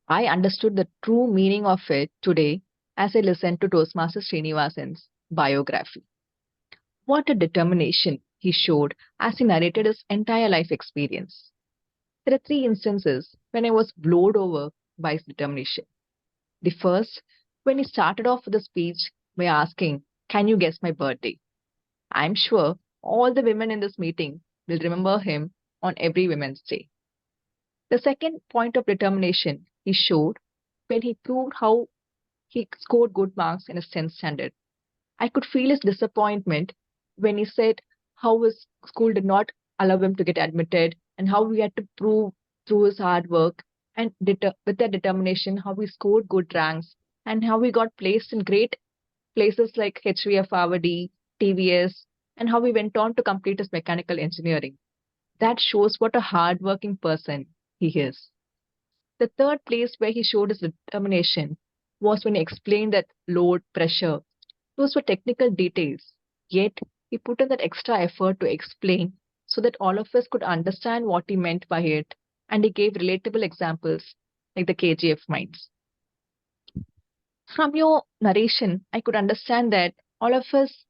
I understood the true meaning of it today as I listened to Toastmaster Srinivasan's biography. What a determination he showed as he narrated his entire life experience. There are 3 instances when I was blown over by his determination. The first, when he started off the speech by asking, "Can you guess my birthday?" I'm sure all the women in this meeting will remember him on every Women's Day. The second point of determination he showed when he proved how he scored good marks in his 10th standard. I could feel his disappointment when he said how his school did not allow him to get admitted and how he had to prove through his hard work and with that determination how he scored good ranks and how he got placed in great places like HVF Avadi, TVS, and how he went on to complete his mechanical engineering. That shows what a hardworking person he is. The third place where he showed his determination was when he explained that load, pressure, those were technical details. Yet he put in that extra effort to explain so that all of us could understand what he meant by it, and he gave relatable examples like the KGF mines. From your narration, I could understand that all of us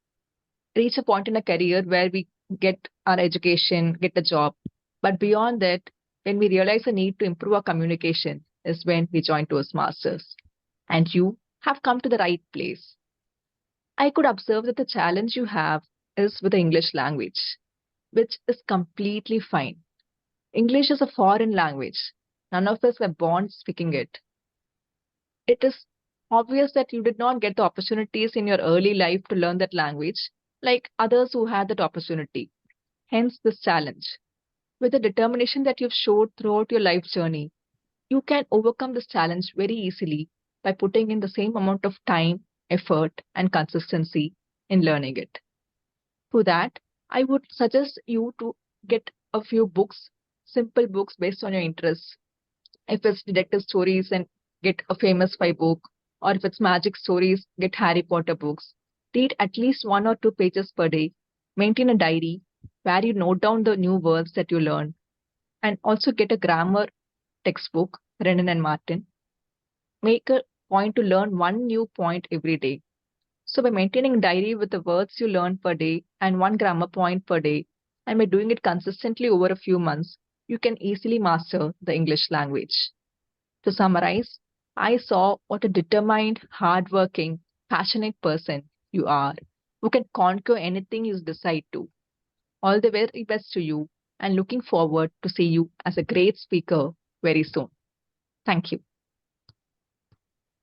reach a point in a career where we get our education, get a job. But beyond that, when we realize the need to improve our communication is when we join Toastmasters. And you have come to the right place. I could observe that the challenge you have is with the English language, which is completely fine. English is a foreign language. None of us were born speaking it. It is obvious that you did not get the opportunities in your early life to learn that language like others who had that opportunity. Hence this challenge. With the determination that you've showed throughout your life journey, you can overcome this challenge very easily by putting in the same amount of time, effort, and consistency in learning it. To that, I would suggest you to get a few books, simple books based on your interests. If it's detective stories, then get a famous 5 book, or if it's magic stories, get Harry Potter books. Read at least 1 or 2 pages per day. Maintain a diary where you note down the new words that you learn, and also get a grammar textbook, Renan and Martin. Make a point to learn 1 new point every day. So by maintaining a diary with the words you learn per day and 1 grammar point per day, and by doing it consistently over a few months, you can easily master the English language. To summarize, I saw what a determined, hardworking, passionate person you are, who can conquer anything you decide to. All the very best to you, and looking forward to see you as a great speaker very soon. Thank you.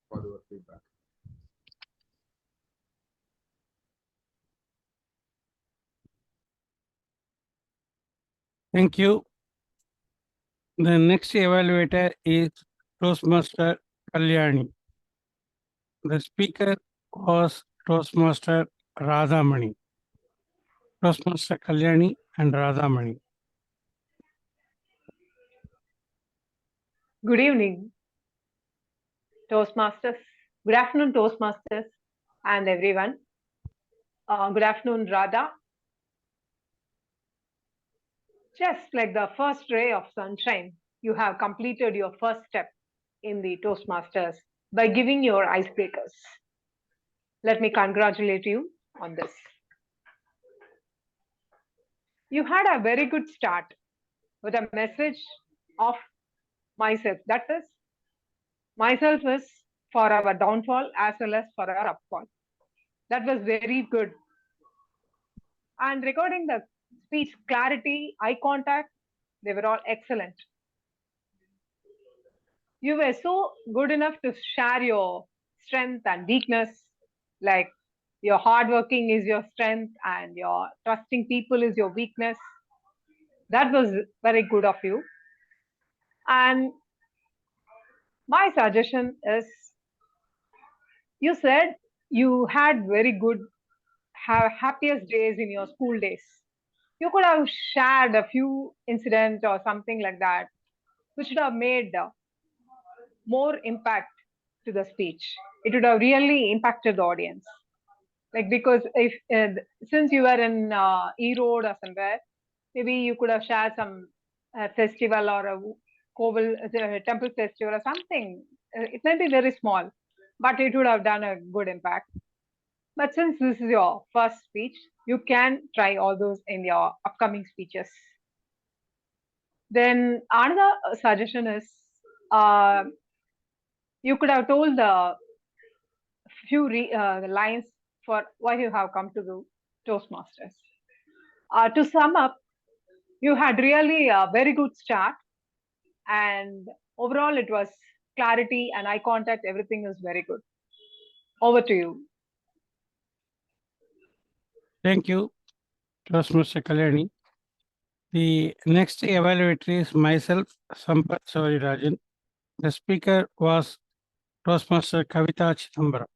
For your feedback. Thank you. The next evaluator is Toastmaster Kalyani. The speaker was Toastmaster Radhamani. Toastmaster Kalyani and Radhamani. Good evening, Toastmasters. Good afternoon, Toastmasters, and everyone. Good afternoon, Radha. Just like the first ray of sunshine, you have completed your first step in the Toastmasters by giving your icebreakers. Let me congratulate you on this. You had a very good start with a message of myself. That is, myself is for our downfall as well as for our upfall. That was very good. And regarding the speech clarity, eye contact, they were all excellent. You were so good enough to share your strength and weakness, like your hardworking is your strength and your trusting people is your weakness. That was very good of you. And my suggestion is, you said you had very good, happiest days in your school days. You could have shared a few incidents or something like that, which would have made more impact to the speech. It would have really impacted the audience. Like, because if since you were in E-Road or somewhere, maybe you could have shared some festival or a temple festival or something. It may be very small, but it would have done a good impact. But since this is your first speech, you can try all those in your upcoming speeches. Then another suggestion is, you could have told the few lines for why you have come to the Toastmasters. To sum up, you had really a very good start, and overall it was clarity and eye contact, everything is very good. Over to you. Thank you, Toastmaster Kalyani. The next evaluator is myself, Sampath Sowrirajan. The speaker was Toastmaster Kavitha Chidambaram.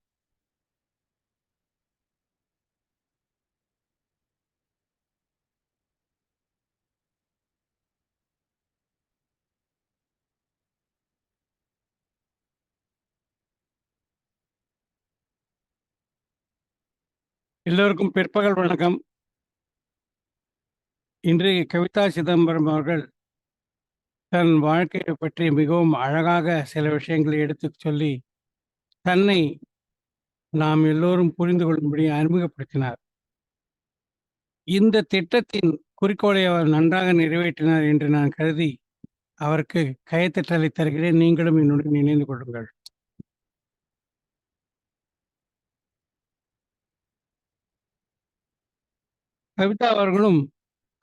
எல்லோருக்கும் பிற்பகல் வணக்கம். இன்றைய கவிதா சிதம்பரம் அவர்கள் தன் வாழ்க்கையை பற்றி மிகவும் அழகாக சில விஷயங்களை எடுத்துச் சொல்லி தன்னை நாம் எல்லோரும் புரிந்து கொள்ளும்படி அறிமுகப்படுத்தினார். இந்த திட்டத்தின் குறிக்கோளை அவர் நன்றாக நிறைவேற்றினார் என்று நான் கருதி அவருக்கு கைத்தட்டலை தருகிறேன். நீங்களும் என்னுடன் இணைந்து கொள்ளுங்கள். கவிதா அவர்களும்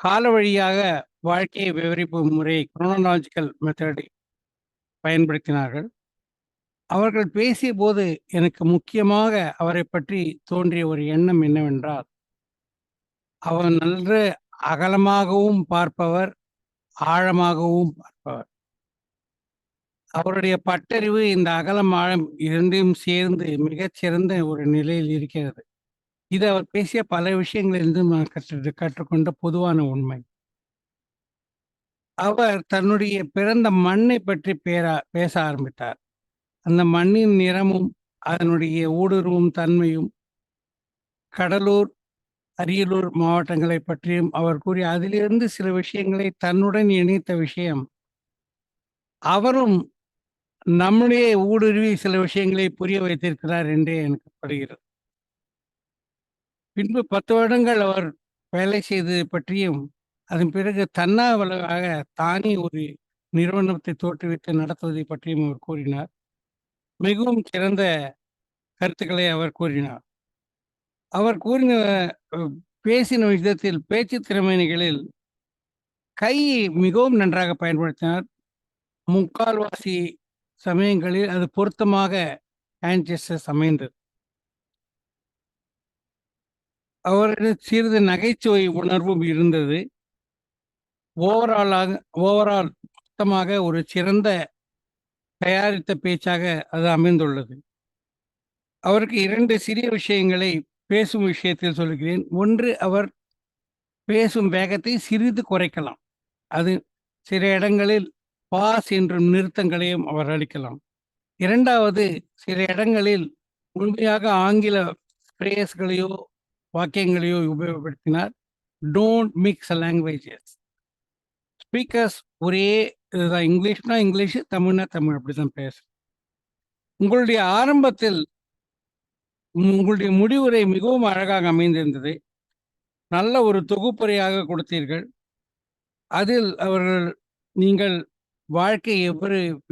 கால வழியாக வாழ்க்கையை விவரிப்பு முறை குரோனாலஜிக்கல் மெத்தடை பயன்படுத்தினார்கள். அவர்கள் பேசிய போது எனக்கு முக்கியமாக அவரை பற்றி தோன்றிய ஒரு எண்ணம் என்னவென்றால், அவர் நல்ல அகலமாகவும் பார்ப்பவர், ஆழமாகவும் பார்ப்பவர். அவருடைய பட்டறிவு இந்த அகலம் ஆழம் இரண்டையும் சேர்ந்து மிகச்சிறந்த ஒரு நிலையில் இருக்கிறது. இது அவர் பேசிய பல விஷயங்களிலிருந்து நான் கற்றுக்கொண்ட பொதுவான உண்மை. அவர் தன்னுடைய பிறந்த மண்ணை பற்றி பேச ஆரம்பித்தார். அந்த மண்ணின் நிறமும் அதனுடைய ஊடுருவும் தன்மையும், கடலூர், அரியலூர் மாவட்டங்களை பற்றியும் அவர் கூறி அதிலிருந்து சில விஷயங்களை தன்னுடன் இணைத்த விஷயம், அவரும் நம்முடைய ஊடுருவி சில விஷயங்களை புரிய வைத்திருக்கிறார் என்றே எனக்கு படுகிறது. பின்பு 10 வருடங்கள் அவர் வேலை செய்தது பற்றியும், அதன் பிறகு தன்னாவலாக தானே ஒரு நிறுவனத்தை தோற்றுவித்து நடத்துவதை பற்றியும் அவர் கூறினார். மிகவும் சிறந்த கருத்துக்களை அவர் கூறினார். அவர் கூறின பேசின விதத்தில் பேச்சு திறமைகளில் கையை மிகவும் நன்றாக பயன்படுத்தினார். முக்கால்வாசி சமயங்களில் அது பொருத்தமாக ஹேண்ட் ஜெஸ்டர்ஸ் அமைந்தது. அவரிடம் சிறிது நகைச்சுவை உணர்வும் இருந்தது. ஓவரால் மொத்தமாக ஒரு சிறந்த தயாரித்த பேச்சாக அது அமைந்துள்ளது. அவருக்கு 2 சிறிய விஷயங்களை பேசும் விஷயத்தில் சொல்கிறேன். ஒன்று, அவர் பேசும் வேகத்தை சிறிது குறைக்கலாம். அது சில இடங்களில் பாஸ் என்றும் நிறுத்தங்களையும் அவர் அளிக்கலாம். 2வது, சில இடங்களில் முழுமையாக ஆங்கில பிரேஸ்களையோ வாக்கியங்களையோ உபயோகப்படுத்தினார். Don't mix languages. ஸ்பீக்கர்ஸ் ஒரே இதுதான், இங்கிலீஷ்னா இங்கிலீஷ், தமிழ்னா தமிழ், அப்படிதான் பேச. உங்களுடைய ஆரம்பத்தில் உங்களுடைய முடிவுரை மிகவும் அழகாக அமைந்திருந்தது. நல்ல ஒரு தொகுப்புரையாக கொடுத்தீர்கள். அதில் நீங்கள் வாழ்க்கை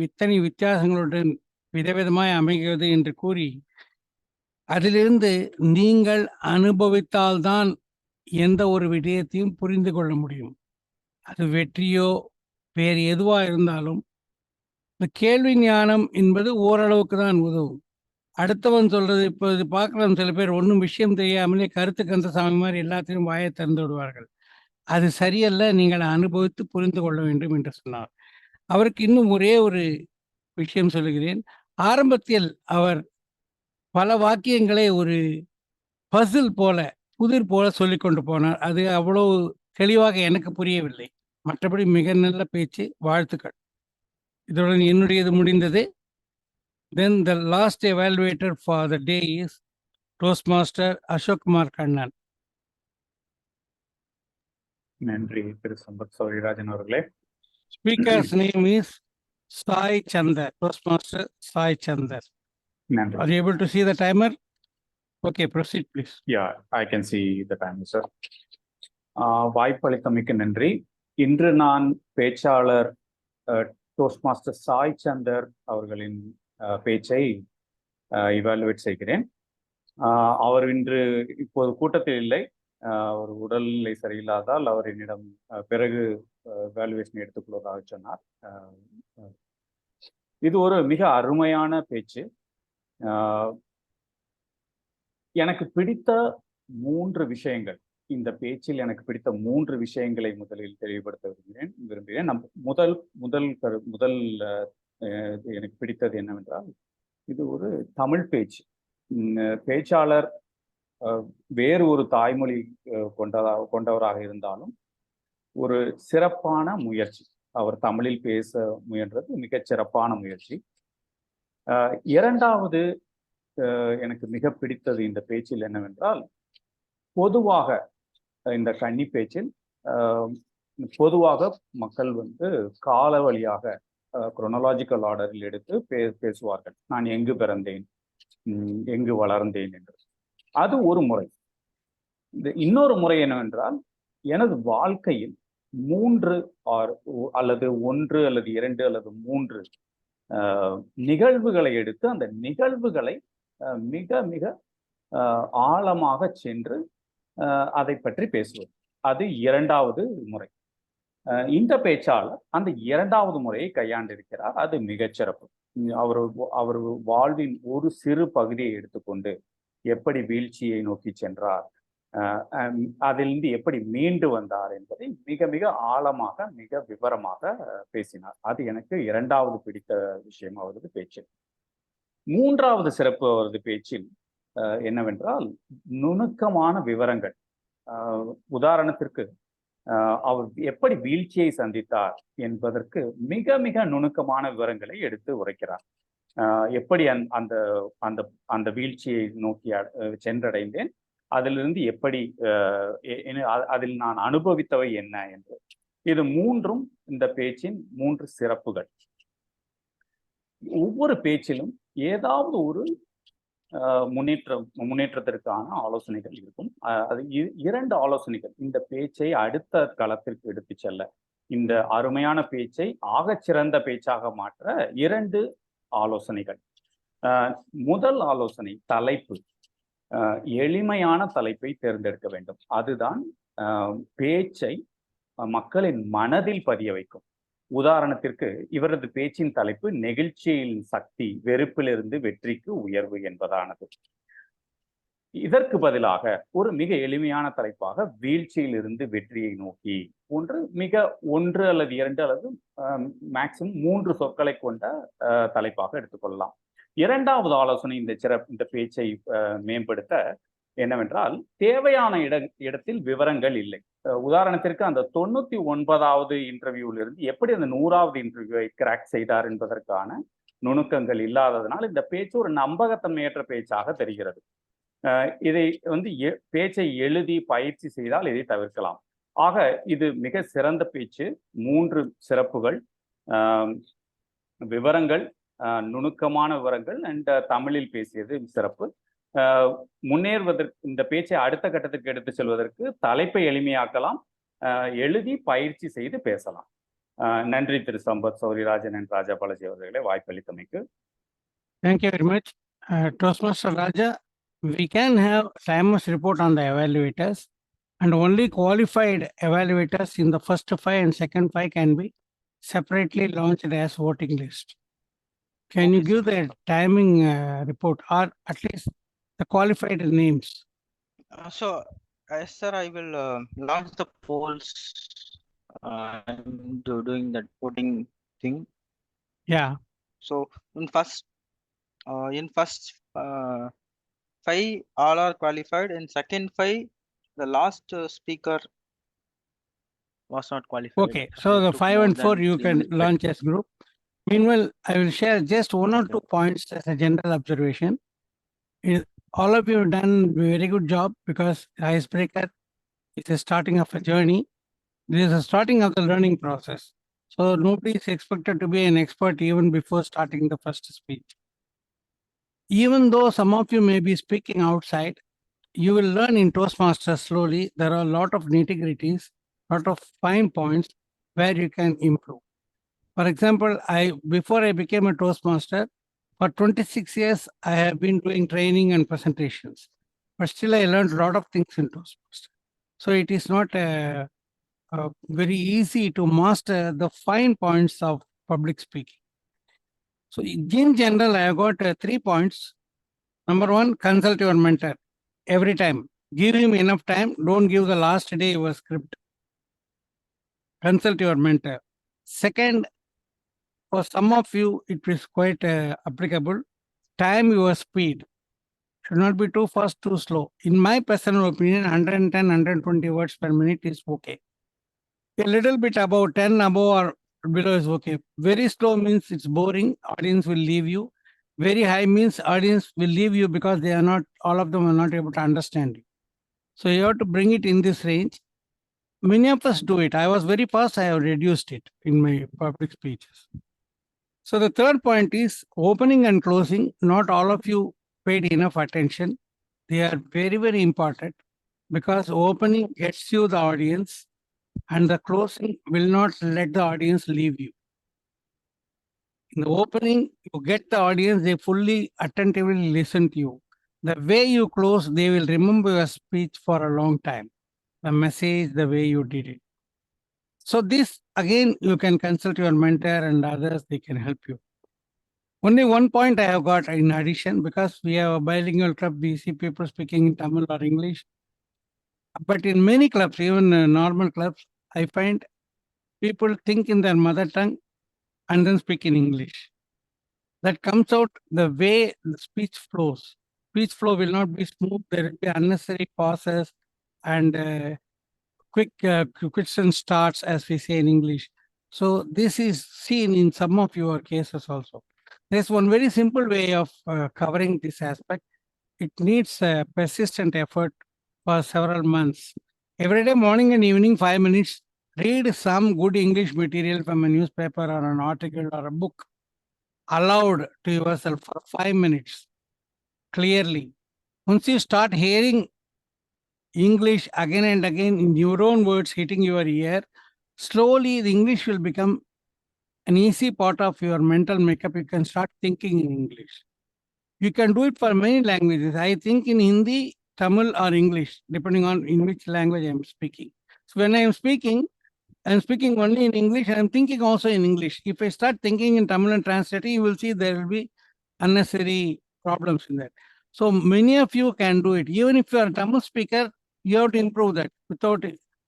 இத்தனை வித்தியாசங்களுடன் விதவிதமாய் அமைகிறது என்று கூறி, அதிலிருந்து நீங்கள் அனுபவித்தால்தான் எந்த ஒரு விடயத்தையும் புரிந்து கொள்ள முடியும். அது வெற்றியோ வேறு எதுவா இருந்தாலும் இந்த கேள்வி ஞானம் என்பது ஓரளவுக்கு தான் உதவும். அடுத்தவன் சொல்றது, இப்போ இது பார்க்கலாம், சில பேர் ஒன்றும் விஷயம் தெரியாமலே கருத்து கந்தசாமி மாதிரி எல்லாத்தையும் வாயை திறந்து விடுவார்கள். அது சரியல்ல, நீங்கள் அனுபவித்து புரிந்து கொள்ள வேண்டும் என்று சொன்னார். அவருக்கு இன்னும் ஒரே ஒரு விஷயம் சொல்லுகிறேன். ஆரம்பத்தில் அவர் பல வாக்கியங்களை ஒரு பசில் போல, புதிர் போல சொல்லிக் கொண்டு போனார். அது அவ்வளவு தெளிவாக எனக்கு புரியவில்லை. மற்றபடி மிக நல்ல பேச்சு, வாழ்த்துக்கள். இதுடன் என்னுடையது முடிந்தது. Then the last evaluator for the day is Toastmaster Ashok Kannan. நன்றி திரு சம்பத் சௌரிராஜன் அவர்களே. Speaker's name is Sai Chandar, Toastmaster Sai Chandar. நன்றி. Are you able to see the timer? Okay, proceed please. Yeah, I can see the timer, sir. வாய்ப்பளித்தமைக்கு நன்றி. இன்று நான் பேச்சாளர் டோஸ்ட்மாஸ்டர் சாய் சந்தர் அவர்களின் பேச்சை evaluate செய்கிறேன். அவர் இன்று இப்போது கூட்டத்தில் இல்லை. ஒரு உடல்நிலை சரியில்லாதால் அவர் என்னிடம் பிறகு வேல்யூவேஷன் எடுத்துக்கொள்வதாக சொன்னார். இது ஒரு மிக அருமையான பேச்சு. எனக்கு பிடித்த 3 விஷயங்கள், இந்த பேச்சில் எனக்கு பிடித்த 3 விஷயங்களை முதலில் தெளிவுபடுத்த விரும்புகிறேன். முதல் எனக்கு பிடித்தது என்னவென்றால், இது ஒரு தமிழ் பேச்சு. பேச்சாளர் வேறு ஒரு தாய்மொழி கொண்டவராக இருந்தாலும் ஒரு சிறப்பான முயற்சி. அவர் தமிழில் பேச முயன்றது மிகச் சிறப்பான முயற்சி. இரண்டாவது எனக்கு மிக பிடித்தது இந்த பேச்சில் என்னவென்றால், பொதுவாக இந்த கன்னி பேச்சில் பொதுவாக மக்கள் கால வழியாக குரோனாலாஜிக்கல் ஆர்டரில் எடுத்து பேசுவார்கள். நான் எங்கு பிறந்தேன், எங்கு வளர்ந்தேன் என்று. அது ஒரு முறை. இன்னொரு முறை என்னவென்றால், எனது வாழ்க்கையில் 3 அல்லது 1 அல்லது 2 அல்லது 3 நிகழ்வுகளை எடுத்து அந்த நிகழ்வுகளை மிக மிக ஆழமாக சென்று அதை பற்றி பேசுவது. அது இரண்டாவது முறை. இந்த பேச்சாளர் அந்த இரண்டாவது முறையை கையாண்டிருக்கிறார். அது மிகச்சிறப்பு. அவர் வாழ்வின் ஒரு சிறு பகுதியை எடுத்துக்கொண்டு எப்படி வீழ்ச்சியை நோக்கி சென்றார், அதிலிருந்து எப்படி மீண்டு வந்தார் என்பதை மிக மிக ஆழமாக மிக விவரமாக பேசினார். அது எனக்கு இரண்டாவது பிடித்த விஷயம் அவரது பேச்சில். மூன்றாவது சிறப்பு அவரது பேச்சில் என்னவென்றால், நுணுக்கமான விவரங்கள். உதாரணத்திற்கு அவர் எப்படி வீழ்ச்சியை சந்தித்தார் என்பதற்கு மிக மிக நுணுக்கமான விவரங்களை எடுத்து உரைக்கிறார். எப்படி அந்த அந்த அந்த வீழ்ச்சியை நோக்கி சென்றடைந்தேன், அதிலிருந்து எப்படி அதில் நான் அனுபவித்தவை என்ன என்று. இது மூன்றும் இந்த பேச்சின் 3 சிறப்புகள். ஒவ்வொரு பேச்சிலும் ஏதாவது ஒரு முன்னேற்றத்திற்கான ஆலோசனைகள் இருக்கும். அது 2 ஆலோசனைகள் இந்த பேச்சை அடுத்த களத்திற்கு எடுத்து செல்ல, இந்த அருமையான பேச்சை ஆகச்சிறந்த பேச்சாக மாற்ற 2 ஆலோசனைகள். முதல் ஆலோசனை தலைப்பு. எளிமையான தலைப்பை தேர்ந்தெடுக்க வேண்டும். அதுதான் பேச்சை மக்களின் மனதில் பதிய வைக்கும். உதாரணத்திற்கு இவரது பேச்சின் தலைப்பு நெகிழ்ச்சியின் சக்தி, வெறுப்பிலிருந்து வெற்றிக்கு உயர்வு என்பதானது. இதற்கு பதிலாக ஒரு மிக எளிமையான தலைப்பாக வீழ்ச்சியிலிருந்து வெற்றியை நோக்கி ஒன்று அல்லது 2 அல்லது மேக்சிமம் 3 சொற்களை கொண்ட தலைப்பாக எடுத்துக்கொள்ளலாம். இரண்டாவது ஆலோசனை இந்த பேச்சை மேம்படுத்த என்னவென்றால், தேவையான இடத்தில் விவரங்கள் இல்லை. உதாரணத்திற்கு அந்த 99வது இன்டர்வியூவிலிருந்து எப்படி அந்த 100வது இன்டர்வியூவை கிராக் செய்தார் என்பதற்கான நுணுக்கங்கள் இல்லாததனால் இந்த பேச்சு ஒரு நம்பகத்தன்மையற்ற பேச்சாக தெரிகிறது. இதை பேச்சை எழுதி பயிற்சி செய்தால் இதை தவிர்க்கலாம். ஆக இது மிக சிறந்த பேச்சு. 3 சிறப்புகள்: விவரங்கள், நுணுக்கமான விவரங்கள் அண்ட் தமிழில் பேசியது சிறப்பு. முன்னேறுவதற்கு, இந்த பேச்சை அடுத்த கட்டத்துக்கு எடுத்து செல்வதற்கு தலைப்பை எளிமையாக்கலாம், எழுதி பயிற்சி செய்து பேசலாம். நன்றி திரு சம்பத் சௌரிராஜன் and ராஜா பாலாஜி அவர்களை வாய்ப்பளித்தமைக்கு. Thank you very much. Toastmaster Raja, we can have timer's report on the evaluators, and only qualified evaluators in the first 5 and second 5 can be separately launched as voting list. Can you give the timing report, or at least the qualified names? So, sir, I will launch the polls. I'm doing that voting thing. Yeah. So in first 5 all are qualified. In second 5, the last speaker was not qualified. Okay, so the 5 and 4 you can launch as group. Meanwhile, I will share just 1 or 2 points as a general observation. All of you have done a very good job, because Icebreaker is a starting of a journey. This is a starting of the learning process. So nobody is expected to be an expert even before starting the first speech. Even though some of you may be speaking outside, you will learn in Toastmasters slowly. There are a lot of nitty-gritties, lot of fine points where you can improve. For example, before I became a Toastmaster, for 26 years, I have been doing training and presentations, but still I learned a lot of things in Toastmasters. So it is not very easy to master the fine points of public speaking. So in general, I have got 3 points. Number 1, consult your mentor. every time. Give him enough time. Don't give the last day your script. Consult your mentor. Second, for some of you, it is quite applicable. Time your speed. Should not be too fast, too slow. In my personal opinion, 110, 120 words per minute is okay. A little bit above 10 above or below is okay. Very slow means it's boring. Audience will leave you. Very high means audience will leave you because they are not, all of them are not able to understand you. So you have to bring it in this range. Many of us do it. I was very fast. I have reduced it in my public speeches. So the third point is opening and closing. Not all of you paid enough attention. They are very, very important because opening gets you the audience and the closing will not let the audience leave you. In the opening, you get the audience, they fully attentively listen to you. The way you close, they will remember your speech for a long time. The message, the way you did it. So this, again, you can consult your mentor and others, they can help you. Only one point I have got in addition, because we have a bilingual club, we see people speaking in Tamil or English. But in many clubs, even normal clubs, I find people think in their mother tongue and then speak in English. That comes out the way the speech flows. Speech flow will not be smooth. There will be unnecessary pauses and quick question starts, as we say in English. So this is seen in some of your cases also. There's one very simple way of covering this aspect. It needs persistent effort for several months. Every day, morning and evening, 5 minutes, read some good English material from a newspaper or an article or a book aloud to yourself for 5 minutes, clearly. Once you start hearing English again and again in your own words hitting your ear, slowly the English will become an easy part of your mental makeup. You can start thinking in English. You can do it for many languages. I think in Hindi, Tamil or English, depending on in which language I am speaking. So when I am speaking only in English. I am thinking also in English. If I start thinking in Tamil and translating, you will see there will be unnecessary problems in that. So many of you can do it. Even if you are a Tamil speaker, you have to improve that without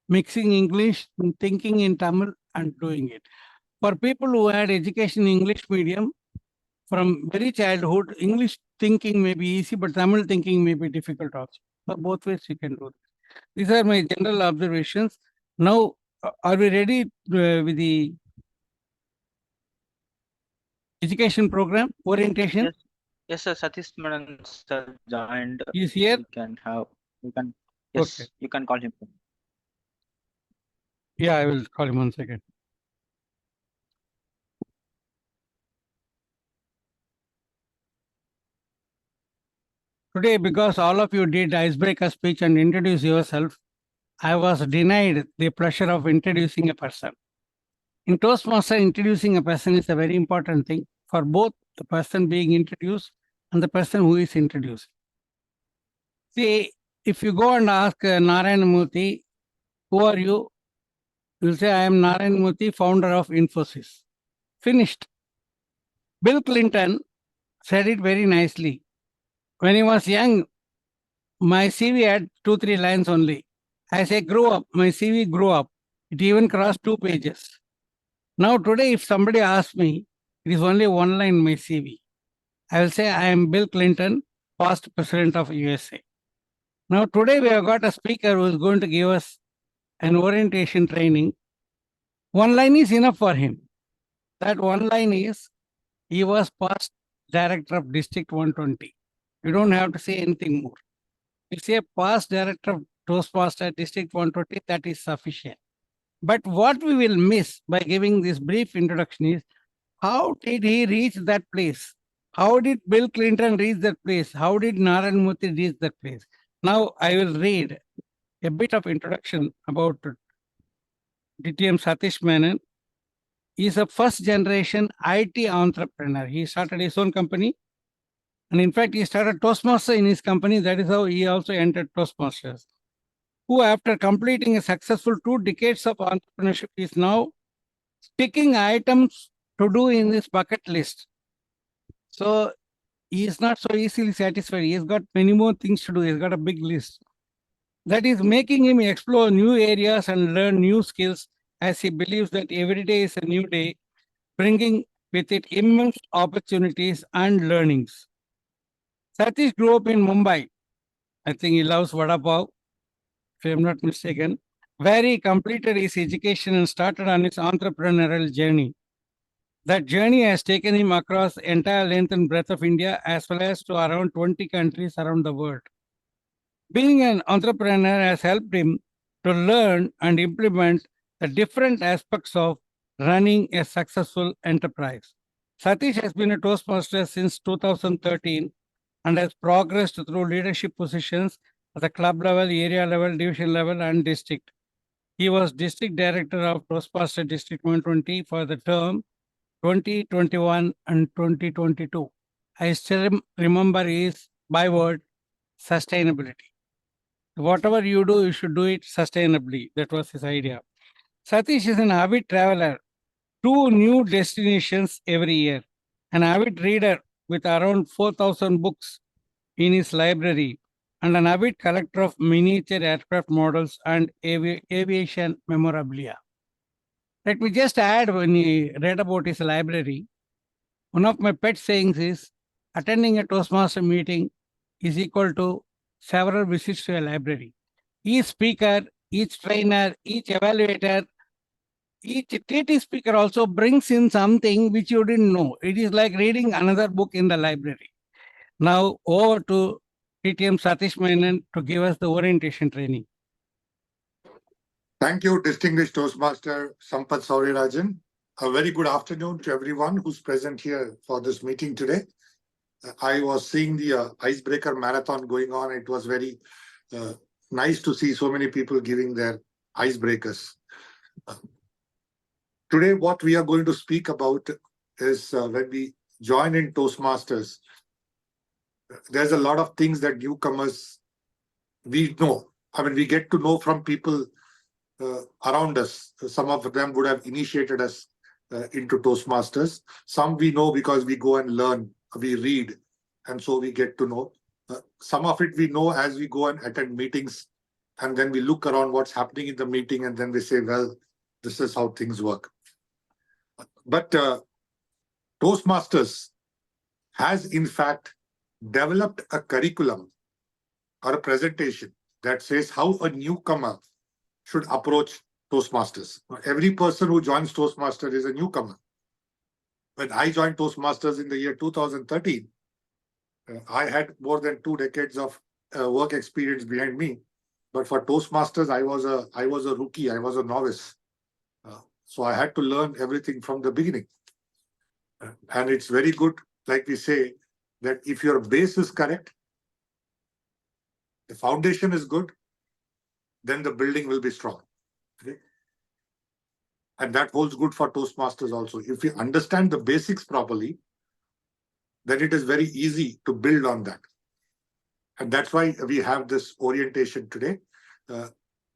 mixing English, thinking in Tamil and doing it. For people who had education in English medium, from very childhood, English thinking may be easy, but Tamil thinking may be difficult also. So both ways you can do this. These are my general observations. Now, are we ready with the education program orientation? Yes, yes, sir. Satish Menon sir joined. He's here. Yes, Okay. you can call him. Yeah, I will call him 1 second. Today, because all of you did icebreaker speech and introduce yourself, I was denied the pleasure of introducing a person. In Toastmaster, introducing a person is a very important thing for both the person being introduced and the person who is introduced. See, if you go and ask Narayana Murthy, who are you? You'll say, I am Narayana Murthy, founder of Infosys. Finished. Bill Clinton said it very nicely. When he was young, my CV had 2-3 lines only. As I grew up, my CV grew up. It even crossed 2 pages. Now today, if somebody asks me, it is only 1 line in my CV. I will say, I am Bill Clinton, past president of USA. Now today we have got a speaker who is going to give us an orientation training. 1 line is enough for him. That 1 line is, he was past director of District 120. You don't have to say anything more. You say past director of Toastmaster District 120, that is sufficient. But what we will miss by giving this brief introduction is, how did he reach that place? How did Bill Clinton reach that place? How did Narayana Murthy reach that place? Now I will read a bit of introduction about DTM Satish Menon. He is a first generation IT entrepreneur. He started his own company. And in fact, he started Toastmaster in his company. That is how he also entered Toastmasters. Who, after completing a successful 2 decades of entrepreneurship, is now picking items to do in this bucket list. So he is not so easily satisfied. He has got many more things to do. He has got a big list. That is making him explore new areas and learn new skills, as he believes that every day is a new day, bringing with it immense opportunities and learnings. Satish grew up in Mumbai. I think he loves vada pav, if I'm not mistaken, where he completed his education and started on his entrepreneurial journey. That journey has taken him across the entire length and breadth of India, as well as to around 20 countries around the world. Being an entrepreneur has helped him to learn and implement the different aspects of running a successful enterprise. Satish has been a Toastmaster since 2013 and has progressed through leadership positions at the club level, area level, division level, and district. He was District Director of Toastmaster District 120 for the term 2021 and 2022. I still remember his byword, sustainability. Whatever you do, you should do it sustainably. That was his idea. Satish is an avid traveler, 2 new destinations every year, an avid reader with around 4,000 books in his library, and an avid collector of miniature aircraft models and aviation memorabilia. Let me just add, when he read about his library, one of my pet sayings is, attending a Toastmaster meeting is equal to several visits to a library. Each speaker, each trainer, each evaluator, each TT speaker also brings in something which you didn't know. It is like reading another book in the library. Now over to DTM Satish Menon to give us the orientation training. Thank you, distinguished Toastmaster Sampath Sowrirajan. A very good afternoon to everyone who's present here for this meeting today. I was seeing the Icebreaker marathon going on. It was very nice to see so many people giving their icebreakers. Today, what we are going to speak about is when we join in Toastmasters, there's a lot of things that newcomers, we know. I mean, we get to know from people around us. Some of them would have initiated us into Toastmasters. Some we know because we go and learn, we read, and so we get to know. Some of it we know as we go and attend meetings, and then we look around what's happening in the meeting, and then we say, well, this is how things work. But Toastmasters has in fact developed a curriculum or a presentation that says how a newcomer should approach Toastmasters. Every person who joins Toastmasters is a newcomer. When I joined Toastmasters in the year 2013, I had more than 2 decades of work experience behind me. But for Toastmasters, I was a rookie, I was a novice. So I had to learn everything from the beginning. And it's very good, like we say, that if your base is correct, the foundation is good, then the building will be strong. Okay? And that holds good for Toastmasters also. If you understand the basics properly, then it is very easy to build on that. And that's why we have this orientation today.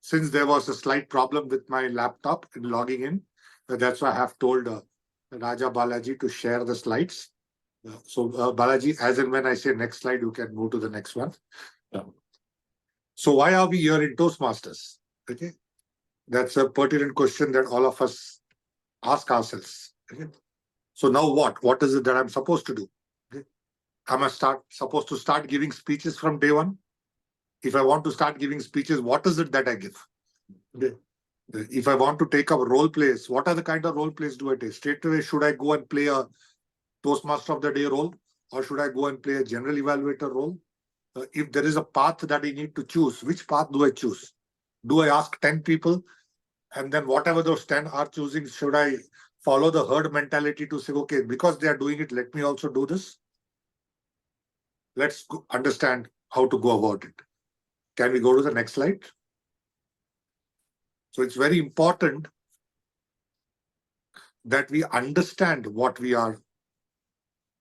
Since there was a slight problem with my laptop in logging in, that's why I have told Raja Balaji to share the slides. So Balaji, as and when I say next slide, you can move to the next one. So why are we here in Toastmasters? Okay, that's a pertinent question that all of us ask ourselves. Okay? So now what? What is it that I'm supposed to do? Okay? Am I supposed to start giving speeches from day one? If I want to start giving speeches, what is it that I give? Okay. If I want to take up role plays, what are the kind of role plays do I take? Straight away, should I go and play a Toastmaster of the Day role? Or should I go and play a general evaluator role? If there is a path that I need to choose, which path do I choose? Do I ask 10 people? And then whatever those 10 are choosing, should I follow the herd mentality to say, okay, because they are doing it, let me also do this? Let's understand how to go about it. Can we go to the next slide? So it's very important that we understand what we are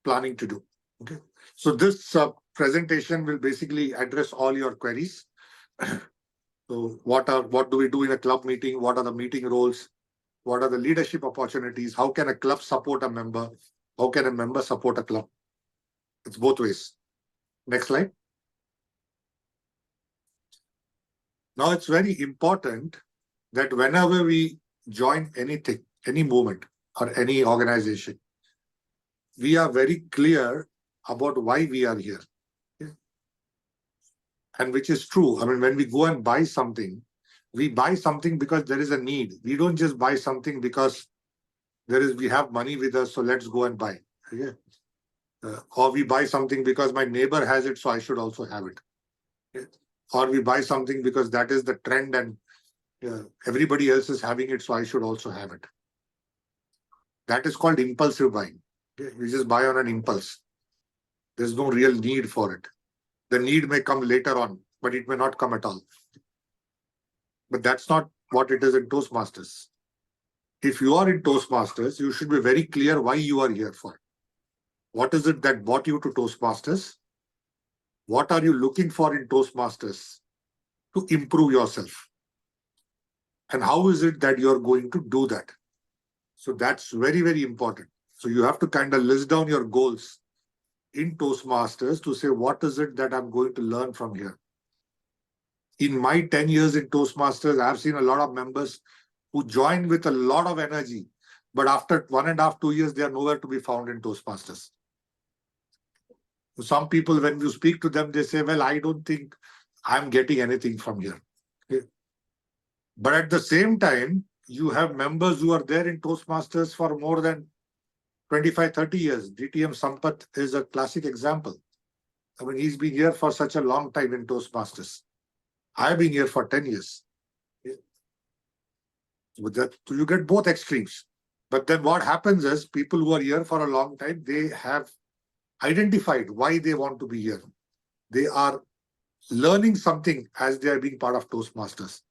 planning to do. Okay. So this presentation will basically address all your queries. So what do we do in a club meeting? What are the meeting roles? What are the leadership opportunities? How can a club support a member? How can a member support a club? It's both ways. Next slide. Now it's very important that whenever we join anything, any movement or any organization, we are very clear about why we are here. Okay? And which is true. I mean, when we go and buy something, we buy something because there is a need. We don't just buy something because we have money with us, so let's go and buy. Okay? Or we buy something because my neighbor has it, so I should also have it. Okay? Or we buy something because that is the trend and everybody else is having it, so I should also have it. That is called impulsive buying. Okay? We just buy on an impulse. There's no real need for it. The need may come later on, but it may not come at all. But that's not what it is in Toastmasters. If you are in Toastmasters, you should be very clear why you are here for. What is it that brought you to Toastmasters? What are you looking for in Toastmasters to improve yourself? And how is it that you're going to do that? So that's very, very important. So you have to kind of list down your goals in Toastmasters to say, what is it that I'm going to learn from here? In my 10 years in Toastmasters, I've seen a lot of members who joined with a lot of energy, but after 1.5, 2 years, they are nowhere to be found in Toastmasters. Some people, when you speak to them, they say, well, I don't think I'm getting anything from here. Okay? But at the same time, you have members who are there in Toastmasters for more than 25, 30 years. DTM Sampath is a classic example. I mean, he's been here for such a long time in Toastmasters. I've been here for 10 years. Okay? With that, so you get both extremes. But then what happens is people who are here for a long time, they have identified why they want to be here. They are learning something as they are being part of Toastmasters.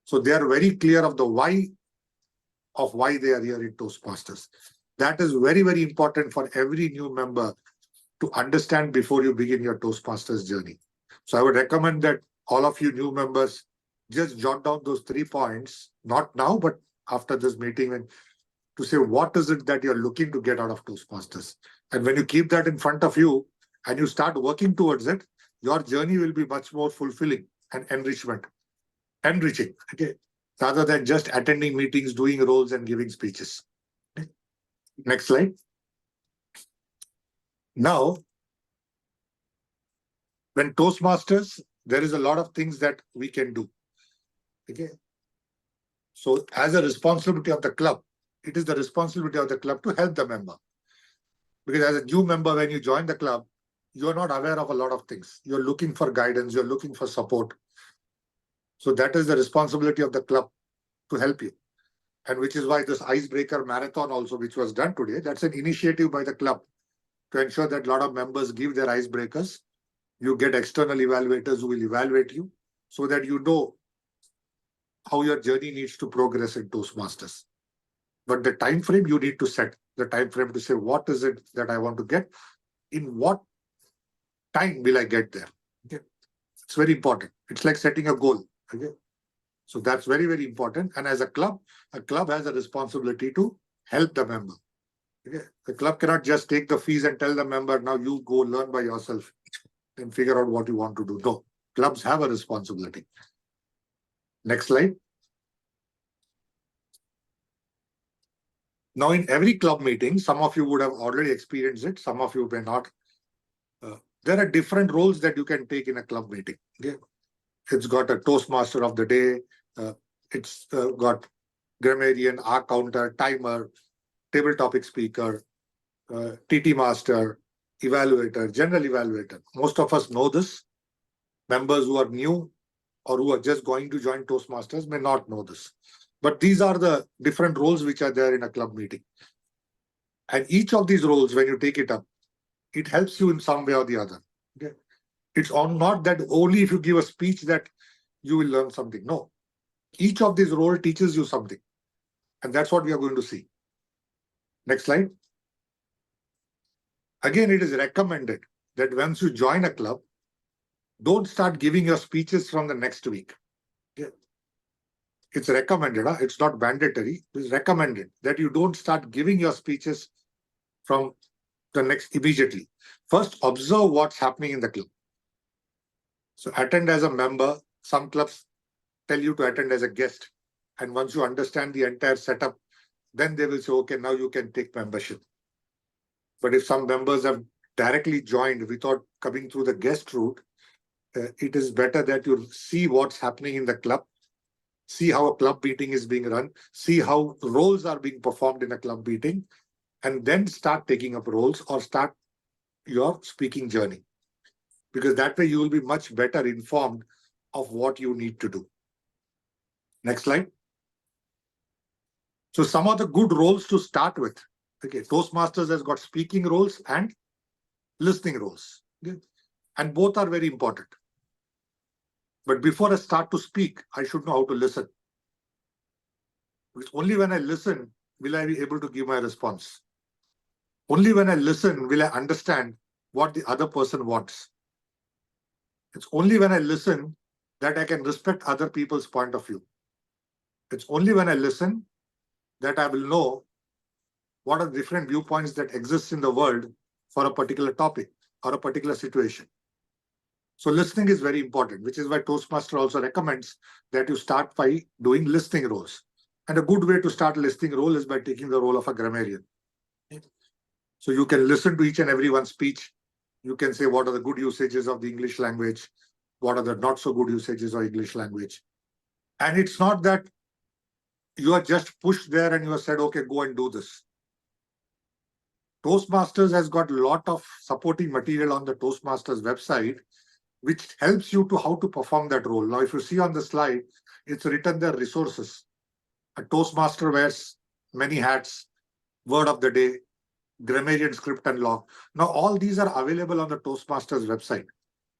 So they are very clear of the why they are here in Toastmasters. That is very, very important for every new member to understand before you begin your Toastmasters journey. So I would recommend that all of you new members just jot down those 3 points, not now, but after this meeting, and to say what is it that you're looking to get out of Toastmasters. And when you keep that in front of you and you start working towards it, your journey will be much more fulfilling and enriching, okay, rather than just attending meetings, doing roles and giving speeches. Okay. Next slide. Now, when Toastmasters, there is a lot of things that we can do. Okay. So as a responsibility of the club, it is the responsibility of the club to help the member. Because as a new member, when you join the club, you're not aware of a lot of things. You're looking for guidance, you're looking for support. So that is the responsibility of the club to help you. And which is why this Icebreaker marathon also, which was done today, that's an initiative by the club to ensure that a lot of members give their icebreakers. You get external evaluators who will evaluate you so that you know how your journey needs to progress in Toastmasters. But the time frame you need to set, the time frame to say, what is it that I want to get? In what time will I get there? Okay. It's very important. It's like setting a goal. Okay. So that's very, very important. And as a club has a responsibility to help the member. Okay. The club cannot just take the fees and tell the member, now you go learn by yourself and figure out what you want to do. No, clubs have a responsibility. Next slide. Now, in every club meeting, some of you would have already experienced it, some of you may not. There are different roles that you can take in a club meeting. Okay? It's got a Toastmaster of the day, it's got grammarian, arc counter, timer, table topic speaker, TT master, evaluator, general evaluator. Most of us know this. Members who are new or who are just going to join Toastmasters may not know this. But these are the different roles which are there in a club meeting. And each of these roles, when you take it up, it helps you in some way or the other. Okay? It's not that only if you give a speech that you will learn something. No. Each of these roles teaches you something. And that's what we are going to see. Next slide. Again, it is recommended that once you join a club, don't start giving your speeches from the next week. Okay? It's recommended, it's not mandatory. It's recommended that you don't start giving your speeches from the next immediately. First, observe what's happening in the club. So attend as a member. Some clubs tell you to attend as a guest. And once you understand the entire setup, then they will say, okay, now you can take membership. But if some members have directly joined without coming through the guest route, it is better that you see what's happening in the club, see how a club meeting is being run, see how roles are being performed in a club meeting, and then start taking up roles or start your speaking journey. Because that way you will be much better informed of what you need to do. Next slide. So some of the good roles to start with. Okay, Toastmasters has got speaking roles and listening roles. Okay? And both are very important. But before I start to speak, I should know how to listen. Because only when I listen will I be able to give my response. Only when I listen will I understand what the other person wants. It's only when I listen that I can respect other people's point of view. It's only when I listen that I will know what are different viewpoints that exist in the world for a particular topic or a particular situation. So listening is very important, which is why Toastmaster also recommends that you start by doing listening roles. And a good way to start listening role is by taking the role of a grammarian. So you can listen to each and every one's speech. You can say what are the good usages of the English language, what are the not so good usages of English language. And it's not that you are just pushed there and you are said, okay, go and do this. Toastmasters has got a lot of supporting material on the Toastmasters website, which helps you to how to perform that role. Now, if you see on the slide, it's written there resources. A Toastmaster wears many hats, word of the day, grammarian script and log. Now, all these are available on the Toastmasters website.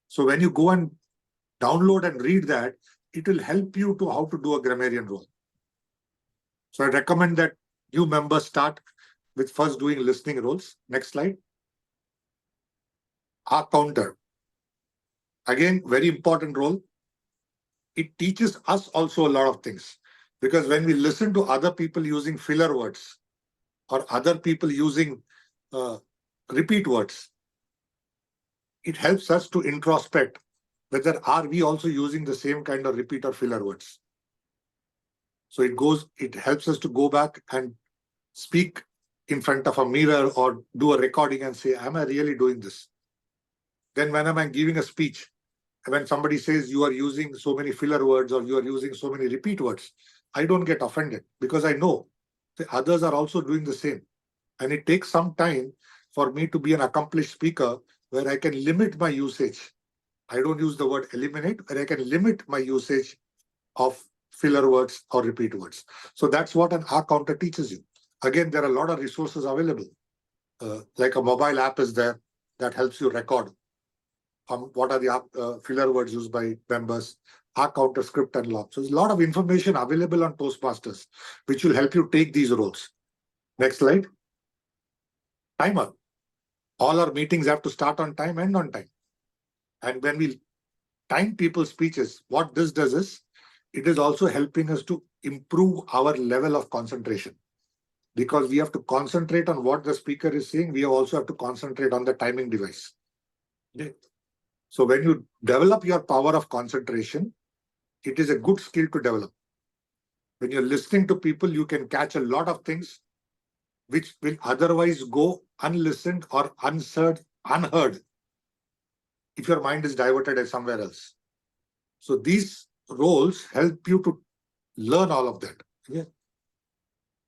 So when you go and download and read that, it will help you to how to do a grammarian role. So I recommend that new members start with first doing listening roles. Next slide. Our counter. Again, very important role. It teaches us also a lot of things. Because when we listen to other people using filler words or other people using repeat words, it helps us to introspect whether are we also using the same kind of repeat or filler words. So it helps us to go back and speak in front of a mirror or do a recording and say, am I really doing this? Then when am I giving a speech? When somebody says you are using so many filler words or you are using so many repeat words, I don't get offended because I know the others are also doing the same. And it takes some time for me to be an accomplished speaker where I can limit my usage. I don't use the word eliminate, but I can limit my usage of filler words or repeat words. So that's what an R counter teaches you. Again, there are a lot of resources available. Like a mobile app is there that helps you record what are the filler words used by members, R counter, script and log. So there's a lot of information available on Toastmasters, which will help you take these roles. Next slide. Timer. All our meetings have to start on time, end on time. And when we time people's speeches, what this does is, it is also helping us to improve our level of concentration. Because we have to concentrate on what the speaker is saying, we also have to concentrate on the timing device. Okay. So when you develop your power of concentration, it is a good skill to develop. When you're listening to people, you can catch a lot of things which will otherwise go unlistened or unheard if your mind is diverted somewhere else. So these roles help you to learn all of that. Okay?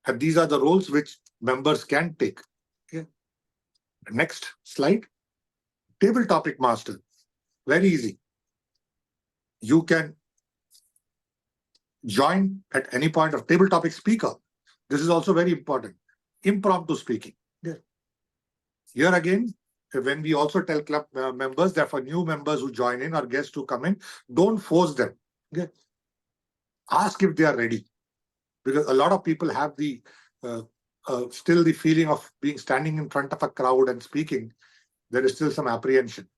And these are the roles which members can take. Okay? Next slide. Table topic master. Very easy. You can join at any point of table topic speaker. This is also very important. Impromptu speaking. Okay? Here again, when we also tell club members that for new members who join in or guests who come in, don't force them. Okay? Ask if they are ready. Because a lot of people have the still the feeling of being standing in front of a crowd and speaking. There is still some apprehension.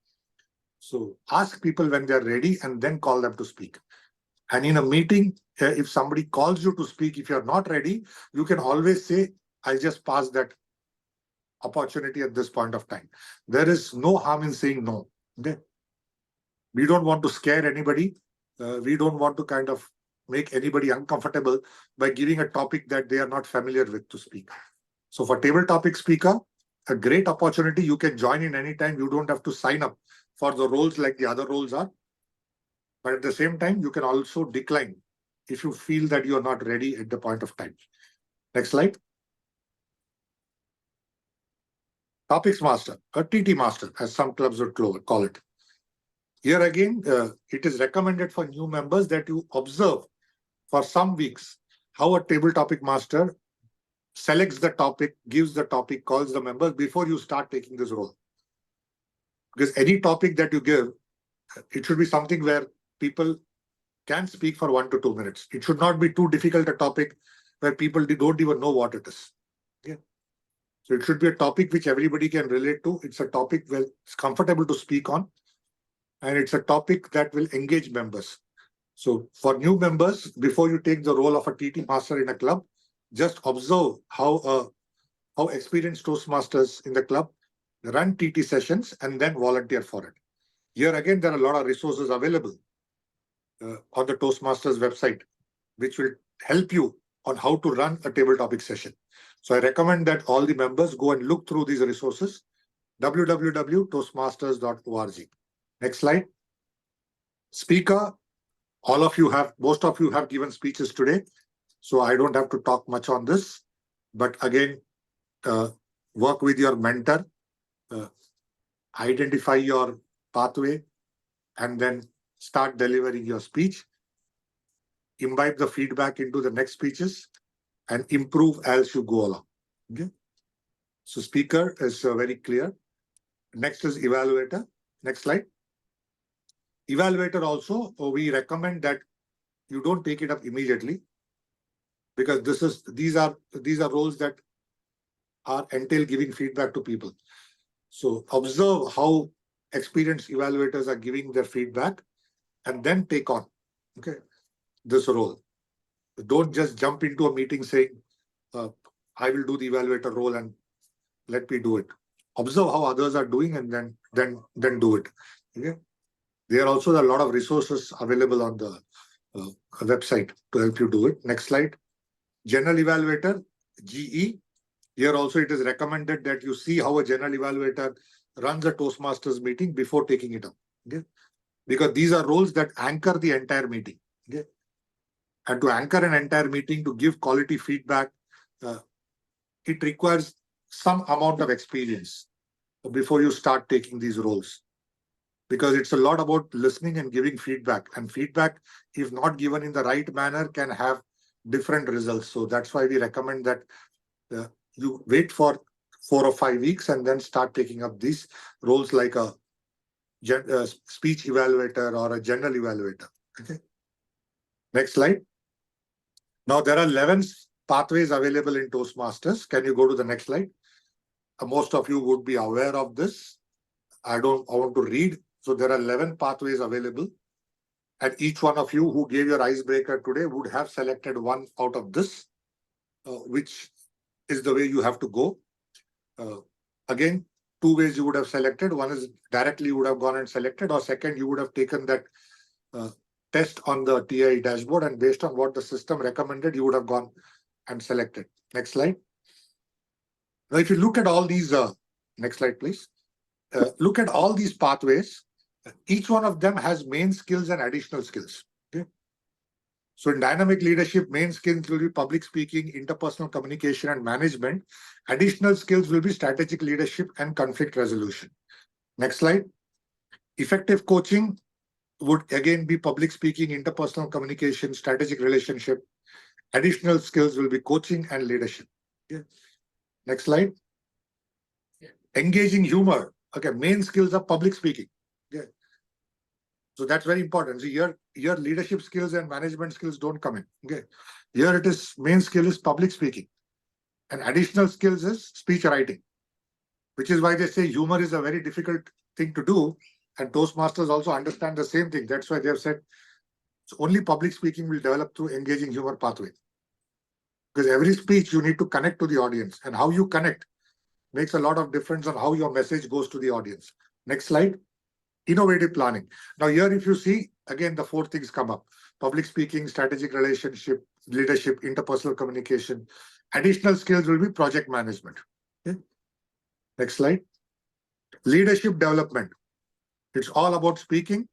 So ask people when they're ready and then call them to speak. And in a meeting, if somebody calls you to speak, if you're not ready, you can always say, I just passed that opportunity at this point of time. There is no harm in saying no. Okay. We don't want to scare anybody. We don't want to kind of make anybody uncomfortable by giving a topic that they are not familiar with to speak. So for table topic speaker, a great opportunity. You can join in anytime. You don't have to sign up for the roles like the other roles are. But at the same time, you can also decline if you feel that you are not ready at the point of time. Next slide. Topics master, or TT master, as some clubs would call it. Here again, it is recommended for new members that you observe for some weeks how a table topic master selects the topic, gives the topic, calls the members before you start taking this role. Because any topic that you give, it should be something where people can speak for 1 to 2 minutes. It should not be too difficult a topic where people don't even know what it is. Yeah. So it should be a topic which everybody can relate to. It's a topic where it's comfortable to speak on. And it's a topic that will engage members. So for new members, before you take the role of a TT master in a club, just observe how experienced Toastmasters in the club run TT sessions and then volunteer for it. Here again, there are a lot of resources available on the Toastmasters website, which will help you on how to run a table topic session. So I recommend that all the members go and look through these resources, www.toastmasters.org. Next slide. Speaker, most of you have given speeches today, so I don't have to talk much on this. But again, work with your mentor, identify your pathway, and then start delivering your speech. Imbibe the feedback into the next speeches and improve as you go along. Okay. So speaker is very clear. Next is evaluator. Next slide. Evaluator also, we recommend that you don't take it up immediately, because these are roles that entail giving feedback to people. So observe how experienced evaluators are giving their feedback and then take on this role. Don't just jump into a meeting saying, I will do the evaluator role and let me do it. Observe how others are doing and then do it. Okay. There are also a lot of resources available on the website to help you do it. Next slide. General evaluator, GE. Here also it is recommended that you see how a general evaluator runs a Toastmasters meeting before taking it up. Okay? Because these are roles that anchor the entire meeting. Okay? And to anchor an entire meeting, to give quality feedback, it requires some amount of experience before you start taking these roles. Because it's a lot about listening and giving feedback. And feedback, if not given in the right manner, can have different results. So that's why we recommend that you wait for 4 or 5 weeks and then start taking up these roles like a speech evaluator or a general evaluator. Okay. Next slide. Now there are 11 pathways available in Toastmasters. Can you go to the next slide? Most of you would be aware of this. I want to read. So there are 11 pathways available. And each one of you who gave your icebreaker today would have selected one out of this, which is the way you have to go. Again, 2 ways you would have selected. One is directly you would have gone and selected, or second, you would have taken that test on the TI dashboard, and based on what the system recommended, you would have gone and selected. Next slide. Now, if you look at all these, next slide, please. Look at all these pathways. Each one of them has main skills and additional skills. Okay. So in dynamic leadership, main skills will be public speaking, interpersonal communication, and management. Additional skills will be strategic leadership and conflict resolution. Next slide. Effective coaching would again be public speaking, interpersonal communication, strategic relationship. Additional skills will be coaching and leadership. Okay. Next slide. Engaging humor. Okay, main skills are public speaking. Okay. So that's very important. So your leadership skills and management skills don't come in. Okay. Here it is, main skill is public speaking. And additional skills is speech writing, which is why they say humor is a very difficult thing to do. And Toastmasters also understand the same thing. That's why they have said so only public speaking will develop through engaging humor pathway. Because every speech you need to connect to the audience, and how you connect makes a lot of difference on how your message goes to the audience. Next slide. Innovative planning. Now here, if you see, again, the 4 things come up: public speaking, strategic relationship, leadership, interpersonal communication. Additional skills will be project management. Okay. Next slide. Leadership development. It's all about speaking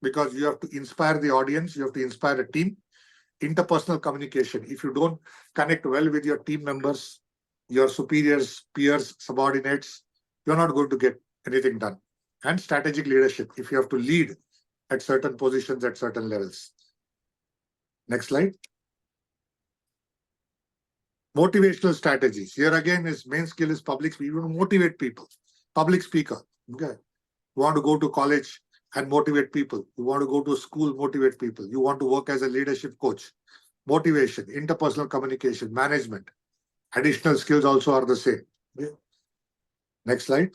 because you have to inspire the audience, you have to inspire a team. Interpersonal communication. If you don't connect well with your team members, your superiors, peers, subordinates, you're not going to get anything done. And strategic leadership. If you have to lead at certain positions at certain levels. Next slide. Motivational strategies. Here again, his main skill is public speaking. You want to motivate people. Public speaker. Okay. You want to go to college and motivate people. You want to go to school, motivate people. You want to work as a leadership coach. Motivation, interpersonal communication, management. Additional skills also are the same. Okay. Next slide.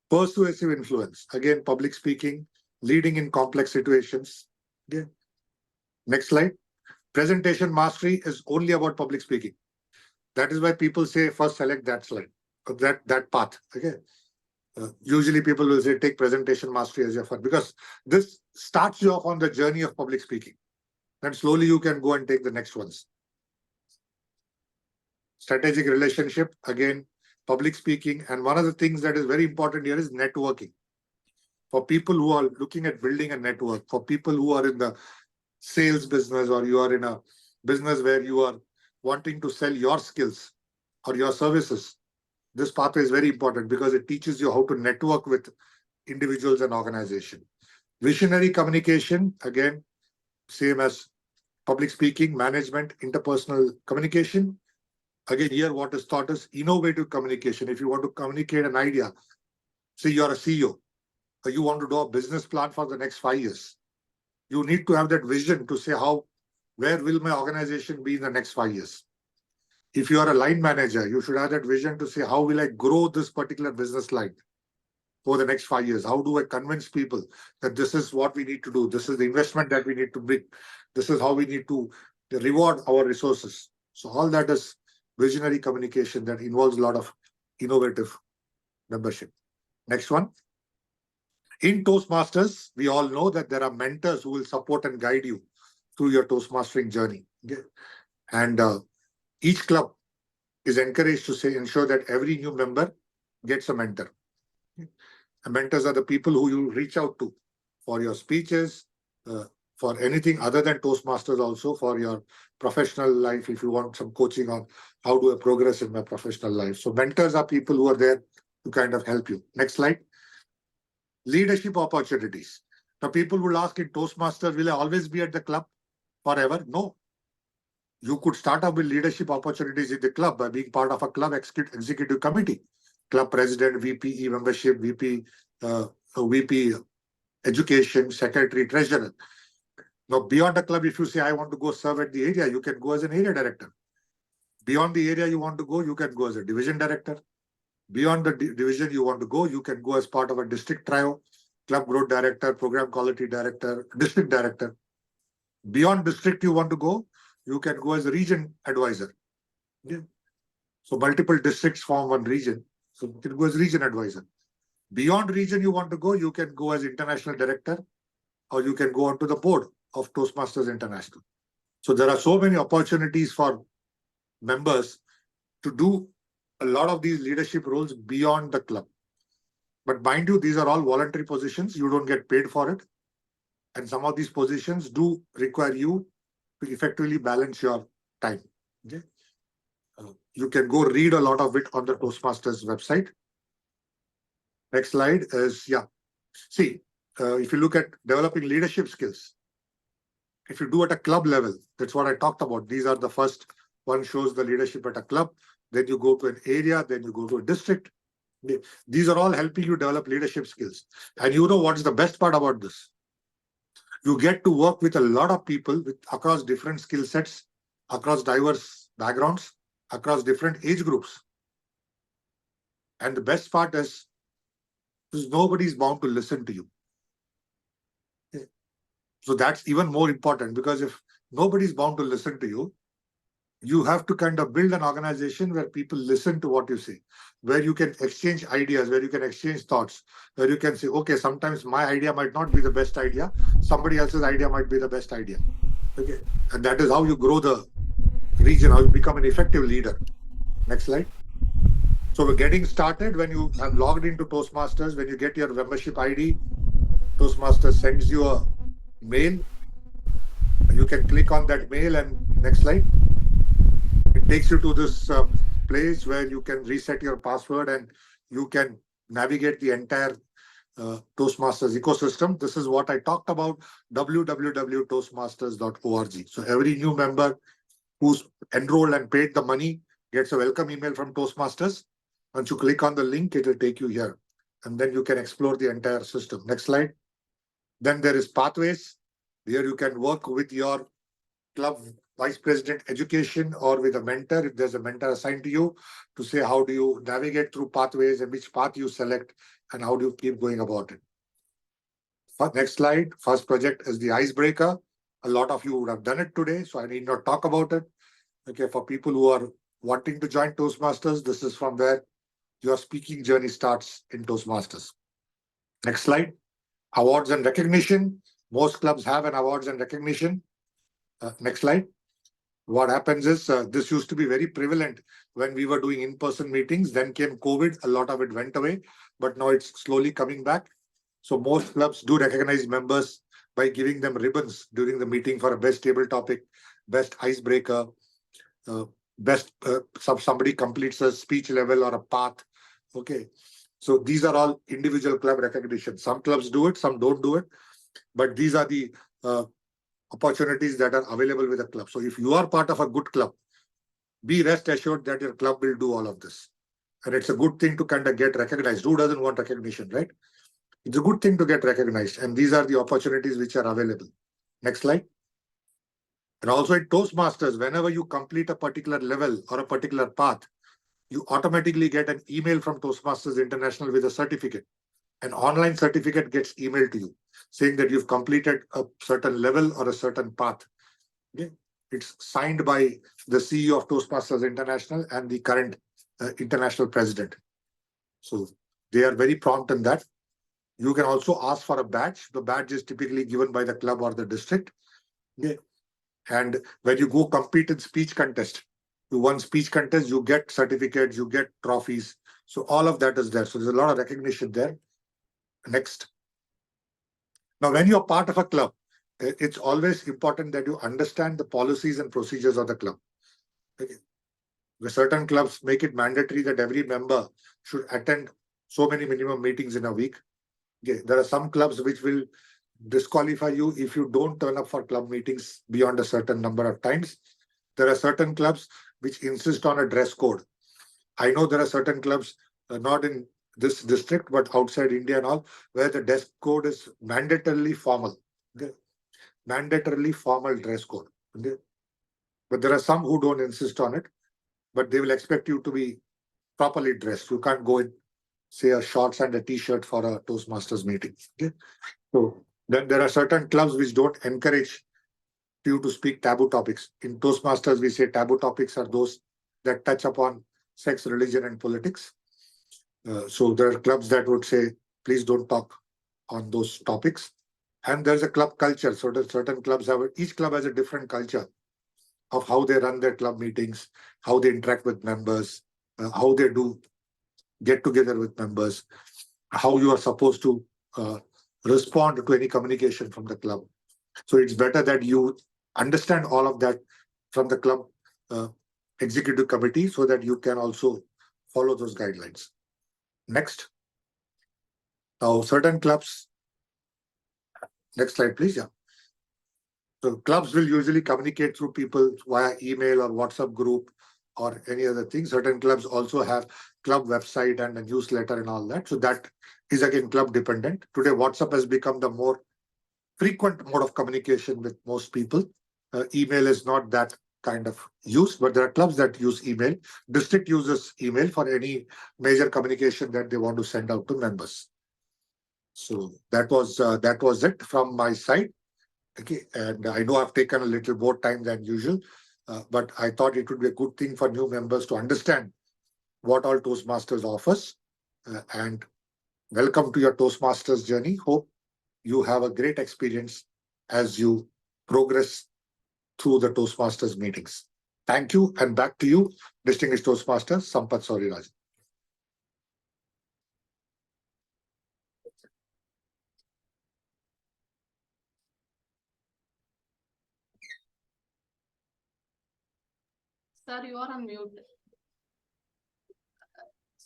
Persuasive influence. Again, public speaking, leading in complex situations. Okay. Next slide. Presentation mastery is only about public speaking. That is why people say first select that slide, that path. Okay. Usually people will say take presentation mastery as your first, because this starts you off on the journey of public speaking. Then slowly you can go and take the next ones. Strategic relationship, again, public speaking. And one of the things that is very important here is networking. For people who are looking at building a network, for people who are in the sales business, or you are in a business where you are wanting to sell your skills or your services, this pathway is very important because it teaches you how to network with individuals and organizations. Visionary communication, again, same as public speaking, management, interpersonal communication. Again, here what is taught is innovative communication. If you want to communicate an idea, say you're a CEO, or you want to do a business plan for the next 5 years, you need to have that vision to say where will my organization be in the next 5 years? If you are a line manager, you should have that vision to say, how will I grow this particular business line for the next 5 years? How do I convince people that this is what we need to do? This is the investment that we need to bring. This is how we need to reward our resources. So all that is visionary communication that involves a lot of innovative membership. Next one. In Toastmasters, we all know that there are mentors who will support and guide you through your Toastmastering journey. Okay? And each club is encouraged to ensure that every new member gets a mentor. And mentors are the people who you reach out to for your speeches, for anything other than Toastmasters, also for your professional life, if you want some coaching on how do I progress in my professional life. So mentors are people who are there to kind of help you. Next slide. Leadership opportunities. Now people will ask, in Toastmasters, will I always be at the club forever? No. You could start up with leadership opportunities in the club by being part of a club executive committee, club president, VP membership, VP education, secretary, treasurer. Now beyond the club, if you say, I want to go serve at the area, you can go as an area director. Beyond the area you want to go, you can go as a division director. Beyond the division you want to go, you can go as part of a district trio, club growth director, program quality director, district director. Beyond district you want to go, you can go as a region advisor. Yeah. So multiple districts form one region. So you can go as region advisor. Beyond region you want to go, you can go as international director, or you can go onto the board of Toastmasters International. So there are so many opportunities for members to do a lot of these leadership roles beyond the club. But mind you, these are all voluntary positions. You don't get paid for it. And some of these positions do require you to effectively balance your time. Okay? You can go read a lot of it on the Toastmasters website. Next slide is, see, if you look at developing leadership skills, if you do at a club level, that's what I talked about. These are the first one, shows the leadership at a club. Then you go to an area, then you go to a district. These are all helping you develop leadership skills. And you know what's the best part about this? You get to work with a lot of people across different skill sets, across diverse backgrounds, across different age groups. And the best part is nobody is bound to listen to you. So that's even more important, because if nobody is bound to listen to you, you have to kind of build an organization where people listen to what you say, where you can exchange ideas, where you can exchange thoughts, where you can say, okay, sometimes my idea might not be the best idea. Somebody else's idea might be the best idea. Okay. And that is how you grow the region, how you become an effective leader. Next slide. So we're getting started. When you have logged into Toastmasters, when you get your membership ID, Toastmasters sends you a mail. You can click on that mail and next slide. It takes you to this place where you can reset your password and you can navigate the entire Toastmasters ecosystem. This is what I talked about, www.toastmasters.org. So every new member who's enrolled and paid the money gets a welcome email from Toastmasters. Once you click on the link, it will take you here. And then you can explore the entire system. Next slide. Then there is Pathways. Here you can work with your club vice president education or with a mentor, if there's a mentor assigned to you, to say how do you navigate through pathways and which path you select and how do you keep going about it. Next slide. First project is the Icebreaker. A lot of you would have done it today, so I need not talk about it. Okay, for people who are wanting to join Toastmasters, this is from where your speaking journey starts in Toastmasters. Next slide. Awards and recognition. Most clubs have an awards and recognition. Next slide. What happens is this used to be very prevalent when we were doing in-person meetings. Then came COVID. A lot of it went away, but now it's slowly coming back. So most clubs do recognize members by giving them ribbons during the meeting for a best table topic, best icebreaker, best somebody completes a speech level or a path. Okay. So these are all individual club recognition. Some clubs do it, some don't do it. But these are the opportunities that are available with a club. So if you are part of a good club, be rest assured that your club will do all of this. And it's a good thing to kind of get recognized. Who doesn't want recognition, right? It's a good thing to get recognized. And these are the opportunities which are available. Next slide. And also in Toastmasters, whenever you complete a particular level or a particular path, you automatically get an email from Toastmasters International with a certificate. An online certificate gets emailed to you saying that you've completed a certain level or a certain path. Okay? It's signed by the CEO of Toastmasters International and the current international president. So they are very prompt in that. You can also ask for a badge. The badge is typically given by the club or the district. Okay? And when you go compete in speech contest, you won speech contest, you get certificates, you get trophies. So all of that is there. So there's a lot of recognition there. Next. Now, when you're part of a club, it's always important that you understand the policies and procedures of the club. Okay. Certain clubs make it mandatory that every member should attend so many minimum meetings in a week. Okay. There are some clubs which will disqualify you if you don't turn up for club meetings beyond a certain number of times. There are certain clubs which insist on a dress code. I know there are certain clubs, not in this district, but outside India and all, where the dress code is mandatorily formal. Okay? Mandatorily formal dress code. Okay? But there are some who don't insist on it, but they will expect you to be properly dressed. You can't go in, say, a shorts and a t-shirt for a Toastmasters meeting. Okay? So then there are certain clubs which don't encourage you to speak taboo topics. In Toastmasters, we say taboo topics are those that touch upon sex, religion, and politics. So there are clubs that would say, please don't talk on those topics. And there's a club culture. So that certain clubs have, each club has a different culture of how they run their club meetings, how they interact with members, how they do get together with members, how you are supposed to respond to any communication from the club. So it's better that you understand all of that from the club executive committee so that you can also follow those guidelines. Next. Now, certain clubs, next slide, please. Yeah. So clubs will usually communicate through people via email or WhatsApp group or any other thing. Certain clubs also have club website and a newsletter and all that. So that is again club dependent. Today, WhatsApp has become the more frequent mode of communication with most people. Email is not that kind of use, but there are clubs that use email. District uses email for any major communication that they want to send out to members. So that was it from my side. Okay, and I know I've taken a little more time than usual. but I thought it would be a good thing for new members to understand what all Toastmasters offers. And welcome to your Toastmasters journey. Hope you have a great experience as you progress through the Toastmasters meetings. Thank you, and back to you, distinguished Toastmaster Sampath Sowrirajan. Sir, you are on mute.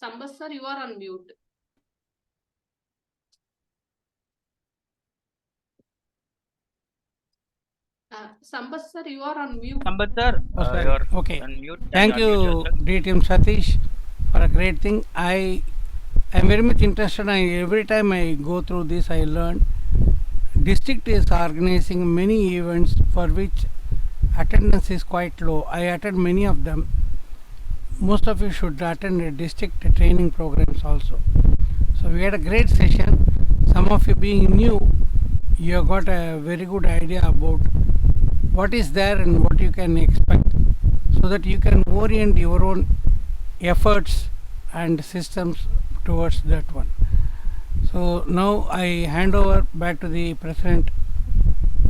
Sampath sir, you are on mute. Sampath sir, you are on mute. Sampath sir, Oh, sorry. you're Okay. on mute. Can Thank you unmute you, yourself? DTM Satish, for a great thing. I am very much interested, and every time I go through this, I learn. District is organizing many events for which attendance is quite low. I attend many of them. Most of you should attend the district training programs also. So we had a great session. Some of you being new, you have got a very good idea about what is there and what you can expect, so that you can orient your own efforts and systems towards that one. So now I hand over back to the President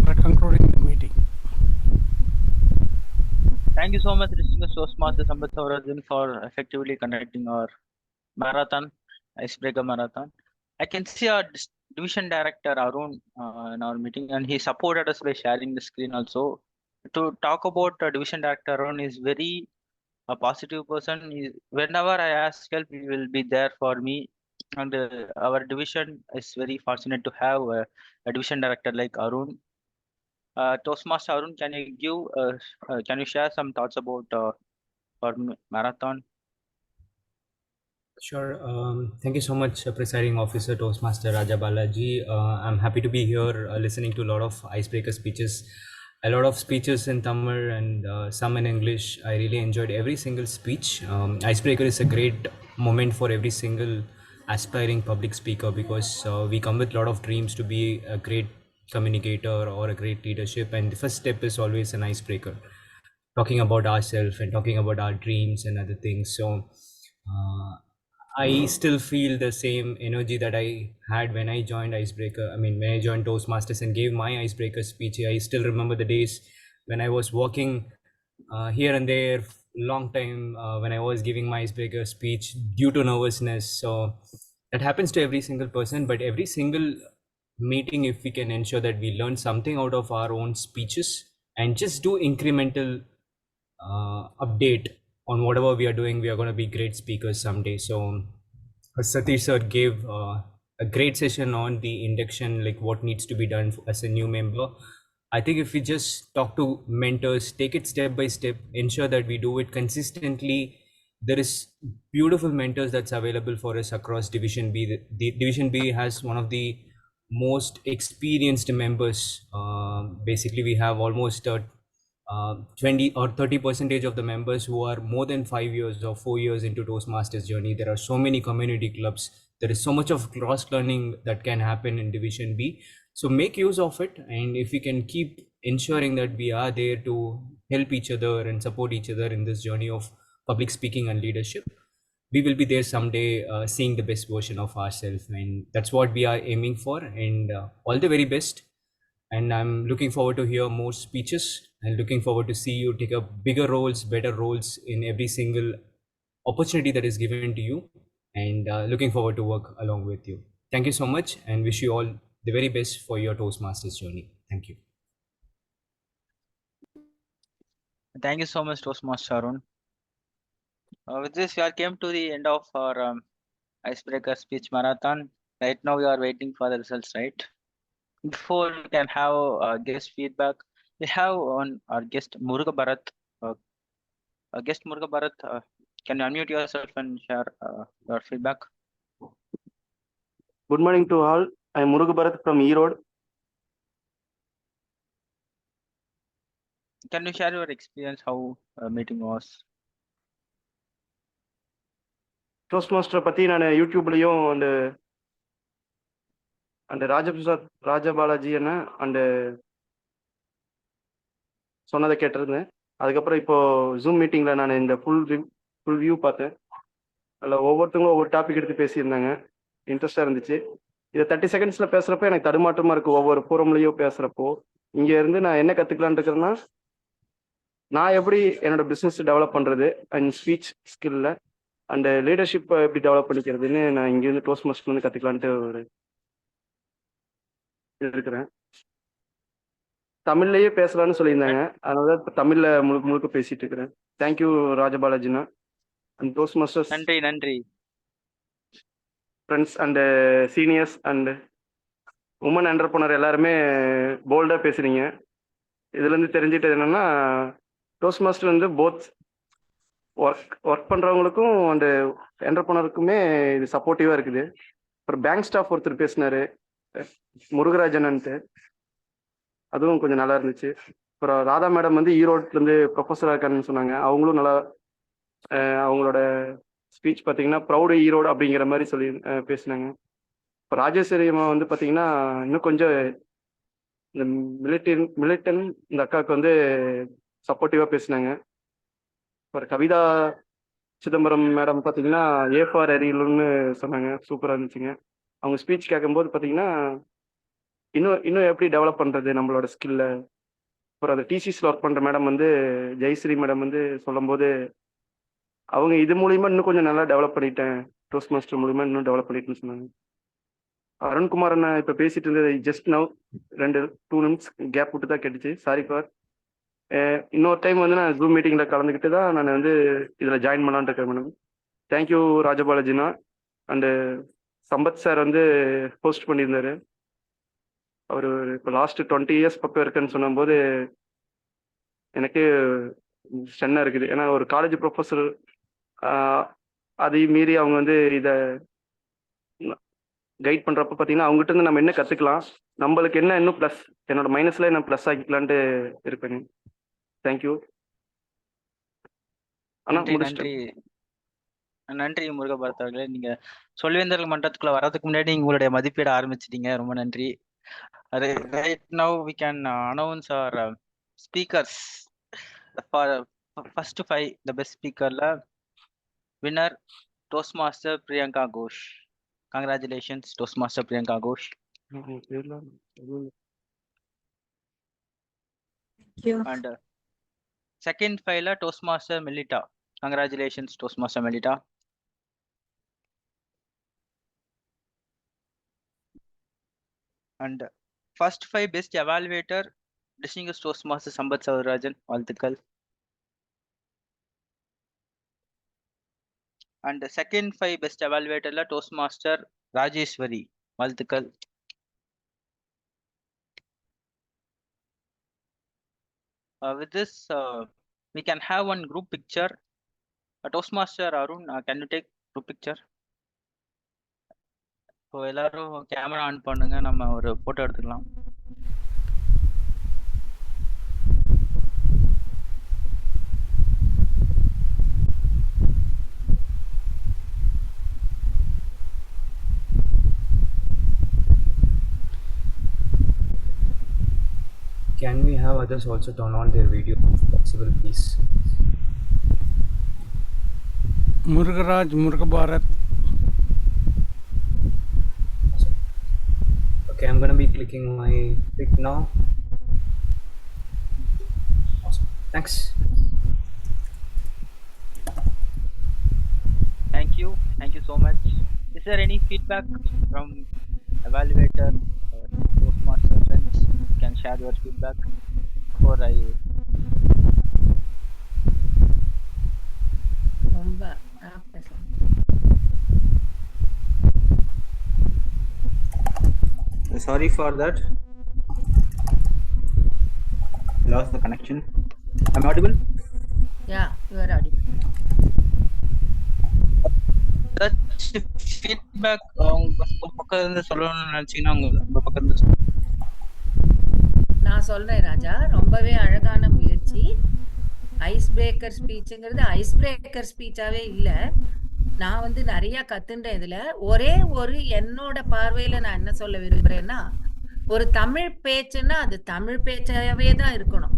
for concluding the meeting. Thank you so much, distinguished Toastmaster Sampath Sowrirajan, for effectively conducting our marathon, icebreaker marathon. I can see our division director Arun in our meeting, and he supported us by sharing the screen also. To talk about division director Arun is very a positive person. Whenever I ask help, he will be there for me. And our division is very fortunate to have a division director like Arun. Toastmaster Arun, can you share some thoughts about our marathon? Sure. Thank you so much, Presiding Officer Toastmaster Raja Balaji. I'm happy to be here listening to a lot of icebreaker speeches, a lot of speeches in Tamil and some in English. I really enjoyed every single speech. Icebreaker is a great moment for every single aspiring public speaker, because we come with a lot of dreams to be a great communicator or a great leadership, and the first step is always an icebreaker, talking about ourselves and talking about our dreams and other things. So I still feel the same energy that I had when I joined Icebreaker. I mean, when I joined Toastmasters and gave my Icebreaker speech, I still remember the days when I was walking here and there long time when I was giving my Icebreaker speech due to nervousness. So that happens to every single person, but every single meeting, if we can ensure that we learn something out of our own speeches and just do incremental update on whatever we are doing, we are going to be great speakers someday. So Satish sir gave a great session on the induction, like what needs to be done as a new member. I think if we just talk to mentors, take it step by step, ensure that we do it consistently, there is beautiful mentors that's available for us across Division B. The Division B has one of the most experienced members. Basically, we have almost 20 or 30% of the members who are more than 5 years or 4 years into Toastmasters journey. There are so many community clubs. There is so much of cross learning that can happen in Division B. So make use of it. And if we can keep ensuring that we are there to help each other and support each other in this journey of public speaking and leadership, we will be there someday seeing the best version of ourselves. And that's what we are aiming for. And all the very best. And I'm looking forward to hear more speeches and looking forward to see you take up bigger roles, better roles in every single opportunity that is given to you, and looking forward to work along with you. Thank you so much and wish you all the very best for your Toastmasters journey. Thank you. Thank you so much, Toastmaster Arun. With this, we are came to the end of our icebreaker speech marathon. Right now, we are waiting for the results, right? Before we can have guest feedback, we have on our guest Murugaraj. Guest Murugaraj, can you unmute yourself and share your feedback? Good morning to all. I am Murugaraj from Erode. Can you share your experience how meeting was? Toastmaster பத்தி நான் யூடியூப்லயும் and Raja Balaji Anna and சொன்னதை கேட்டிருந்தேன். அதுக்கப்புறம் இப்போ zoom மீட்டிங்கில் நான் இந்த full view பார்த்தேன். அதில் ஒவ்வொருத்தவங்களும் ஒவ்வொரு டாபிக் எடுத்து பேசியிருந்தாங்க. இன்ட்ரெஸ்டாக இருந்துச்சு. இதை 30 செகண்ட்ஸில் பேசுகிறப்ப எனக்கு தடுமாற்றமாக இருக்குது. ஒவ்வொரு ஃபோரம்லேயும் பேசுகிறப்போ இங்கே இருந்து நான் என்ன கற்றுக்கலான்னு இருக்கிறேன்னா, நான் எப்படி என்னோட பிஸ்னஸ் டெவலப் பண்ணுறது அண்ட் ஸ்பீச் ஸ்கில்ல அண்ட் லீடர்ஷிப்பை எப்படி டெவலப் பண்ணிக்கிறதுன்னு நான் இங்கேருந்து டோஸ்ட் மாஸ்டர்லேருந்து கற்றுக்கலான்ட்டு ஒரு இருக்கிறேன். தமிழ்லயே பேசலாம்னு சொல்லியிருந்தாங்க. அதனால இப்போ தமிழ்ல முழுக்க முழுக்க பேசிட்டு இருக்கிறேன். தேங்க்யூ ராஜபாலாஜினா அண்ட் டோஸ்ட் மாஸ்டர்ஸ். நன்றி நன்றி. Friends and seniors and women entrepreneur எல்லாருமே போல்டாக பேசுறீங்க. இதுலேருந்து தெரிஞ்சிட்டது என்னன்னா, டோஸ்ட் மாஸ்டர் வந்து போத் ஒர்க் பண்ணுறவங்களுக்கும் அண்டு என்டர்பிரனருக்குமே இது சப்போர்ட்டிவாக இருக்குது. அப்புறம் பேங்க் ஸ்டாஃப் ஒருத்தர் பேசினாரு, முருகராஜன்ட்டு, அதுவும் கொஞ்சம் நல்லா இருந்துச்சு. அப்புறம் ராதா மேடம் வந்து ஈரோட்லேருந்து ப்ரொஃபஸராக இருக்காருன்னு சொன்னாங்க. அவங்களும் நல்லா அவங்களோட ஸ்பீச் பார்த்தீங்கன்னா ப்ரௌடு ஈரோடு அப்படிங்கிற மாதிரி சொல்லி பேசினாங்க. இப்போ ராஜேஸ்வரி அம்மா வந்து பார்த்தீங்கன்னா இன்னும் கொஞ்சம் இந்த மிலிட்டன் இந்த அக்காவுக்கு வந்து சப்போர்ட்டிவாக பேசினாங்க. அப்புறம் கவிதா சிதம்பரம் மேடம் பார்த்தீங்கன்னா ஏஃபார் அரியலுன்னு சொன்னாங்க. சூப்பராக இருந்துச்சுங்க. அவங்க ஸ்பீச் கேட்கும்போது பார்த்தீங்கன்னா இன்னும் எப்படி டெவலப் பண்ணுறது நம்மளோட ஸ்கில்ல. அப்புறம் அந்த டிசிஸில் ஒர்க் பண்ணுற மேடம் வந்து ஜெயஸ்ரீ மேடம் வந்து சொல்லும்போது அவங்க இது மூலிமா இன்னும் கொஞ்சம் நல்லா டெவலப் பண்ணிட்டேன், டோஸ்ட் மாஸ்டர் மூலிமா இன்னும் டெவலப் பண்ணிட்டேன்னு சொன்னாங்க. அருண்குமார் அண்ணா இப்போ பேசிட்டு இருந்தது ஜஸ்ட் நவ் 2 நிமிட்ஸ் கேப் விட்டு தான் கேட்டுச்சு. Sorry for. இன்னொரு டைம் வந்து நான் ஜூம் மீட்டிங்கில் கலந்துக்கிட்டு தான் நான் வந்து இதில் ஜாயின் பண்ணலான்ட்டு இருக்கேன் மேடம். தேங்க்யூ ராஜபாலாஜினா. அண்டு சம்பத் சார் வந்து ஹோஸ்ட் பண்ணியிருந்தாரு. அவர் இப்போ லாஸ்ட் 20 இயர்ஸ் பக்கம் இருக்குன்னு சொன்னபோது எனக்கு ஸ்டன்னாக இருக்குது. ஏன்னா ஒரு காலேஜ் ப்ரொஃபஸர் அதையும் மீறி அவங்க வந்து இதை கைட் பண்ணுறப்ப பார்த்தீங்கன்னா அவங்ககிட்ட இருந்து நம்ம என்ன கற்றுக்கலாம், நம்மளுக்கு என்ன இன்னும் ப்ளஸ், என்னோட மைனஸில் என்ன ப்ளஸ் ஆக்கிக்கலான்ட்டு இருப்பேங்க. தேங்க்யூ. நன்றி நன்றி முருகபாரத் அவர்களே. நீங்க சொல்வேந்தர்கள் மன்றத்துக்குள்ள வர்றதுக்கு முன்னாடி உங்களுடைய மதிப்பீட ஆரம்பிச்சிட்டீங்க. ரொம்ப நன்றி. Right now we can announce our speakers. For first 5 the best speaker la winner Toastmaster Priyanka Ghosh. Congratulations Toastmaster Priyanka Ghosh. Thank you. And second filer Toastmaster Melitta. Congratulations Toastmaster Melitta. And first 5 best evaluator distinguished Toastmaster Sampath Sowrirajan. வாழ்த்துக்கள். And the second 5 best evaluator la Toastmaster Rajeshwari. வாழ்த்துக்கள். With this we can have one group picture. Toastmaster Arun, can you take group picture? So எல்லாரும் camera on பண்ணுங்க, நம்ம ஒரு photo எடுத்துக்கலாம். Can we have others also turn on their video if possible, please? Murugaraj, Murugabarat. Okay, I'm gonna be clicking my pic now. Awesome. Thanks. Thank you so much. Is there any feedback from evaluator or Toastmaster friends? You can share your feedback before I sorry for that. Lost the connection. I'm audible? Yeah, you are audible. Feedback உங்க பக்கம் இருந்து சொல்லணும்னு நினைச்சீங்கன்னா உங்க பக்கம் இருந்து நான் சொல்றேன் ராஜா, ரொம்பவே அழகான முயற்சி. ஐஸ் பிரேக்கர் ஸ்பீச்சுங்கிறது ஐஸ் பிரேக்கர் ஸ்பீச்சாவே இல்ல. நான் வந்து நிறைய கத்துன்றேன் இதுல. ஒரே ஒரு என்னோட பார்வையில நான் என்ன சொல்ல விரும்புறேன்னா, ஒரு தமிழ் பேச்சுன்னா அது தமிழ் பேச்சாவே தான் இருக்கணும்.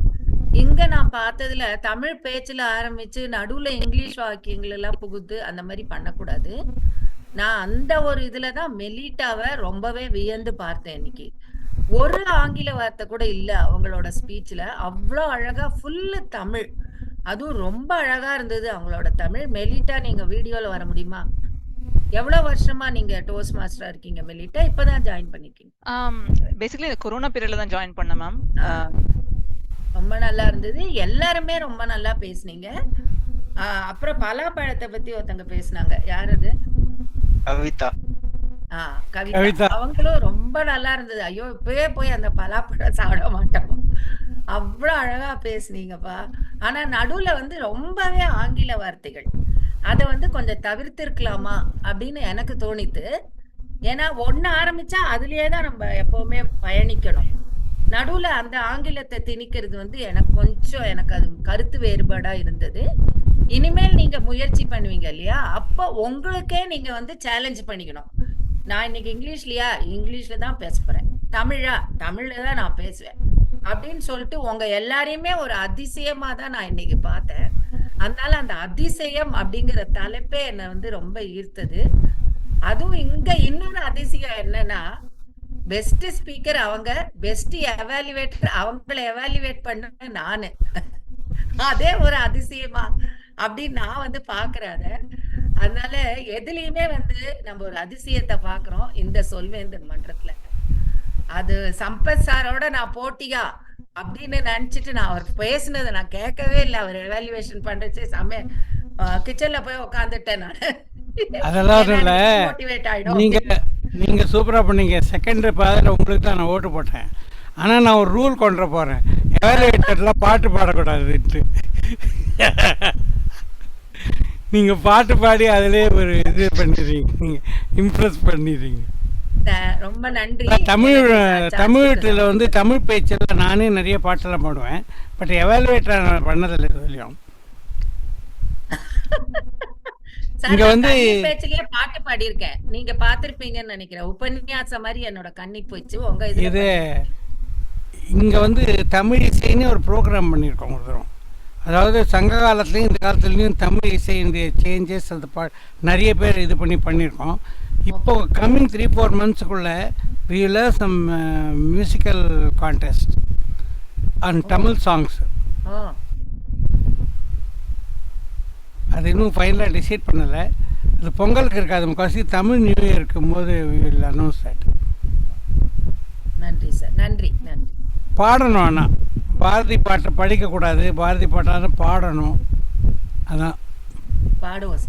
இங்க நான் பார்த்ததுல தமிழ் பேச்சுல ஆரம்பிச்சு நடுவுல இங்கிலீஷ் வாக்கியங்கள் எல்லாம் புகுத்து அந்த மாதிரி பண்ணக்கூடாது. நான் அந்த ஒரு இதுலதான் மெலிட்டாவை ரொம்பவே வியந்து பார்த்தேன் இன்னைக்கு. ஒரு ஆங்கில வார்த்தை கூட இல்ல அவங்களோட ஸ்பீச்ல. அவ்வளோ அழகா ஃபுல்லு தமிழ். அதுவும் ரொம்ப அழகா இருந்தது அவங்களோட தமிழ். மெலிட்டா நீங்க வீடியோல வர முடியுமா? எவ்வளவு வருஷமா நீங்க டோஸ்ட் மாஸ்டரா இருக்கீங்க மெலிட்டா? இப்பதான் ஜாயின் பண்ணிருக்கீங்க? பேசிக்கலி இந்த கொரோனா பீரியட்ல தான் ஜாயின் பண்ணேன் மேம். ரொம்ப நல்லா இருந்தது. எல்லாருமே ரொம்ப நல்லா பேசுனீங்க. அப்புறம் பலாப்பழத்தை பத்தி ஒருத்தங்க பேசுனாங்க. யார் அது? கவிதா. கவிதா. அவங்களும் ரொம்ப நல்லா இருந்தது. ஐயோ இப்பவே போய் அந்த பலாப்பழம் சாப்பிட மாட்டோம். அவ்வளவு அழகா பேசுனீங்கப்பா. ஆனா நடுவுல ரொம்பவே ஆங்கில வார்த்தைகள். அத கொஞ்சம் தவிர்த்திருக்கலாமா அப்படின்னு எனக்கு தோணித்து. ஏன்னா ஒண்ணு ஆரம்பிச்சா அதுலயே தான் நம்ம எப்பவுமே பயணிக்கணும். நடுவுல அந்த ஆங்கிலத்தை திணிக்கிறது எனக்கு அது கருத்து வேறுபாடா இருந்தது. இனிமேல் நீங்க முயற்சி பண்ணுவீங்க இல்லையா? அப்ப உங்களுக்கே நீங்க சேலஞ்ச் பண்ணிக்கணும். நான் இன்னைக்கு இங்கிலீஷ்ல தான் பேச போறேன். தமிழ்ல தான் நான் பேசுவேன் அப்படின்னு சொல்லிட்டு உங்க எல்லாரையுமே ஒரு அதிசயமா தான் நான் இன்னைக்கு பார்த்தேன். அதனால அந்த அதிசயம் அப்படிங்கிற தலைப்பே என்னை ரொம்ப ஈர்த்தது. அதுவும் இங்க இன்னொரு அதிசயம் என்னன்னா, பெஸ்ட் ஸ்பீக்கர் அவங்க, பெஸ்ட் எவாலுவேட்டர் அவங்களை எவாலுவேட் பண்ண நானு. அதே ஒரு அதிசயமா அப்படின்னு நான் பாக்குறேன். அதனால எதுலயுமே நம்ம ஒரு அதிசயத்தை பாக்குறோம் இந்த சொல்வேந்தர் மன்றத்துல. அது சம்பத் சாரோட நான் போட்டியா அப்படின்னு நினைச்சிட்டு நான் அவர் பேசுனதை நான் கேட்கவே இல்லை. அவர் எவாலுவேஷன் பண்றச்சு கிச்சன்ல போய் உட்காந்துட்டேன் நான். அதெல்லாம் இல்ல, நீங்க சூப்பரா பண்ணீங்க. செகண்ட் பாதில உங்களுக்கு தான் நான் ஓட்டு போட்டேன். ஆனா நான் ஒரு ரூல் கொண்டு போறேன், எவாலுவேட்டர்லாம் பாட்டு பாடக்கூடாதுன்ட்டு. நீங்க பாட்டு பாடி அதிலே ஒரு இது பண்ணிடுறீங்க, இம்ப்ரெஸ் பண்ணிடுறீங்க. ரொம்ப நன்றி. தமிழ்ல தமிழ் பேச்செல்லாம் நானே நிறைய பாட்டெல்லாம் பாடுவேன். பட் எவாலுவேட்டர் பண்ணதில்லை இதுலயும். இங்க பேச்சிலேயே பாட்டு பாடியிருக்கேன், நீங்க பாத்திருப்பீங்கன்னு நினைக்கிறேன். உபன்யாசம் மாதிரி என்னோட கண்ணி போச்சு. உங்க இது இங்க தமிழ் இசைன்னு ஒரு ப்ரோக்ராம் பண்ணியிருக்கோம் ஒரு தரம். அதாவது சங்க காலத்துலேயும் இந்த காலத்துலேயும் தமிழ் இசையினுடைய சேஞ்சஸ் அது நிறைய பேர் இது பண்ணியிருக்கோம். இப்போ coming 3-4 monthsக்குள்ள we will have some musical contest on Tamil songs. அது இன்னும் ஃபைனலாக டிசைட் பண்ணலை. அது பொங்கலுக்கு இருக்காது, முக்காசி தமிழ் நியூ இயர் இருக்கும்போது we will announce that. நன்றி சார், நன்றி நன்றி. பாடணும், ஆனால் பாரதி பாட்டை படிக்கக்கூடாது, பாரதி பாட்டான பாடணும். அதான் பாடுவோம்.